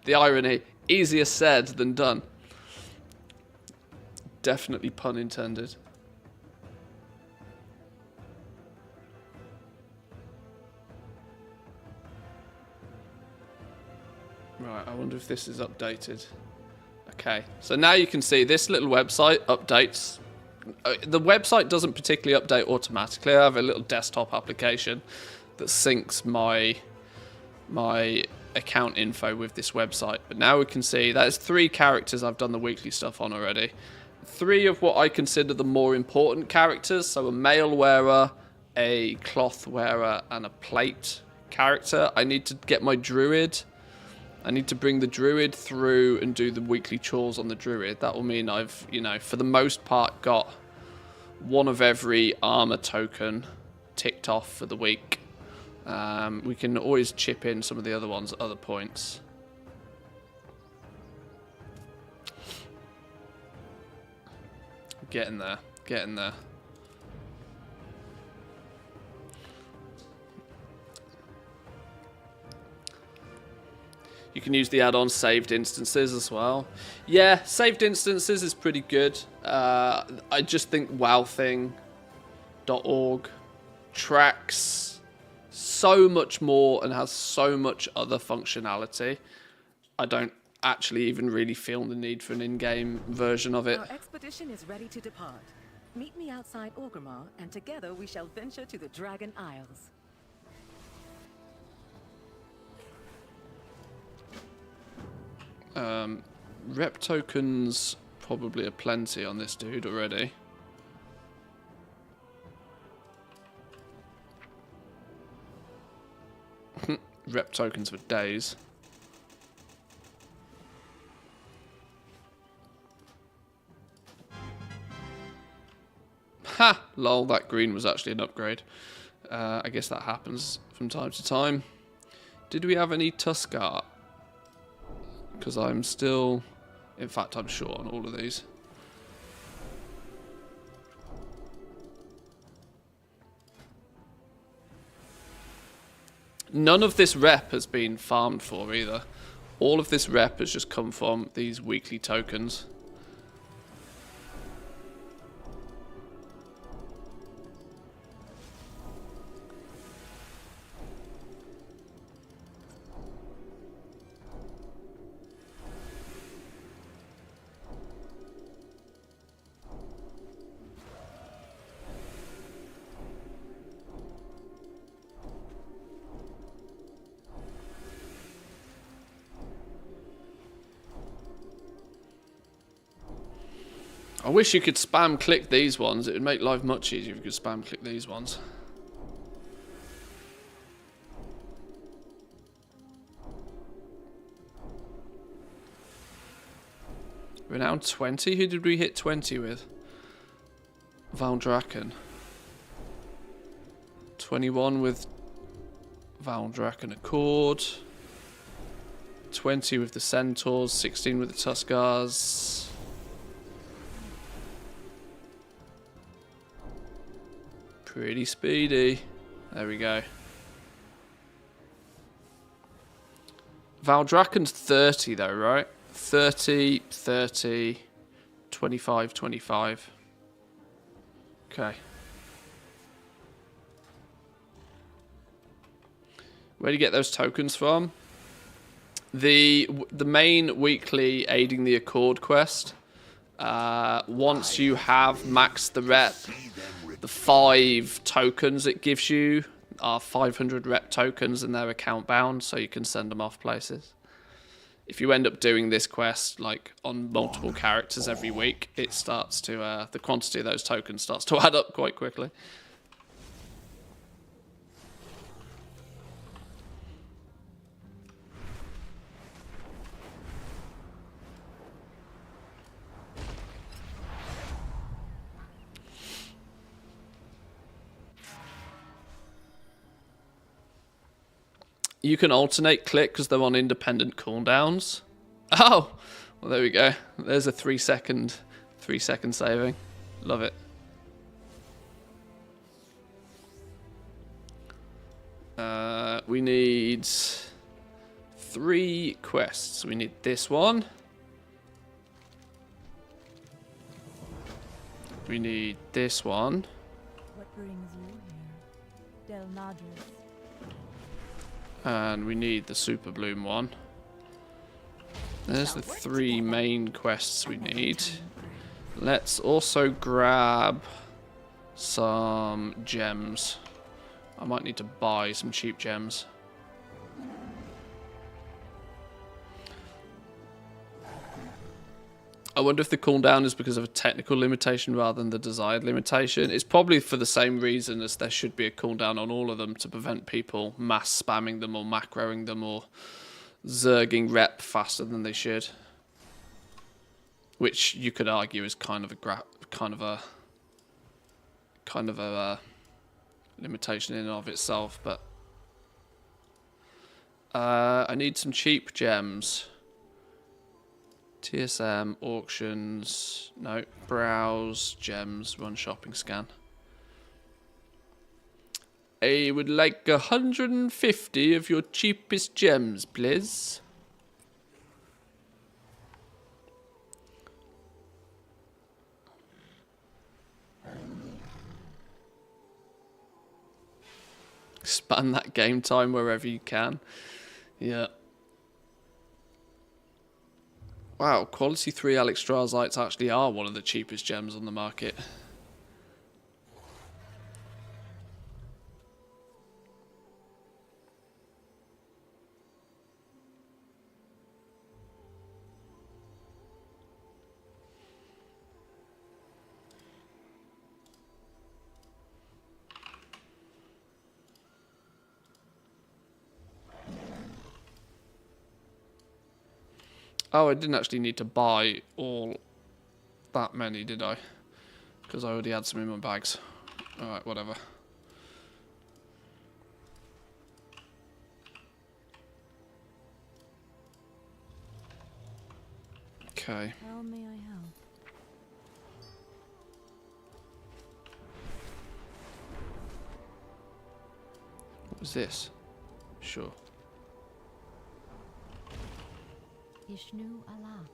The irony, easier said than done. Definitely pun intended. Right, I wonder if this is updated. Okay, so now you can see this little website updates. The website doesn't particularly update automatically. I have a little desktop application that syncs my account info with this website. But now we can see that is 3 characters I've done the weekly stuff on already. 3 of what I consider the more important characters. So a mail wearer, a cloth wearer, and a plate character. I need to get my druid. I need to bring the druid through and do the weekly chores on the druid. That will mean I've, you know, for the most part got one of every armor token ticked off for the week. We can always chip in some of the other ones at other points. Getting there, getting there. You can use the add-on saved instances as well. Yeah, saved instances is pretty good. I just think wowthing.org tracks so much more and has so much other functionality. I don't actually even really feel the need for an in-game version of it. Our expedition is ready to depart. Meet me outside Orgrimmar, and together we shall venture to the Dragon Isles. Rep tokens probably are plenty on this dude already. Rep tokens for days. Ha! Lol, that green was actually an upgrade. I guess that happens from time to time. Did we have any Tuskar? Because I'm still... In fact, I'm short on all of these. None of this rep has been farmed for either. All of this rep has just come from these weekly tokens. I wish you could spam click these ones. It would make life much easier if you could spam click these ones. Renowned 20? Who did we hit 20 with? Valdrakken. 21 with Valdrakken Accord. 20 with the Centaurs. 16 with the Tuskars. Pretty speedy. There we go. Valdrakken's 30 though, right? 30, 30, 25, 25. Okay. Where do you get those tokens from? The main weekly Aiding the Accord quest. Once you have maxed the rep, the 5 tokens it gives you are 500 rep tokens and they're account bound, so you can send them off places. If you end up doing this quest like on multiple characters every week, it starts to the quantity of those tokens starts to add up quite quickly. You can alternate click because they're on independent cooldowns. Oh, well there we go. There's a 3 second saving. Love it. We need 3 quests. We need this one. We need this one. What brings you here? Del Madras. And we need the Super Bloom one. There's the 3 main quests we need. Let's also grab some gems. I might need to buy some cheap gems. I wonder if the cooldown is because of a technical limitation rather than the desired limitation. It's probably for the same reason as there should be a cooldown on all of them to prevent people mass spamming them or macroing them or zerging rep faster than they should. Which you could argue is kind of a limitation in and of itself, but I need some cheap gems. TSM, auctions, no, browse, gems, run shopping scan. I would like 150 of your cheapest gems, please. Span that game time wherever you can. Yeah. Wow, quality 3 Alexstrasites actually are one of the cheapest gems on the market. Oh, I didn't actually need to buy all that many, did I? Because I already had some in my bags. Alright, whatever. Okay. How may I help? What was this? Sure. Ishnu Allah.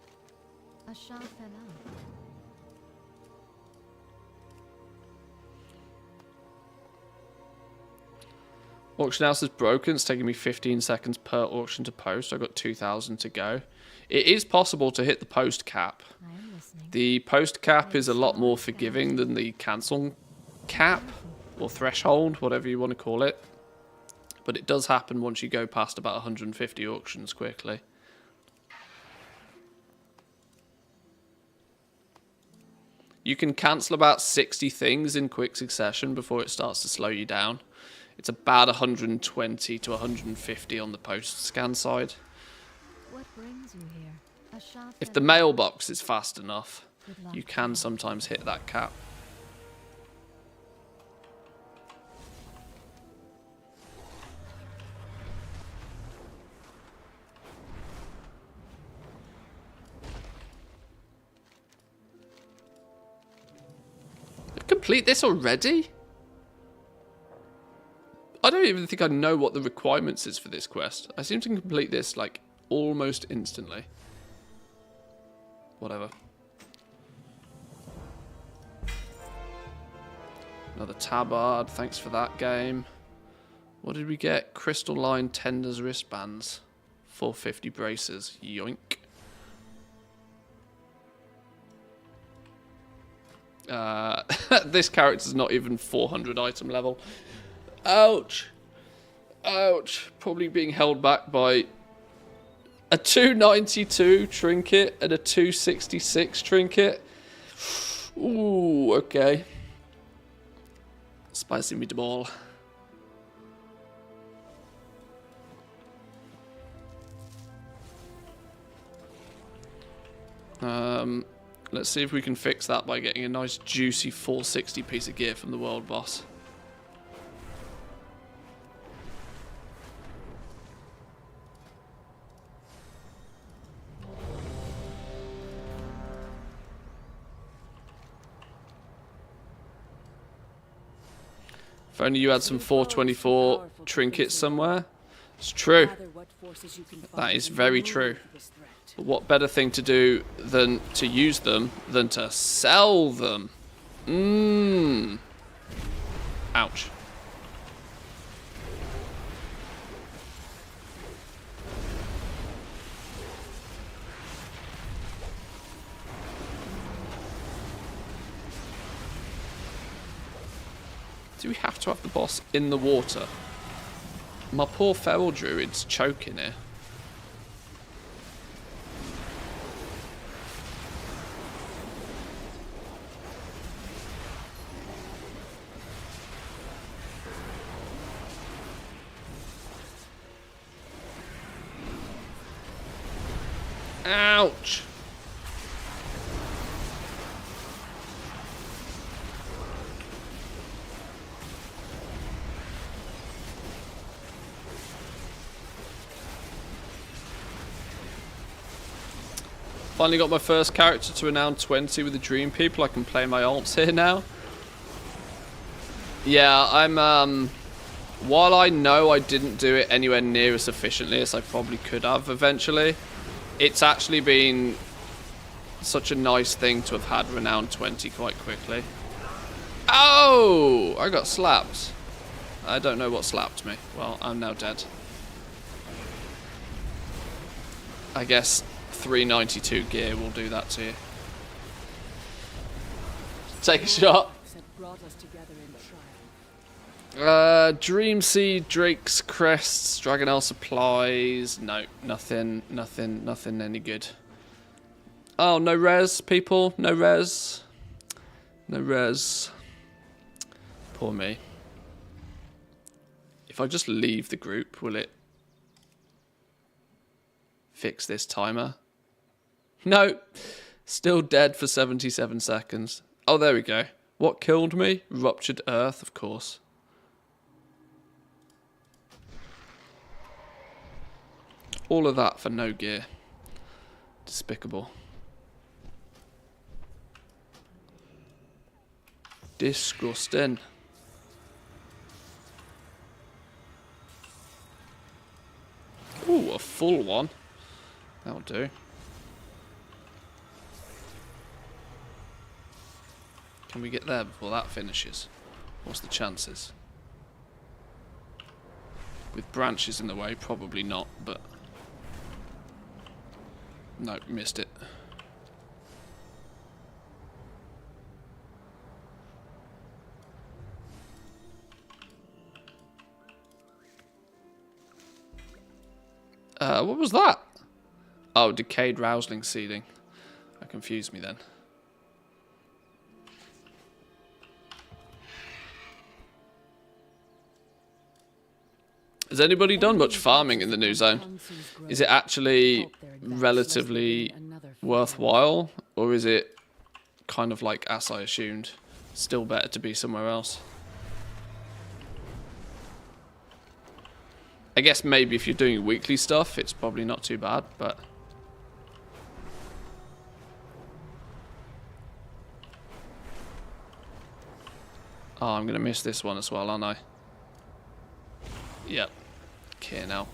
Ashaf Allah. Auction house is broken. It's taking me 15 seconds per auction to post. I've got 2,000 to go. It is possible to hit the post cap. I am listening. The post cap is a lot more forgiving than the cancel cap or threshold, whatever you want to call it. But it does happen once you go past about 150 auctions quickly. You can cancel about 60 things in quick succession before it starts to slow you down. It's about 120 to 150 on the post scan side. What brings you here? Ashaf If the mailbox is fast enough, you can sometimes hit that cap. Complete this already? I don't even think I know what the requirements is for this quest. I seem to complete this like almost instantly. Whatever. Another tabard, thanks for that game. What did we get? Crystalline Tenders wristbands. 450 braces. Yoink. This character's not even 400 item level. Ouch. Ouch. Probably being held back by a 292 trinket and a 266 trinket. Ooh, okay. Spicy meatball. Let's see if we can fix that by getting a nice juicy 460 piece of gear from the world boss. If only you had some 424 trinkets somewhere. It's true. That is very true. But what better thing to do than to use them than to sell them? Ouch. Do we have to have the boss in the water? My poor feral druid's choking here. Ouch! Finally got my first character to renown 20 with the Dream People. I can play my alts here now. Yeah, I'm, while I know I didn't do it anywhere near as efficiently as I probably could have eventually, it's actually been such a nice thing to have had renown 20 quite quickly. Oh! I got slapped. I don't know what slapped me. Well, I'm now dead. I guess 392 gear will do that to you. Take a shot. Dream Seed, Drake's Crests, Dragonelle Supplies. No, nothing any good. Oh, no res, people. No res. No res. Poor me. If I just leave the group, will it fix this timer? No, still dead for 77 seconds. Oh, there we go. What killed me? Ruptured Earth, of course. All of that for no gear. Despicable. Disgusting. Ooh, a full one. That'll do. Can we get there before that finishes? What's the chances? With branches in the way, probably not, but... No, missed it. What was that? Oh, decayed Rousling seeding. That confused me then. Has anybody done much farming in the new zone? Is it actually relatively worthwhile? Or is it kind of like, as I assumed, still better to be somewhere else? I guess maybe if you're doing weekly stuff, it's probably not too bad, but... Oh, I'm going to miss this one as well, aren't I? Yep. Okay, now.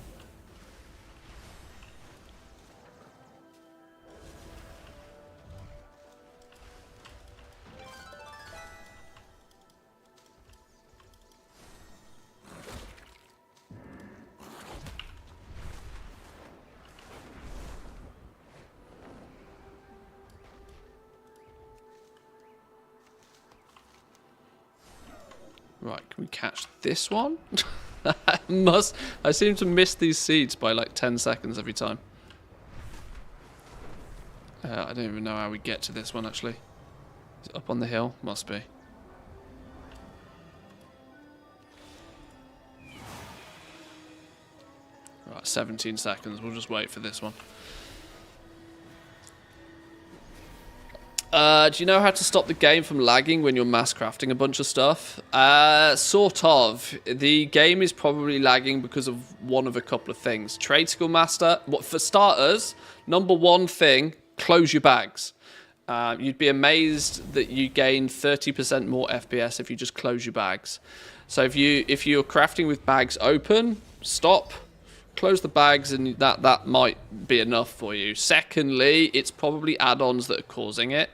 Right, can we catch this one? I seem to miss these seeds by like 10 seconds every time. I don't even know how we get to this one actually. Is it up on the hill? Must be. Right, 17 seconds. We'll just wait for this one. Do you know how to stop the game from lagging when you're mass crafting a bunch of stuff? Sort of. The game is probably lagging because of one of a couple of things. Trade Skill Master, for starters, number one thing, close your bags. You'd be amazed that you gain 30% more FPS if you just close your bags. So if you're crafting with bags open, stop, close the bags, and that might be enough for you. Secondly, it's probably add-ons that are causing it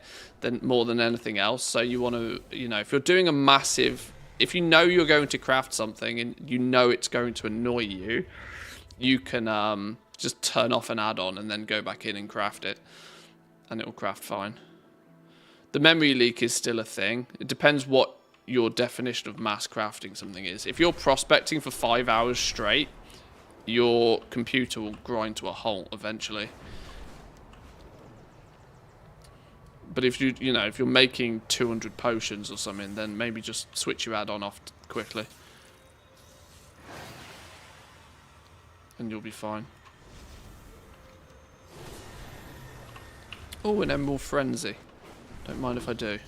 more than anything else. So you want to, if you're doing a massive, if you know you're going to craft something and you know it's going to annoy you, you can just turn off an add-on and then go back in and craft it, and it will craft fine. The memory leak is still a thing. It depends what your definition of mass crafting something is. If you're prospecting for 5 hours straight, your computer will grind to a halt eventually. But if if you're making 200 potions or something, then maybe just switch your add-on off quickly, and you'll be fine. Oh, an Emerald Frenzy. Don't mind if I do.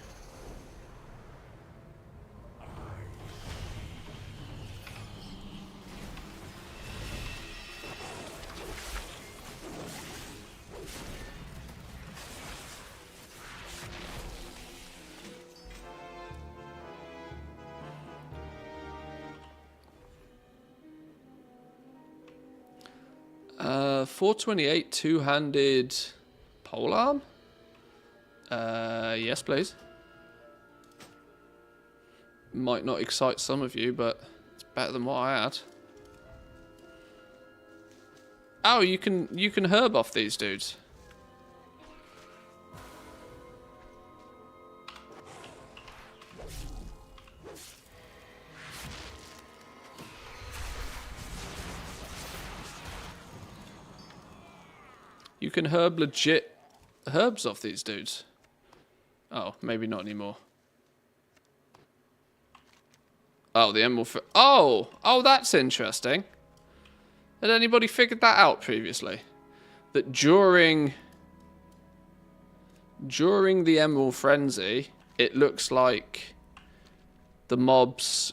Uh, 428 two-handed polearm? Yes, please. Might not excite some of you, but it's better than what I had. Oh, you can herb off these dudes. You can herb legit herbs off these dudes. Oh, maybe not anymore. Oh, the emerald. Oh, that's interesting. Had anybody figured that out previously? That during the Emerald Frenzy, it looks like the mobs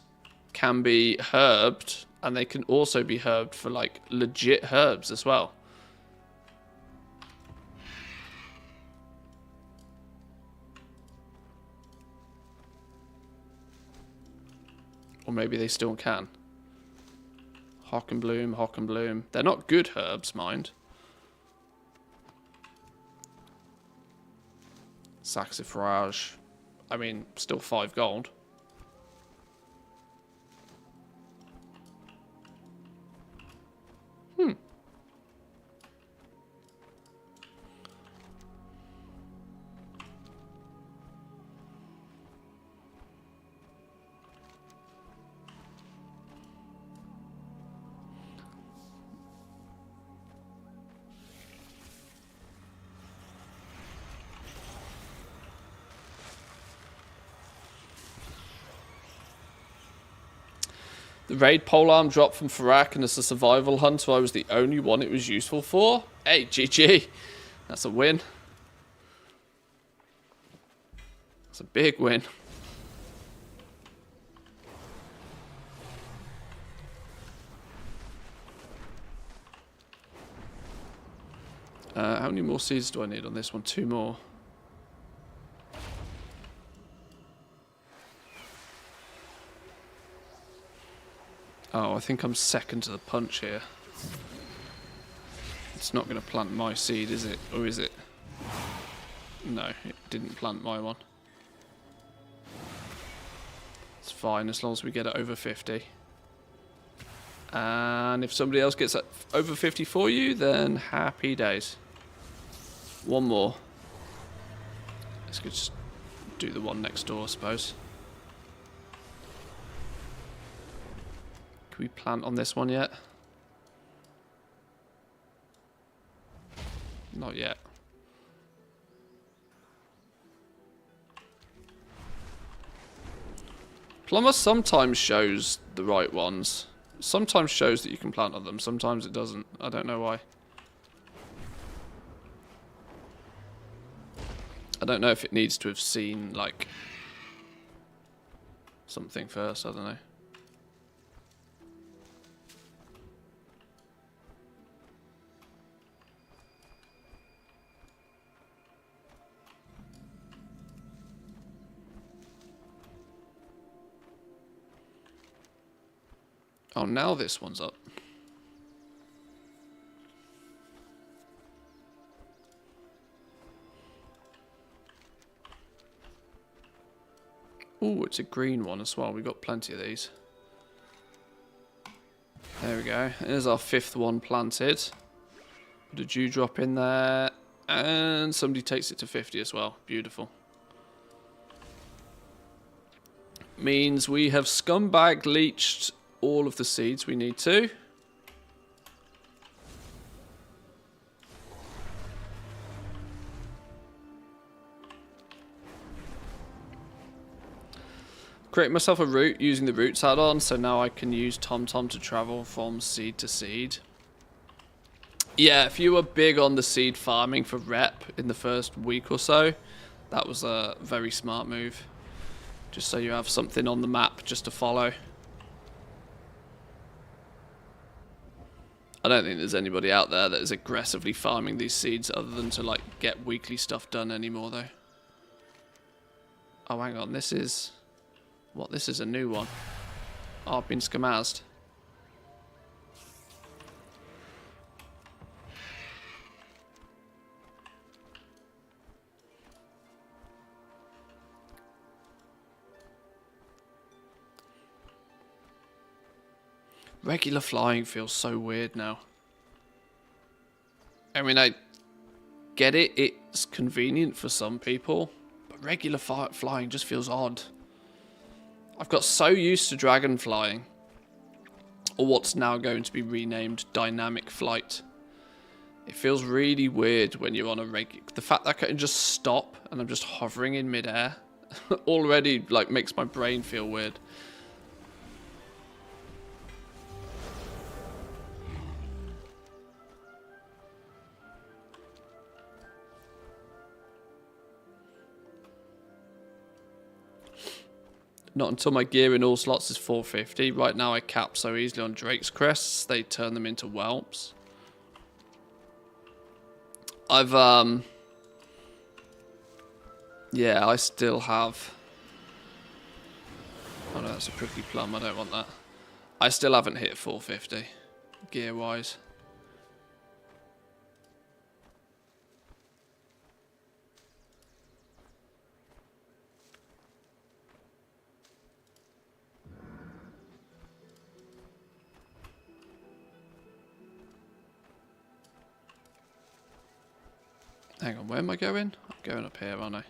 can be herbed, and they can also be herbed for like legit herbs as well. Or maybe they still can. Hock and bloom. They're not good herbs, mind. Saxifrage. I mean, still 5 gold. The raid polearm dropped from Farak, and as a survival hunter, I was the only one it was useful for. Hey, GG. That's a win. That's a big win. How many more seeds do I need on this one? 2 more. Oh, I think I'm second to the punch here. It's not going to plant my seed, is it? Or is it? No, it didn't plant my one. It's fine as long as we get it over 50. And if somebody else gets it over 50 for you, then happy days. One more. Let's just do the one next door, I suppose. Can we plant on this one yet? Not yet. Plumber sometimes shows the right ones. Sometimes shows that you can plant on them. Sometimes it doesn't. I don't know why. I don't know if it needs to have seen, like, something first. I don't know. Oh, now this one's up. Oh, it's a green one as well. We've got plenty of these. There we go. There's our 5th one planted. Put a dewdrop in there. And somebody takes it to 50 as well. Beautiful. Means we have scumbag leached all of the seeds we need to. Create myself a route using the routes add-on, so now I can use TomTom to travel from seed to seed. Yeah, if you were big on the seed farming for rep in the first week or so, that was a very smart move. Just so you have something on the map just to follow. I don't think there's anybody out there that is aggressively farming these seeds other than to like get weekly stuff done anymore though. Oh, hang on, this is... What, this is a new one. Oh, I've been skamazed. Regular flying feels so weird now. I mean, I get it, it's convenient for some people, but regular flying just feels odd. I've got so used to dragon flying, or what's now going to be renamed dynamic flight. It feels really weird when you're on a the fact that I can just stop and I'm just hovering in midair already like makes my brain feel weird. Not until my gear in all slots is 450. Right now I cap so easily on Drake's crests, they turn them into whelps. Yeah, I still have... Oh no, that's a prickly plum, I don't want that. I still haven't hit 450, gear-wise. Hang on, where am I going? I'm going up here, aren't I?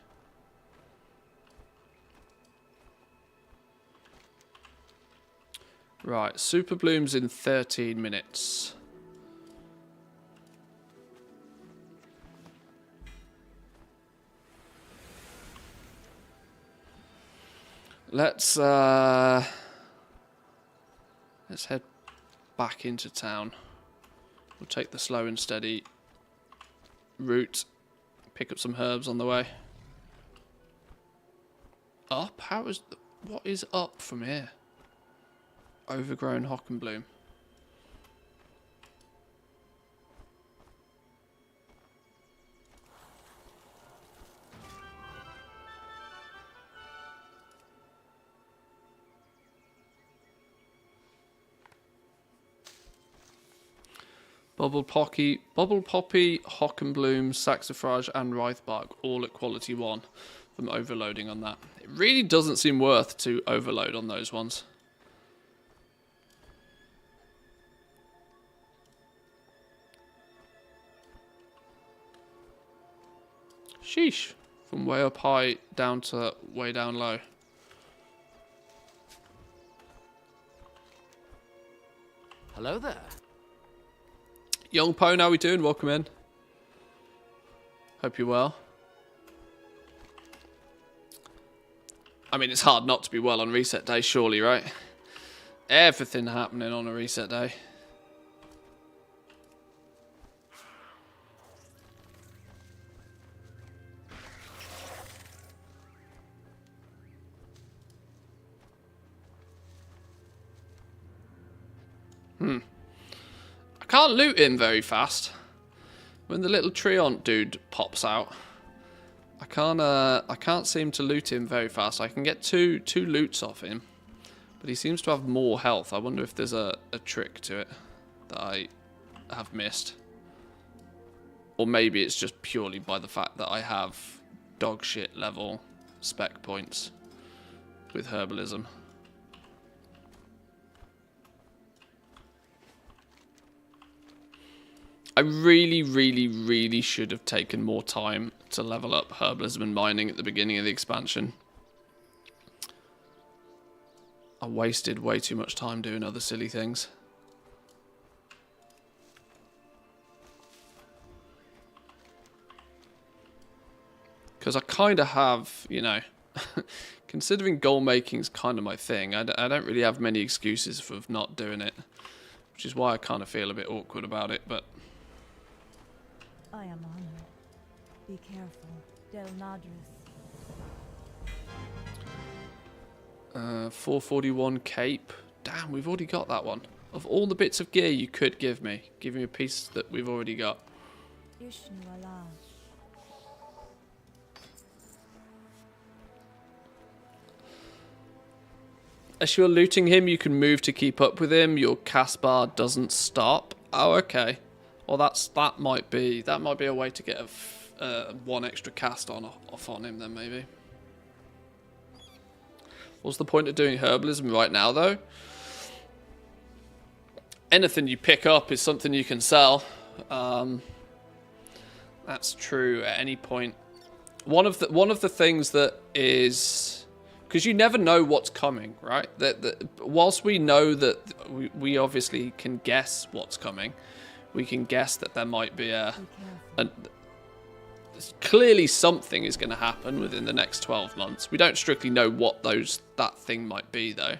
Right, super blooms in 13 minutes. Let's head back into town. We'll take the slow and steady route. Pick up some herbs on the way. Up? How is... What is up from here? Overgrown Hockenbloom. Bubble Poppy, Hockenbloom, Saxifrage and Wraithbark all at quality 1 from overloading on that. It really doesn't seem worth to overload on those ones. Sheesh. From way up high down to way down low. Hello there. Young Poe, how we doing? Welcome in. Hope you're well. I mean, it's hard not to be well on reset day, surely, right? Everything happening on a reset day. I can't loot him very fast. When the little Treant dude pops out, I can't seem to loot him very fast. I can get two loots off him, But he seems to have more health. I wonder if there's a trick to it that I have missed. Or maybe it's just purely by the fact that I have dog shit level spec points with herbalism. I really, really, really should have taken more time to level up herbalism and mining at the beginning of the expansion. I wasted way too much time doing other silly things. Because I kind of have, you know, considering goal making is kind of my thing, I don't really have many excuses for not doing it. Which is why I kind of feel a bit awkward about it, but... I am honored. Be careful, Del Nadris. 441 cape. Damn, we've already got that one. Of all the bits of gear you could give me a piece that we've already got. Ishnu Allah. As you're looting him, you can move to keep up with him. Your cast bar doesn't stop. Oh, okay. Well, that might be a way to get one extra cast off on him then maybe. What's the point of doing herbalism right now though? Anything you pick up is something you can sell. That's true at any point. One of the things that is, because you never know what's coming, right? Whilst we know that we obviously can guess what's coming, we can guess that there might be clearly something is going to happen within the next 12 months. We don't strictly know what that thing might be though.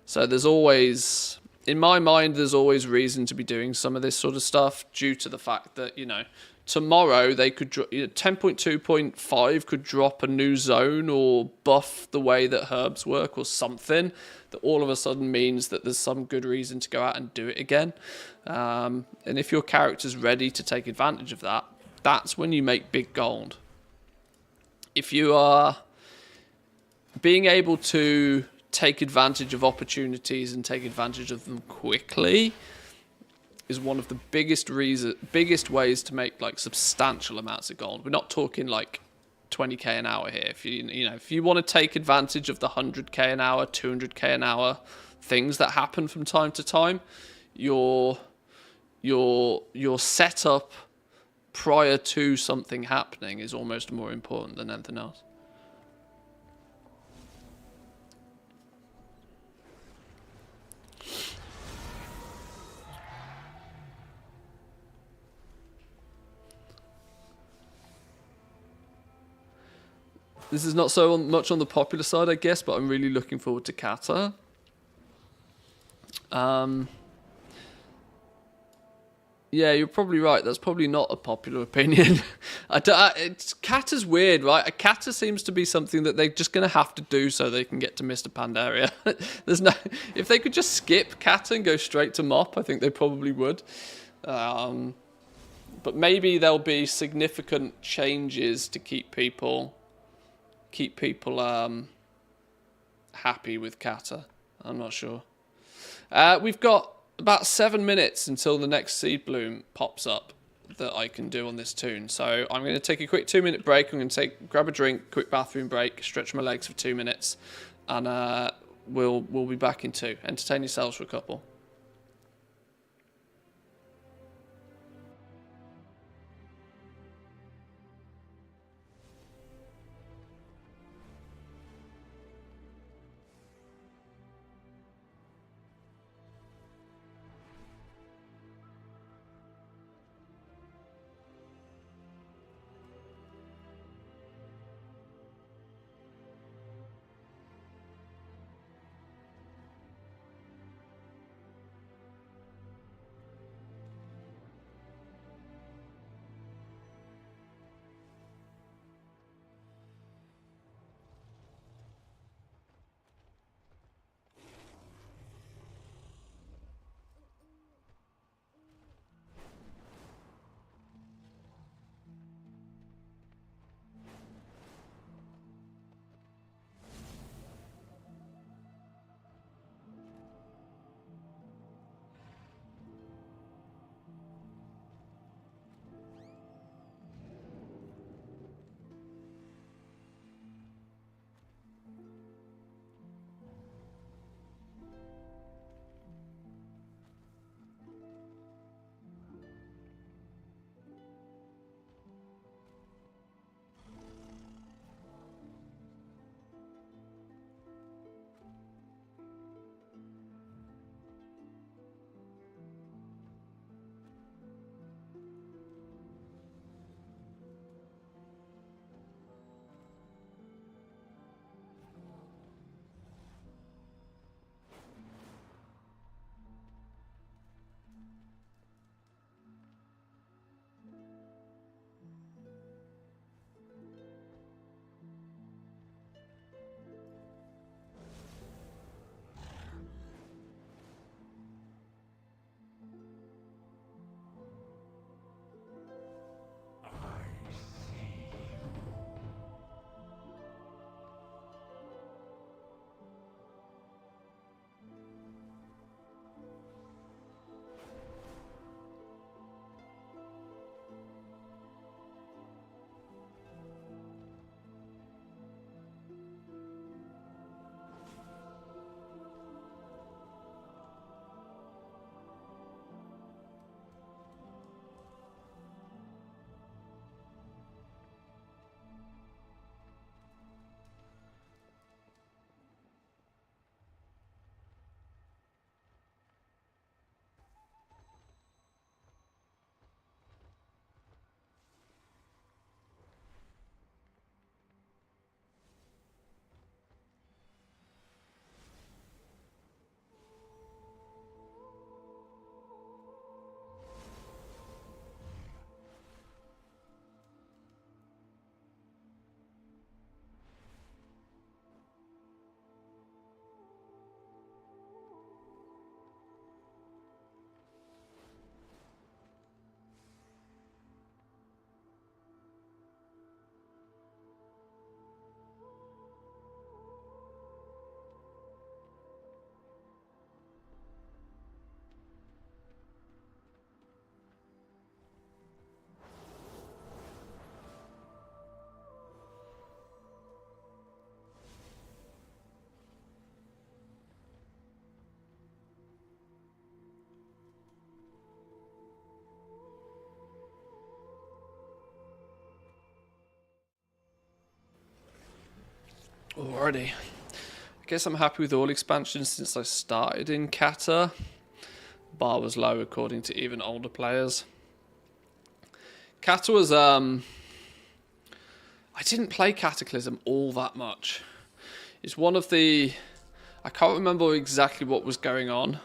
So there's always, in my mind, there's always reason to be doing some of this sort of stuff due to the fact that, you know, tomorrow they could 10.2.5 could drop a new zone or buff the way that herbs work or something that all of a sudden means that there's some good reason to go out and do it again. And if your character's ready to take advantage of that, that's when you make big gold. If you are being able to take advantage of opportunities and take advantage of them quickly is one of the biggest ways to make like substantial amounts of gold. We're not talking like 20k an hour here. If you want to take advantage of the 100k an hour, 200k an hour things that happen from time to time, your setup prior to something happening is almost more important than anything else. This is not so much on the popular side, I guess, but I'm really looking forward to Kata. Yeah, you're probably right. That's probably not a popular opinion. Kata's weird, right? Kata seems to be something that they're just going to have to do so they can get to Mr. Pandaria. If they could just skip Kata and go straight to Mop, I think they probably would. But maybe there'll be significant changes to keep people happy with Kata. I'm not sure. We've got about 7 minutes until the next seed bloom pops up that I can do on this toon. So I'm going to take a quick 2-minute break. I'm going to grab a drink, quick bathroom break, stretch my legs for 2 minutes, and we'll be back in 2. Entertain yourselves for a couple. Alrighty. I guess I'm happy with all expansions since I started in Kata. Bar was low according to even older players. Kata was, I didn't play Cataclysm all that much. It's one of the, I can't remember exactly what was going on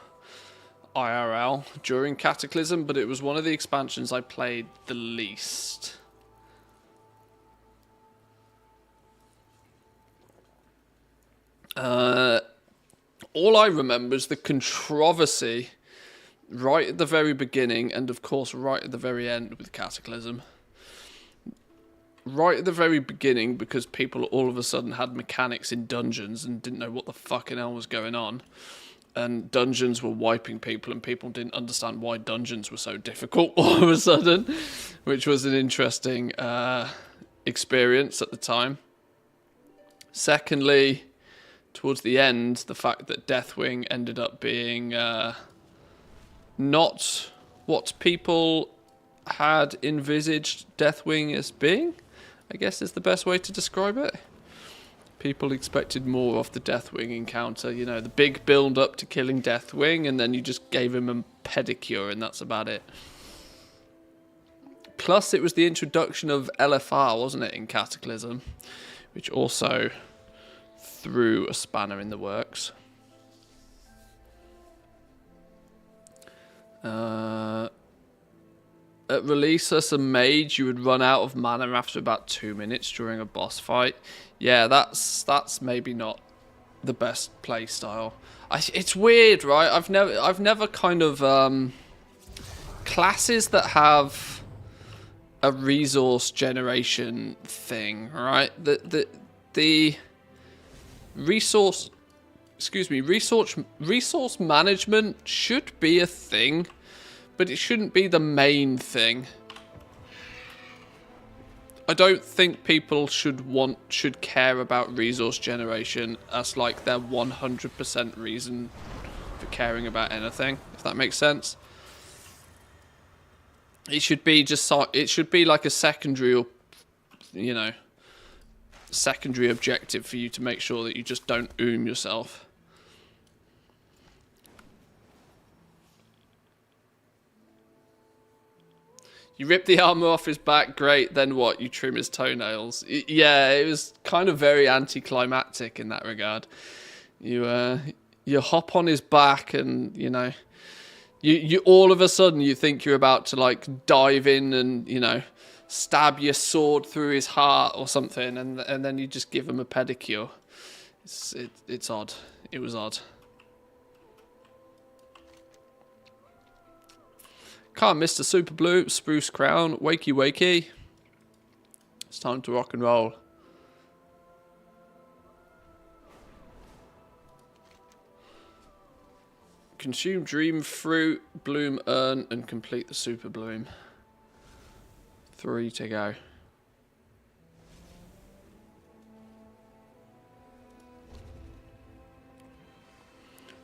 IRL during Cataclysm, but it was one of the expansions I played the least. All I remember is the controversy right at the very beginning and of course right at the very end with Cataclysm. Right at the very beginning because people all of a sudden had mechanics in dungeons and didn't know what the fucking hell was going on. And dungeons were wiping people and people didn't understand why dungeons were so difficult all of a sudden, which was an interesting experience at the time. Secondly, towards the end, the fact that Deathwing ended up being not what people had envisaged Deathwing as being, I guess is the best way to describe it. People expected more of the Deathwing encounter, you know, the big build up to killing Deathwing, and then you just gave him a pedicure and that's about it. Plus, it was the introduction of LFR, wasn't it, in Cataclysm, which also threw a spanner in the works. At release as a mage, you would run out of mana after about 2 minutes during a boss fight. Yeah, that's maybe not the best play style. It's weird, right? I've never kind of classes that have a resource generation thing, right? The resource management should be a thing, but it shouldn't be the main thing. I don't think people should care about resource generation as like their 100% reason for caring about anything, if that makes sense. It should be like a secondary, you know, secondary objective for you to make sure that you just don't yourself. You rip the armor off his back, great, then what? You trim his toenails. Yeah, it was kind of very anticlimactic in that regard. You hop on his back and, you know, you all of a sudden you think you're about to like dive in and, you know, stab your sword through his heart or something, and then you just give him a pedicure. It's odd. It was odd. Can't miss the Super Blue Spruce Crown. Wakey wakey. It's time to rock and roll. Consume Dream Fruit, Bloom Urn, and complete the Super Bloom. 3 to go.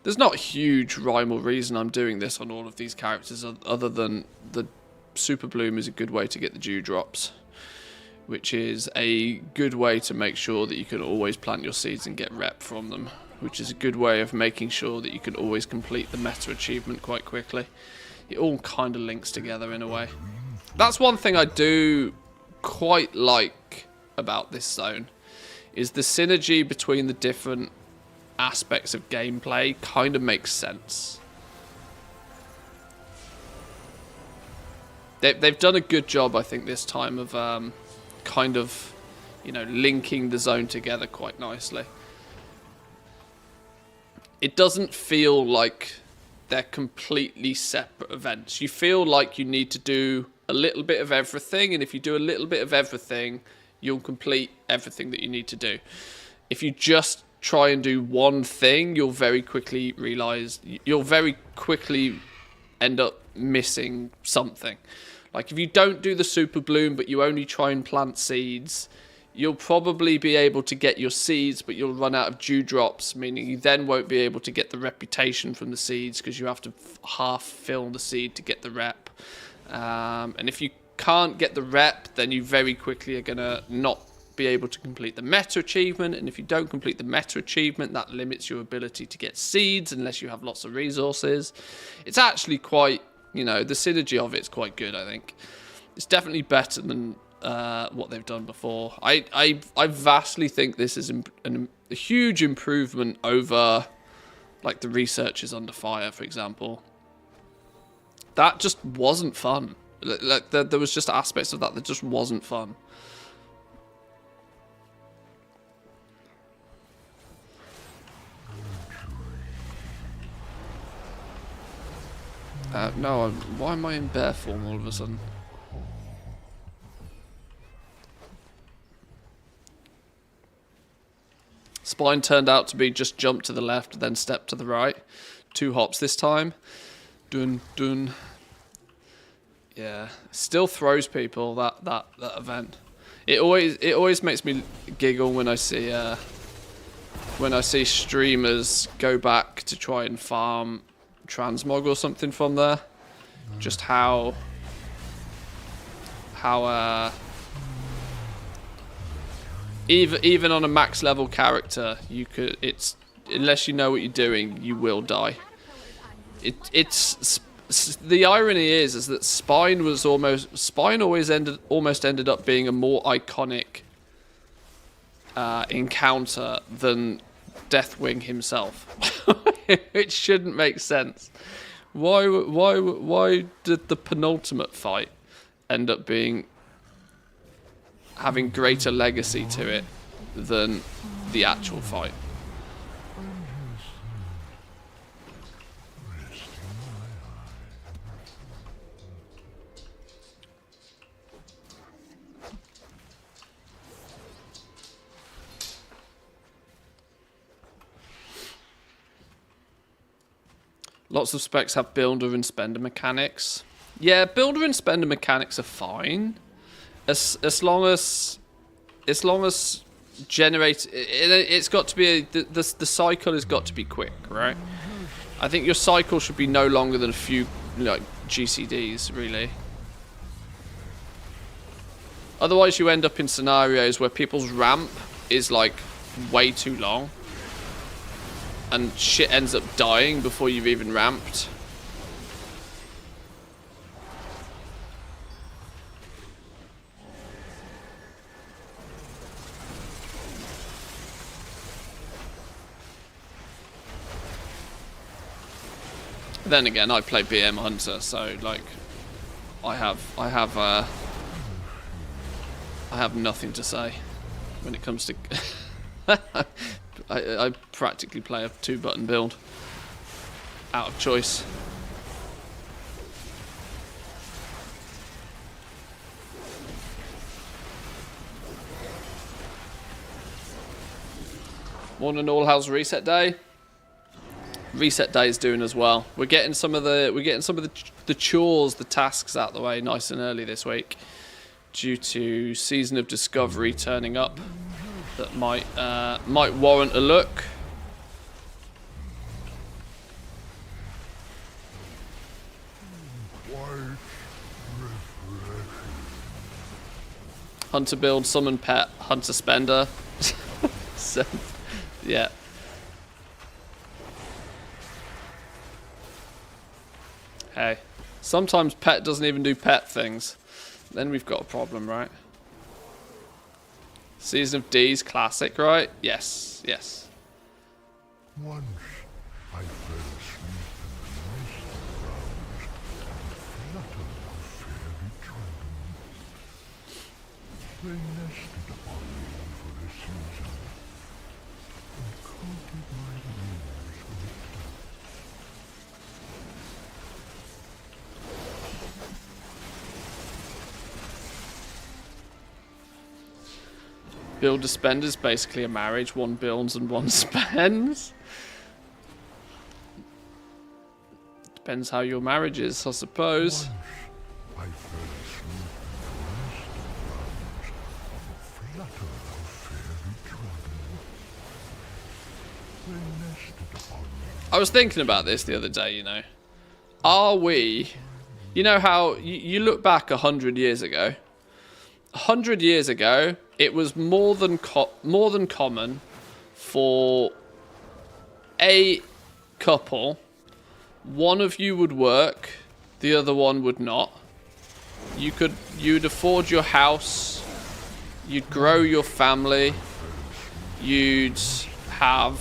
There's not a huge rhyme or reason I'm doing this on all of these characters other than the Super Bloom is a good way to get the dewdrops, which is a good way to make sure that you can always plant your seeds and get rep from them, which is a good way of making sure that you can always complete the meta achievement quite quickly. It all kind of links together in a way. That's one thing I do quite like about this zone, is the synergy between the different aspects of gameplay kind of makes sense. They've done a good job, I think, this time of kind of, you know, linking the zone together quite nicely. It doesn't feel like they're completely separate events. You feel like you need to do a little bit of everything, and if you do a little bit of everything, you'll complete everything that you need to do. If you just try and do one thing, you'll very quickly end up missing something. Like if you don't do the Super Bloom but you only try and plant seeds, you'll probably be able to get your seeds, but you'll run out of dewdrops, meaning you then won't be able to get the reputation from the seeds because you have to half fill the seed to get the rep. And if you can't get the rep, then you very quickly are going to not be able to complete the meta achievement, and if you don't complete the meta achievement, that limits your ability to get seeds unless you have lots of resources. It's actually quite, you know, the synergy of it's quite good, I think. It's definitely better than what they've done before. I vastly think this is a huge improvement over, like, the Researchers Under Fire, for example. That just wasn't fun. Like, there was just aspects of that just wasn't fun. No, why am I in bear form all of a sudden? Spine turned out to be just jump to the left, then step to the right. 2 hops this time. Dun dun. Yeah, still throws people, that event. It always makes me giggle when I see streamers go back to try and farm transmog or something from there. Just how even on a max level character, it's unless you know what you're doing, you will die. It's the irony is that Spine always ended up being a more iconic encounter than Deathwing himself. It shouldn't make sense. Why did the penultimate fight end up having greater legacy to it than the actual fight? Lots of specs have builder and spender mechanics. Yeah, builder and spender mechanics are fine, as long as generate. It's got to be the cycle has got to be quick, right? I think your cycle should be no longer than a few, like, GCDs, really. Otherwise, you end up in scenarios where people's ramp is like way too long. And shit ends up dying before you've even ramped. Then again, I play BM Hunter, so like, I have nothing to say when it comes to. I practically play a 2-button build out of choice. One and all, how's reset day? Reset day is doing as well. We're getting some of the chores, the tasks out the way nice and early this week, due to Season of Discovery turning up. That might warrant a look. Hunter build, summon pet, hunter spender. So, yeah. Hey, sometimes pet doesn't even do pet things. Then we've got a problem, right? Season of D's classic, right? Yes, yes. Once I fell asleep in the nest of fluttered a fairy dragon. They nested upon me for a season and coated my rooms with dust. Builder spender is basically a marriage. One builds and one spends. Depends how your marriage is, I suppose. Once I fell asleep in the nest of fluttered a fairy dragon. They nested upon me. I was thinking about this the other day, you know. Are we... You know how you look back 100 years ago? 100 years ago, it was more than common for a couple, one of you would work, the other one would not. You'd afford your house, you'd grow your family, you'd have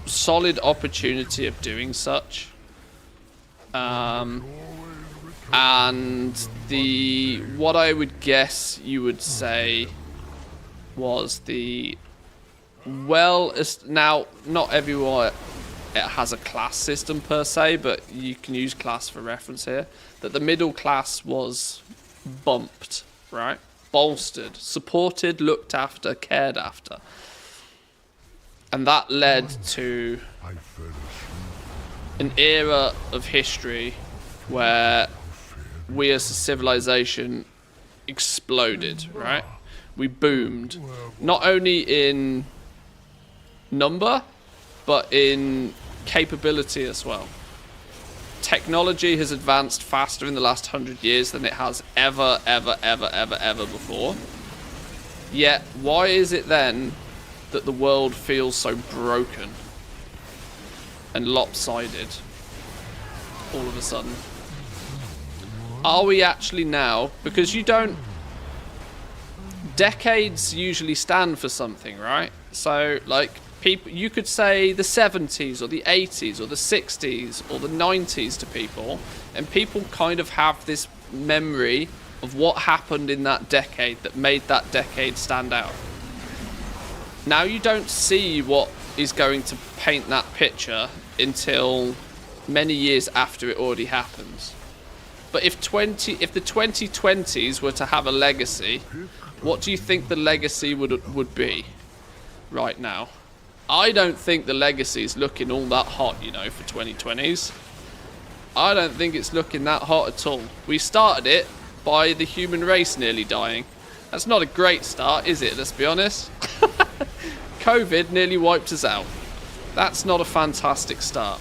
solid opportunity of doing such. And what I would guess you would say was the now not everyone it has a class system per se, but you can use class for reference here, that the middle class was bumped, right? Bolstered, supported, looked after, cared after. And that led to an era of history where we as a civilization exploded, right? We boomed, not only in number, but in capability as well. Technology has advanced faster in the last 100 years than it has ever before. Yet, why is it then that the world feels so broken and lopsided all of a sudden? Are we actually now, because decades usually stand for something, right? So, like, people, you could say the 70s or the 80s or the 60s or the 90s to people, and people kind of have this memory of what happened in that decade that made that decade stand out. Now you don't see what is going to paint that picture until many years after it already happens. But if the 2020s were to have a legacy, what do you think the legacy would be right now? I don't think the legacy is looking all that hot, you know, for 2020s. I don't think it's looking that hot at all. We started it by the human race nearly dying. That's not a great start, is it? Let's be honest. COVID nearly wiped us out. That's not a fantastic start.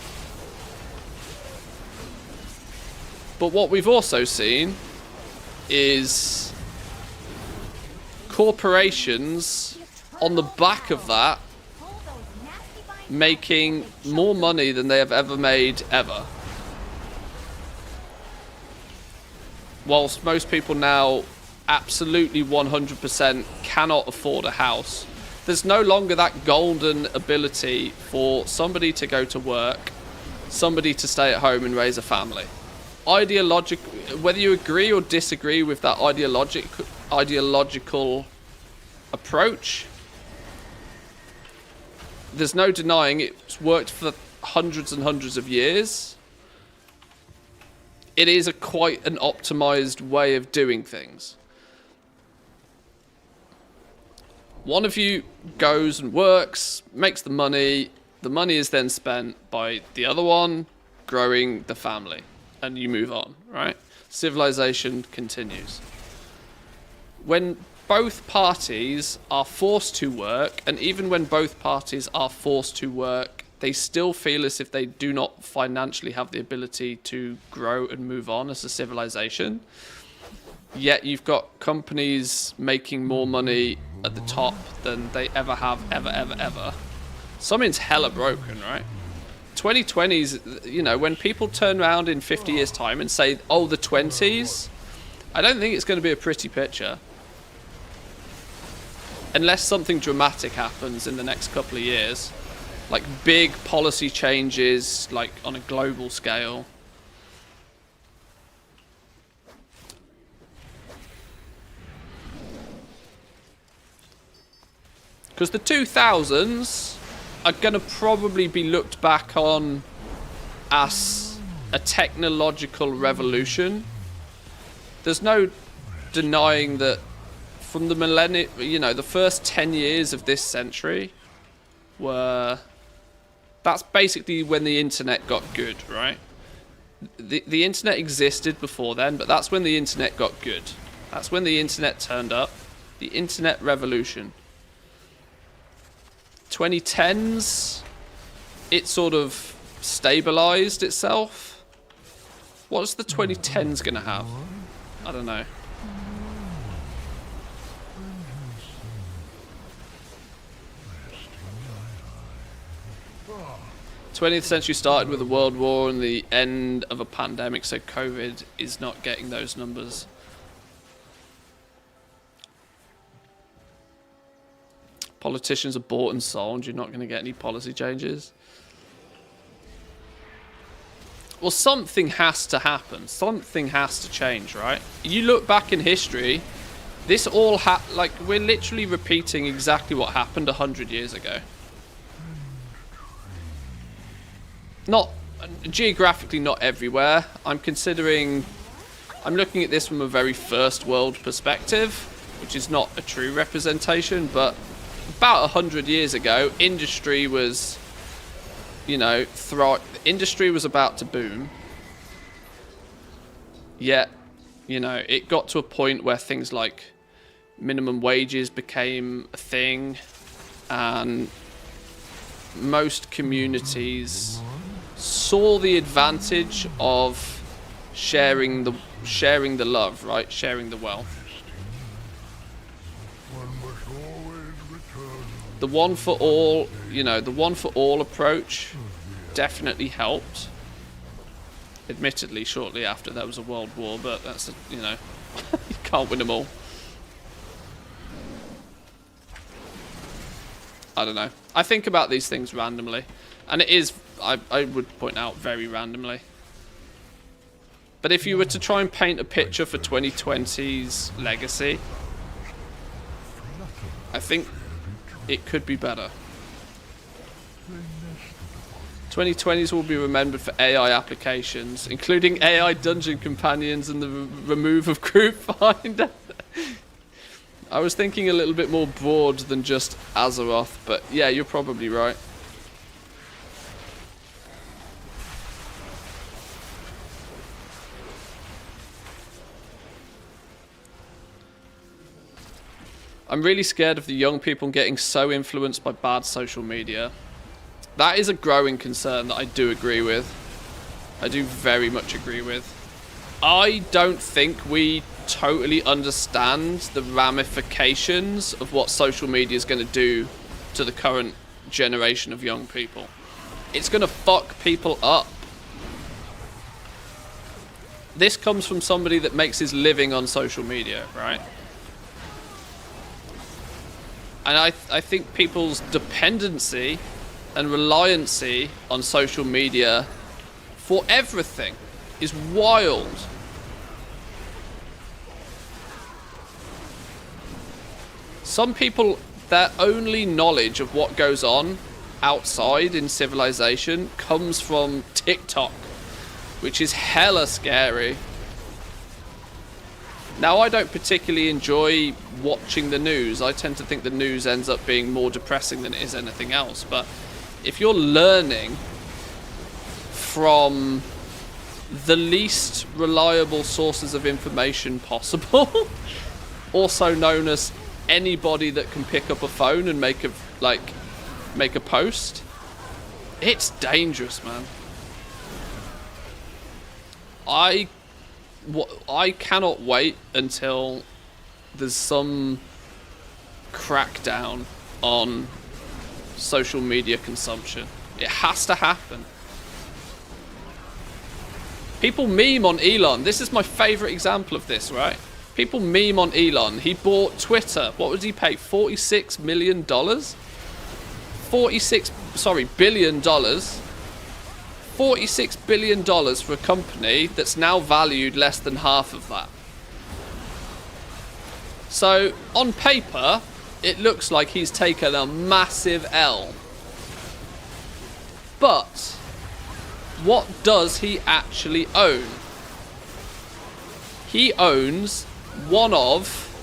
But what we've also seen is corporations on the back of that making more money than they have ever made ever. Whilst most people now absolutely 100% cannot afford a house, there's no longer that golden ability for somebody to go to work, somebody to stay at home and raise a family. Whether you agree or disagree with that ideological approach, there's no denying it's worked for hundreds and hundreds of years. It is quite an optimized way of doing things. One of you goes and works, makes the money is then spent by the other one growing the family, and you move on, right? Civilization continues. When both parties are forced to work, and even when both parties are forced to work, they still feel as if they do not financially have the ability to grow and move on as a civilization. Yet you've got companies making more money at the top than they ever have, ever. Something's hella broken, right? 2020s, you know, when people turn around in 50 years' time and say, oh, the 20s, I don't think it's going to be a pretty picture. Unless something dramatic happens in the next couple of years. Like big policy changes, like on a global scale. Because the 2000s are going to probably be looked back on as a technological revolution. There's no denying that from the millennium, you know, the first 10 years of this century that's basically when the internet got good, right? The internet existed before then, but that's when the internet got good. That's when the internet turned up. The internet revolution. 2010s, it sort of stabilized itself. What's the 2010s gonna have? I don't know. 20th century started with a world war and the end of a pandemic, so COVID is not getting those numbers. Politicians are bought and sold. You're not going to get any policy changes. Well, something has to happen. Something has to change, right? You look back in history, this all like, we're literally repeating exactly what happened 100 years ago. Not geographically, not everywhere. I'm looking at this from a very first world perspective, which is not a true representation, but about 100 years ago, industry was, you know, industry was about to boom. Yet, you know, it got to a point where things like minimum wages became a thing, and most communities saw the advantage of sharing the love, right? Sharing the wealth. The one for all, you know, the one for all approach definitely helped. Admittedly, shortly after there was a world war, but that's, you know, you can't win them all. I don't know. I think about these things randomly. And it is, I would point out, very randomly. But if you were to try and paint a picture for 2020's legacy, I think it could be better. 2020s will be remembered for AI applications, including AI dungeon companions and the remove of group finder. I was thinking a little bit more broad than just Azeroth, but yeah, you're probably right. I'm really scared of the young people getting so influenced by bad social media. That is a growing concern that I do agree with. I do very much agree with. I don't think we totally understand the ramifications of what social media is going to do to the current generation of young people. It's going to fuck people up. This comes from somebody that makes his living on social media, right? And I think people's dependency and reliancy on social media for everything is wild. Some people, their only knowledge of what goes on outside in civilization comes from TikTok, which is hella scary. Now, I don't particularly enjoy watching the news. I tend to think the news ends up being more depressing than it is anything else. But if you're learning from the least reliable sources of information possible, also known as anybody that can pick up a phone and make a post, it's dangerous, man. I cannot wait until there's some crackdown on social media consumption. It has to happen. People meme on Elon. This is my favorite example of this, right? People meme on Elon. He bought Twitter. What was he pay? $46 million? billion. $46 billion for a company that's now valued less than half of that. So, on paper, it looks like he's taken a massive L. But, what does he actually own? He owns one of,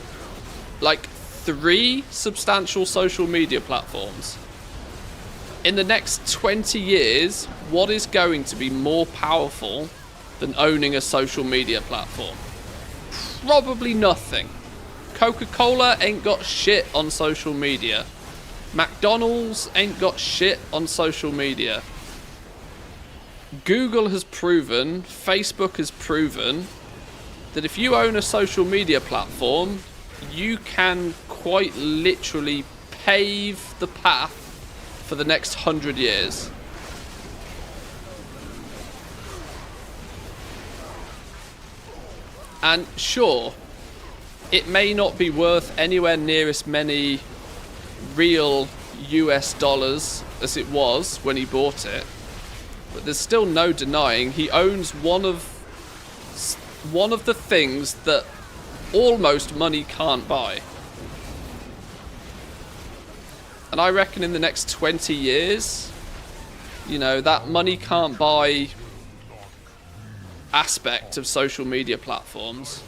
like, 3 substantial social media platforms. In the next 20 years, what is going to be more powerful than owning a social media platform? Probably nothing. Coca-Cola ain't got shit on social media. McDonald's ain't got shit on social media. Google has proven, Facebook has proven, that if you own a social media platform, you can quite literally pave the path for the next 100 years. And sure, it may not be worth anywhere near as many real US dollars as it was when he bought it, but there's still no denying he owns one of the things that almost money can't buy. And I reckon in the next 20 years, you know, that money can't buy aspect of social media platforms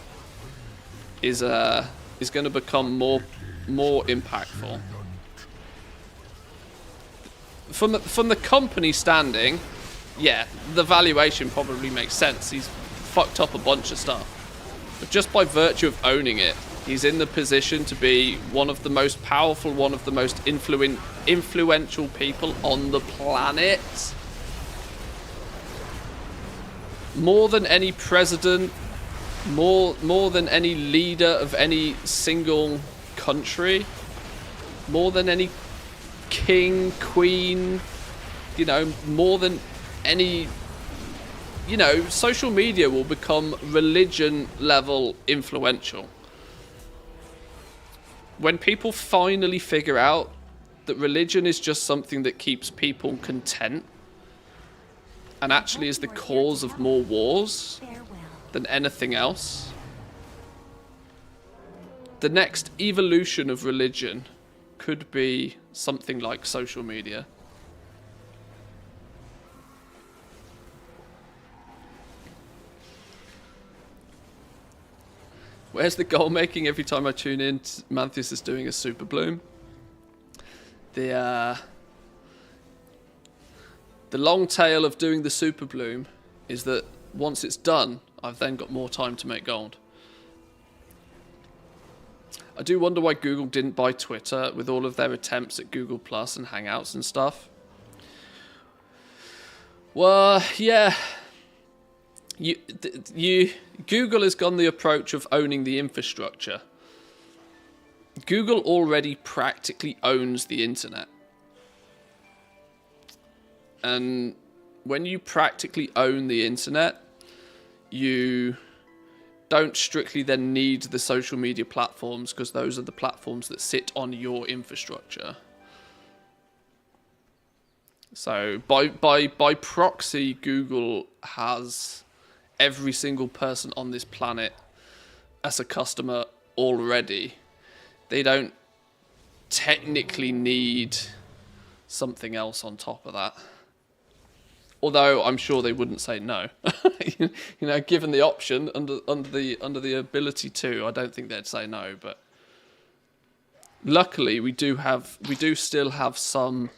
is going to become more impactful. From the company standing, yeah, the valuation probably makes sense. He's fucked up a bunch of stuff. But just by virtue of owning it, he's in the position to be one of the most powerful, one of the most influential people on the planet. More than any president, more than any leader of any single country, more than any king, queen, you know, more than any, you know, social media will become religion level influential. When people finally figure out that religion is just something that keeps people content and actually is the cause of more wars than anything else, the next evolution of religion could be something like social media. Where's the goal making? Every time I tune in, Manthieus is doing a super bloom. The long tail of doing the super bloom is that once it's done, I've then got more time to make gold. I do wonder why Google didn't buy Twitter with all of their attempts at Google Plus and Hangouts and stuff. Well, yeah. Google has gone the approach of owning the infrastructure. Google already practically owns the internet. And when you practically own the internet, you don't strictly then need the social media platforms, because those are the platforms that sit on your infrastructure. So by proxy, Google has every single person on this planet as a customer already. They don't technically need something else on top of that. Although I'm sure they wouldn't say no. You know, given the option under the ability to, I don't think they'd say no. But luckily, we do still have some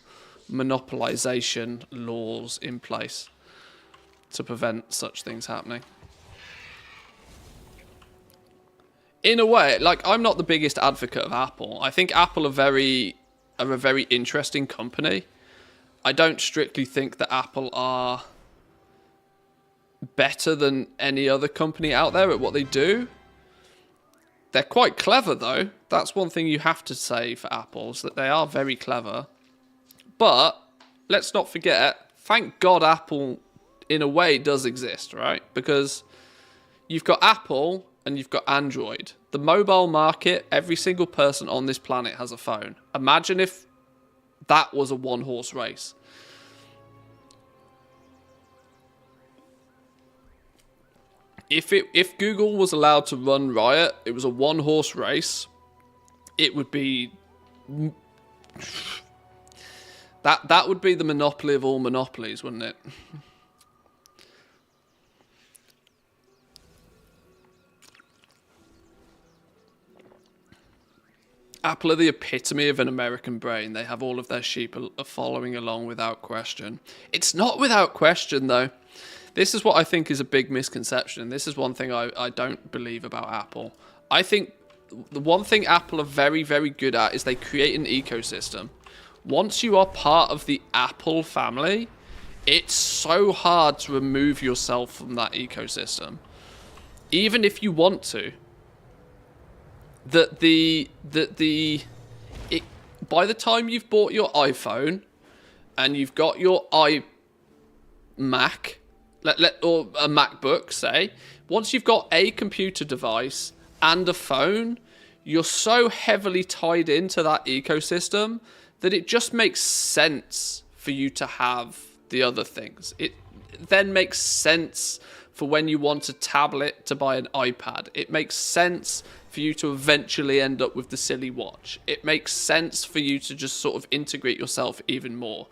monopolization laws in place to prevent such things happening. In a way, like, I'm not the biggest advocate of Apple. I think Apple are a very interesting company. I don't strictly think that Apple are better than any other company out there at what they do. They're quite clever, though. That's one thing you have to say for Apple, is that they are very clever. But let's not forget, thank God Apple, in a way, does exist, right? Because you've got Apple and you've got Android. The mobile market, every single person on this planet has a phone. Imagine if that was a one-horse race. If Google was allowed to run riot, it was a one-horse race, it would be... That would be the monopoly of all monopolies, wouldn't it? Apple are the epitome of an American brain. They have all of their sheep are following along without question. It's not without question, though. This is what I think is a big misconception. This is one thing I don't believe about Apple. I think the one thing Apple are very, very good at is they create an ecosystem. Once you are part of the Apple family, it's so hard to remove yourself from that ecosystem. Even if you want to. By the time you've bought your iPhone, and you've got your iMac, or a MacBook, say, once you've got a computer device and a phone, you're so heavily tied into that ecosystem that it just makes sense for you to have the other things. It then makes sense for when you want a tablet to buy an iPad. It makes sense for you to eventually end up with the silly watch. It makes sense for you to just sort of integrate yourself even more.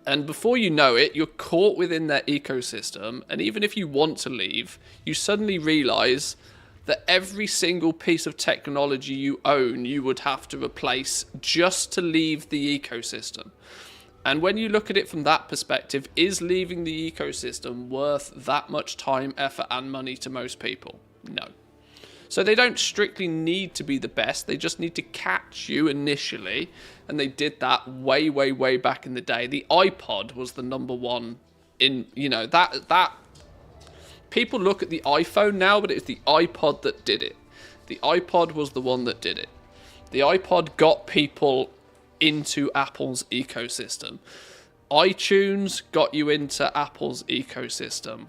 And before you know it, you're caught within their ecosystem. And even if you want to leave, you suddenly realize that every single piece of technology you own, you would have to replace just to leave the ecosystem. And when you look at it from that perspective, is leaving the ecosystem worth that much time, effort, and money to most people? No. So they don't strictly need to be the best. They just need to catch you initially. And they did that way, way, way back in the day. The iPod was the number one in, that people look at the iPhone now, but it's the iPod that did it. The iPod was the one that did it. The iPod got people into Apple's ecosystem. iTunes got you into Apple's ecosystem.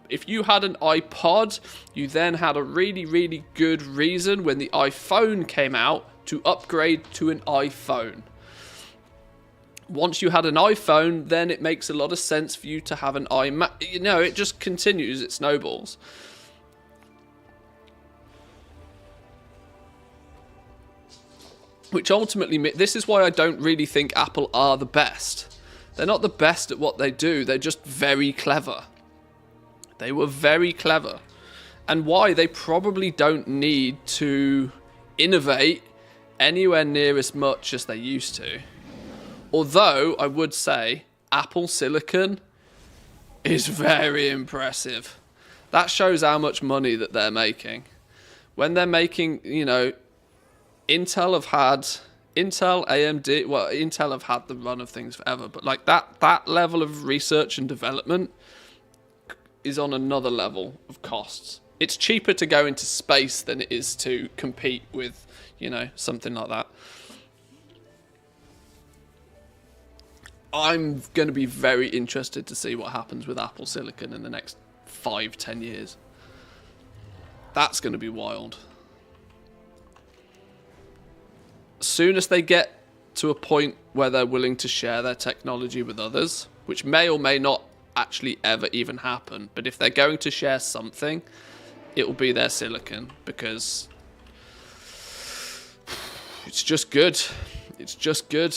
If you had an iPod, you then had a really, really good reason when the iPhone came out to upgrade to an iPhone. Once you had an iPhone, then it makes a lot of sense for you to have an iMac. It just continues, it snowballs. Which ultimately, this is why I don't really think Apple are the best. They're not the best at what they do, they're just very clever. They were very clever. And why? They probably don't need to innovate anywhere near as much as they used to. Although, I would say, Apple Silicon is very impressive. That shows how much money that they're making. When they're making, Intel, AMD, well, Intel have had the run of things forever, but like that level of research and development is on another level of costs. It's cheaper to go into space than it is to compete with, something like that. I'm going to be very interested to see what happens with Apple Silicon in the next 5-10 years. That's going to be wild. As soon as they get to a point where they're willing to share their technology with others, which may or may not actually ever even happen, but if they're going to share something, it will be their silicon, because it's just good. It's just good.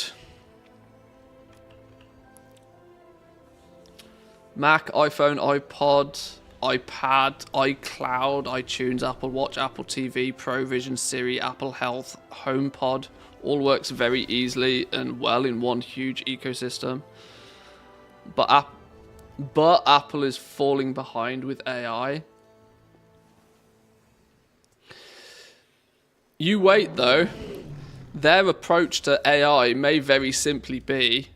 Mac, iPhone, iPod, iPad, iCloud, iTunes, Apple Watch, Apple TV, ProVision, Siri, Apple Health, HomePod, all works very easily and well in one huge ecosystem. But Apple is falling behind with AI. You wait though. Their approach to AI may very simply be,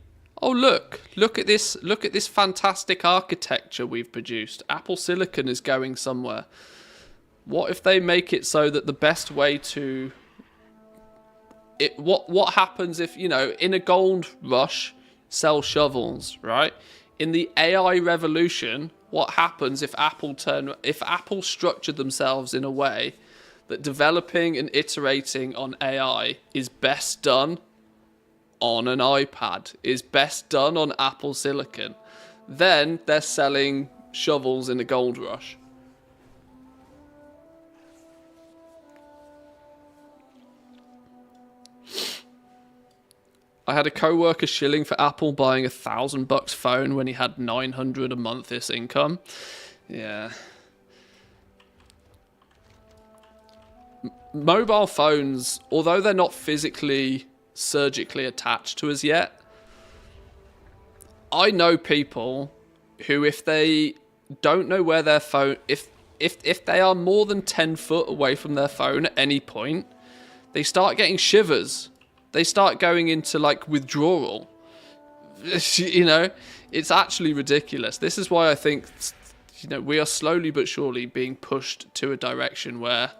oh look at this fantastic architecture we've produced. Apple Silicon is going somewhere. What if they make it so that the best way to what happens if, in a gold rush, sell shovels, right? In the AI revolution, what happens if Apple structured themselves in a way that developing and iterating on AI is best done on an iPad, is best done on Apple Silicon? Then they're selling shovels in a gold rush. I had a co-worker shilling for Apple buying $1,000 phone when he had $900 a month this income. Yeah. Mobile phones, although they're not physically, surgically attached to us yet, I know people who, if they don't know where their phone, if they are more than 10 foot away from their phone at any point, they start getting shivers. They start going into like withdrawal. It's actually ridiculous. This is why I think, we are slowly but surely being pushed to a direction where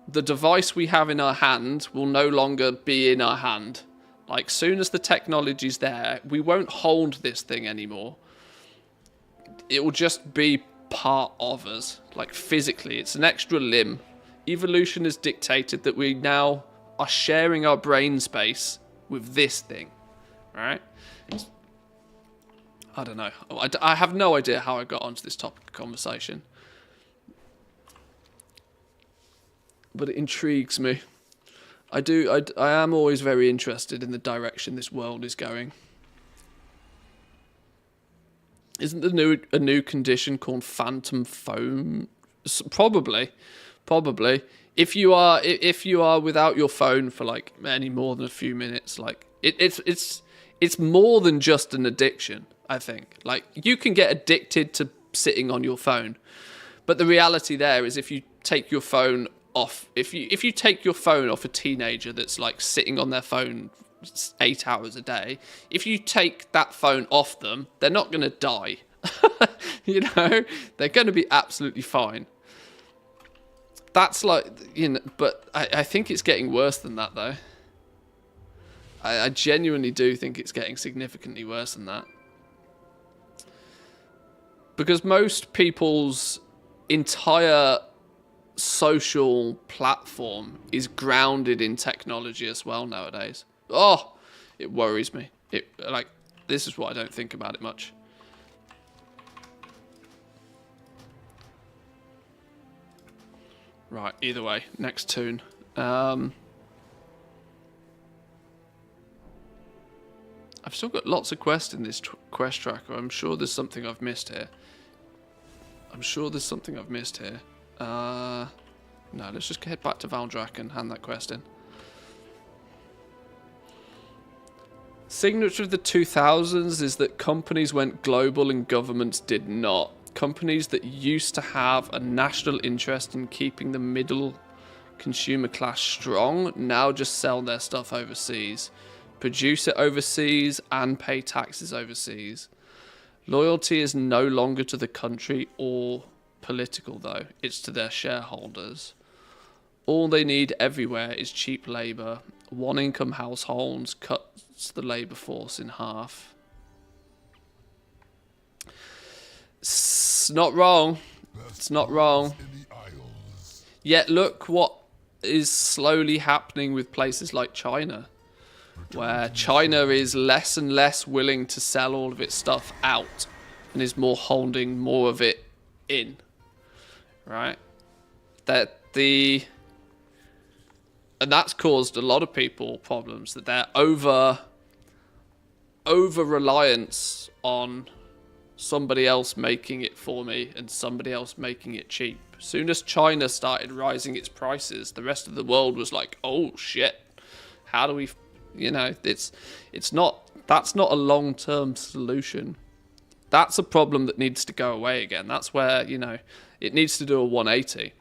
the device we have in our hand will no longer be in our hand, Like, soon as the technology's there, we won't hold this thing anymore. It will just be part of us. Like, physically, it's an extra limb. Evolution has dictated that we now are sharing our brain space with this thing, right? I don't know. I have no idea how I got onto this topic of conversation. But it intrigues me. I am always very interested in the direction this world is going. Isn't a new condition called phantom phone? Probably. If you are without your phone for like any more than a few minutes, like it's more than just an addiction. I think like you can get addicted to sitting on your phone, but the reality there is if you take your phone off, if you take your phone off a teenager that's like sitting on their phone 8 hours a day, if you take that phone off them, they're not going to die. You know, they're going to be absolutely fine. That's like, you know, but I think it's getting worse than that though. I genuinely do think it's getting significantly worse than that. Because most people's entire social platform is grounded in technology as well nowadays. Oh, it worries me. This is what I don't think about it much. Right, either way, next tune. I've still got lots of quests in this quest tracker. I'm sure there's something I've missed here. No, let's just head back to Valdrak and hand that quest in. Signature of the 2000s is that companies went global and governments did not. Companies that used to have a national interest in keeping the middle consumer class strong now just sell their stuff overseas, produce it overseas, and pay taxes overseas. Loyalty is no longer to the country or political, though. It's to their shareholders. All they need everywhere is cheap labour. One-income households cuts the labour force in half. It's not wrong. It's not wrong. Yet look what is slowly happening with places like China, where China is less and less willing to sell all of its stuff out and is more holding more of it in. Right? And that's caused a lot of people problems, that they're over reliance on somebody else making it for me and somebody else making it cheap. As soon as China started rising its prices, the rest of the world was like, oh shit, how do we, you know, that's not a long-term solution. That's a problem that needs to go away again. That's where, you know, it needs to do a 180.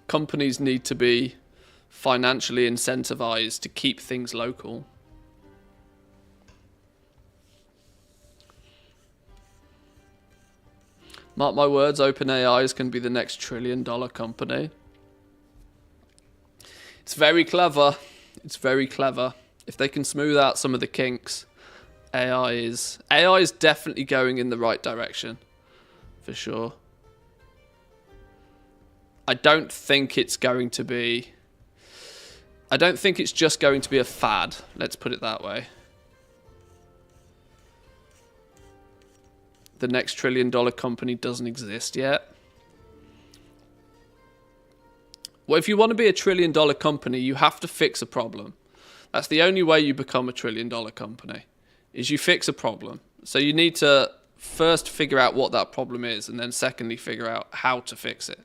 Companies need to be financially incentivized to keep things local. Mark my words, OpenAI is going to be the next $1 trillion company. It's very clever. It's very clever. If they can smooth out some of the kinks, AI is definitely going in the right direction, for sure. I don't think it's just going to be a fad. Let's put it that way. The next $1 trillion company doesn't exist yet. Well, if you want to be a $1 trillion company, you have to fix a problem. That's the only way you become a $1 trillion company, is you fix a problem. So you need to first figure out what that problem is, and then secondly, figure out how to fix it.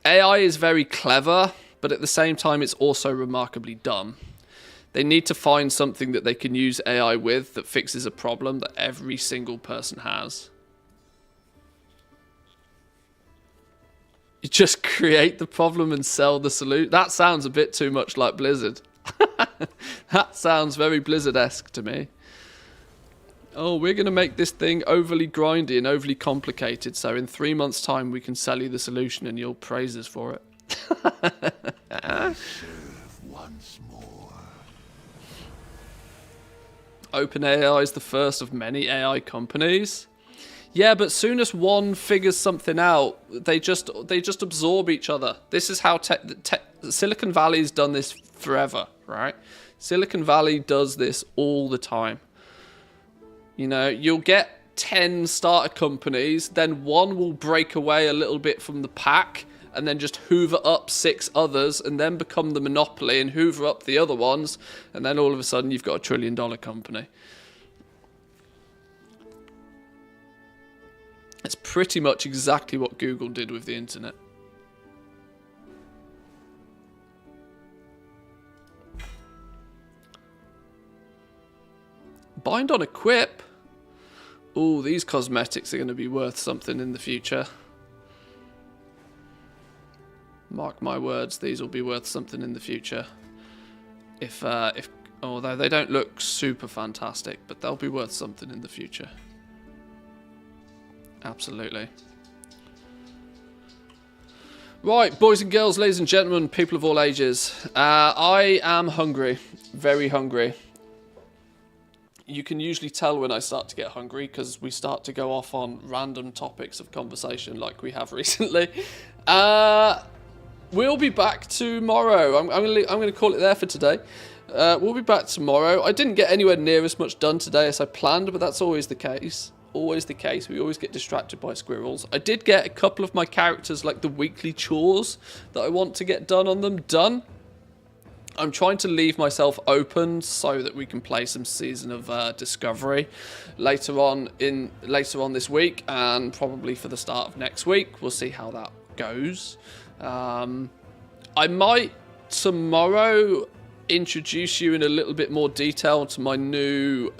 AI is very clever, but at the same time, it's also remarkably dumb. They need to find something that they can use AI with that fixes a problem that every single person has. You just create the problem and sell the solution. That sounds a bit too much like Blizzard. That sounds very Blizzard-esque to me. Oh, we're going to make this thing overly grindy and overly complicated, so in 3 months' time we can sell you the solution and you'll praise us for it. Serve once more. OpenAI is the first of many AI companies. Yeah, but soon as one figures something out, they just absorb each other. This is how Silicon Valley's done this forever, right? Silicon Valley does this all the time. You know, you'll get 10 starter companies, then one will break away a little bit from the pack, and then just hoover up 6 others, and then become the monopoly and hoover up the other ones, and then all of a sudden you've got a $1 trillion company. It's pretty much exactly what Google did with the internet. Bind on equip. Ooh, these cosmetics are going to be worth something in the future. Mark my words, these will be worth something in the future. If although they don't look super fantastic, but they'll be worth something in the future. Absolutely. Right, boys and girls, ladies and gentlemen, people of all ages. I am hungry. Very hungry. You can usually tell when I start to get hungry because we start to go off on random topics of conversation like we have recently. We'll be back tomorrow. I'm gonna call it there for today. We'll be back tomorrow. I didn't get anywhere near as much done today as I planned, but that's always the case. Always the case. We always get distracted by squirrels. I did get a couple of my characters, like the weekly chores that I want to get done on them, done. I'm trying to leave myself open so that we can play some Season of Discovery later on this week, and probably for the start of next week. We'll see how that goes. I might tomorrow introduce you in a little bit more detail to my new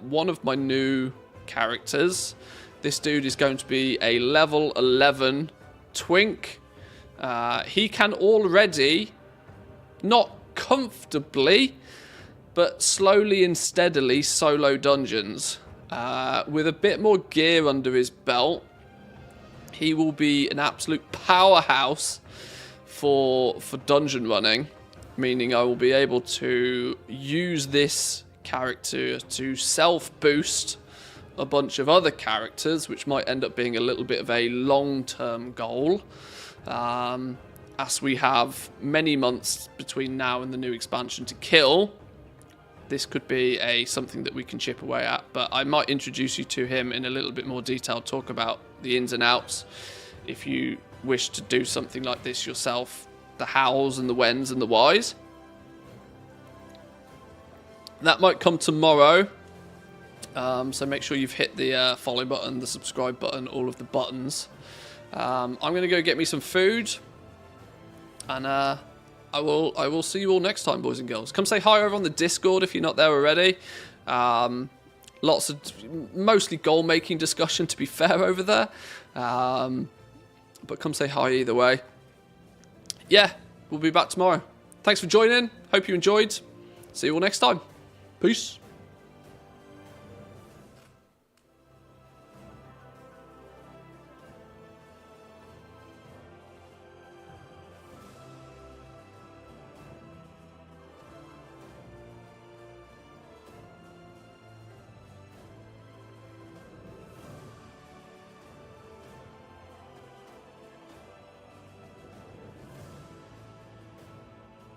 one of my new characters. This dude is going to be a level 11 twink. He can already, not comfortably, but slowly and steadily solo dungeons. With a bit more gear under his belt, he will be an absolute powerhouse for dungeon running, meaning I will be able to use this character to self-boost a bunch of other characters, which might end up being a little bit of a long-term goal. As we have many months between now and the new expansion to kill, this could be something that we can chip away at. But I might introduce you to him in a little bit more detail, talk about the ins and outs. If you wish to do something like this yourself, the hows and the whens and the whys. That might come tomorrow. So make sure you've hit the follow button, the subscribe button, all of the buttons. I'm going to go get me some food. And I will see you all next time, boys and girls. Come say hi over on the Discord if you're not there already. Lots of mostly goal making discussion, to be fair, over there. But come say hi either way. Yeah, we'll be back tomorrow. Thanks for joining. Hope you enjoyed. See you all next time. Peace.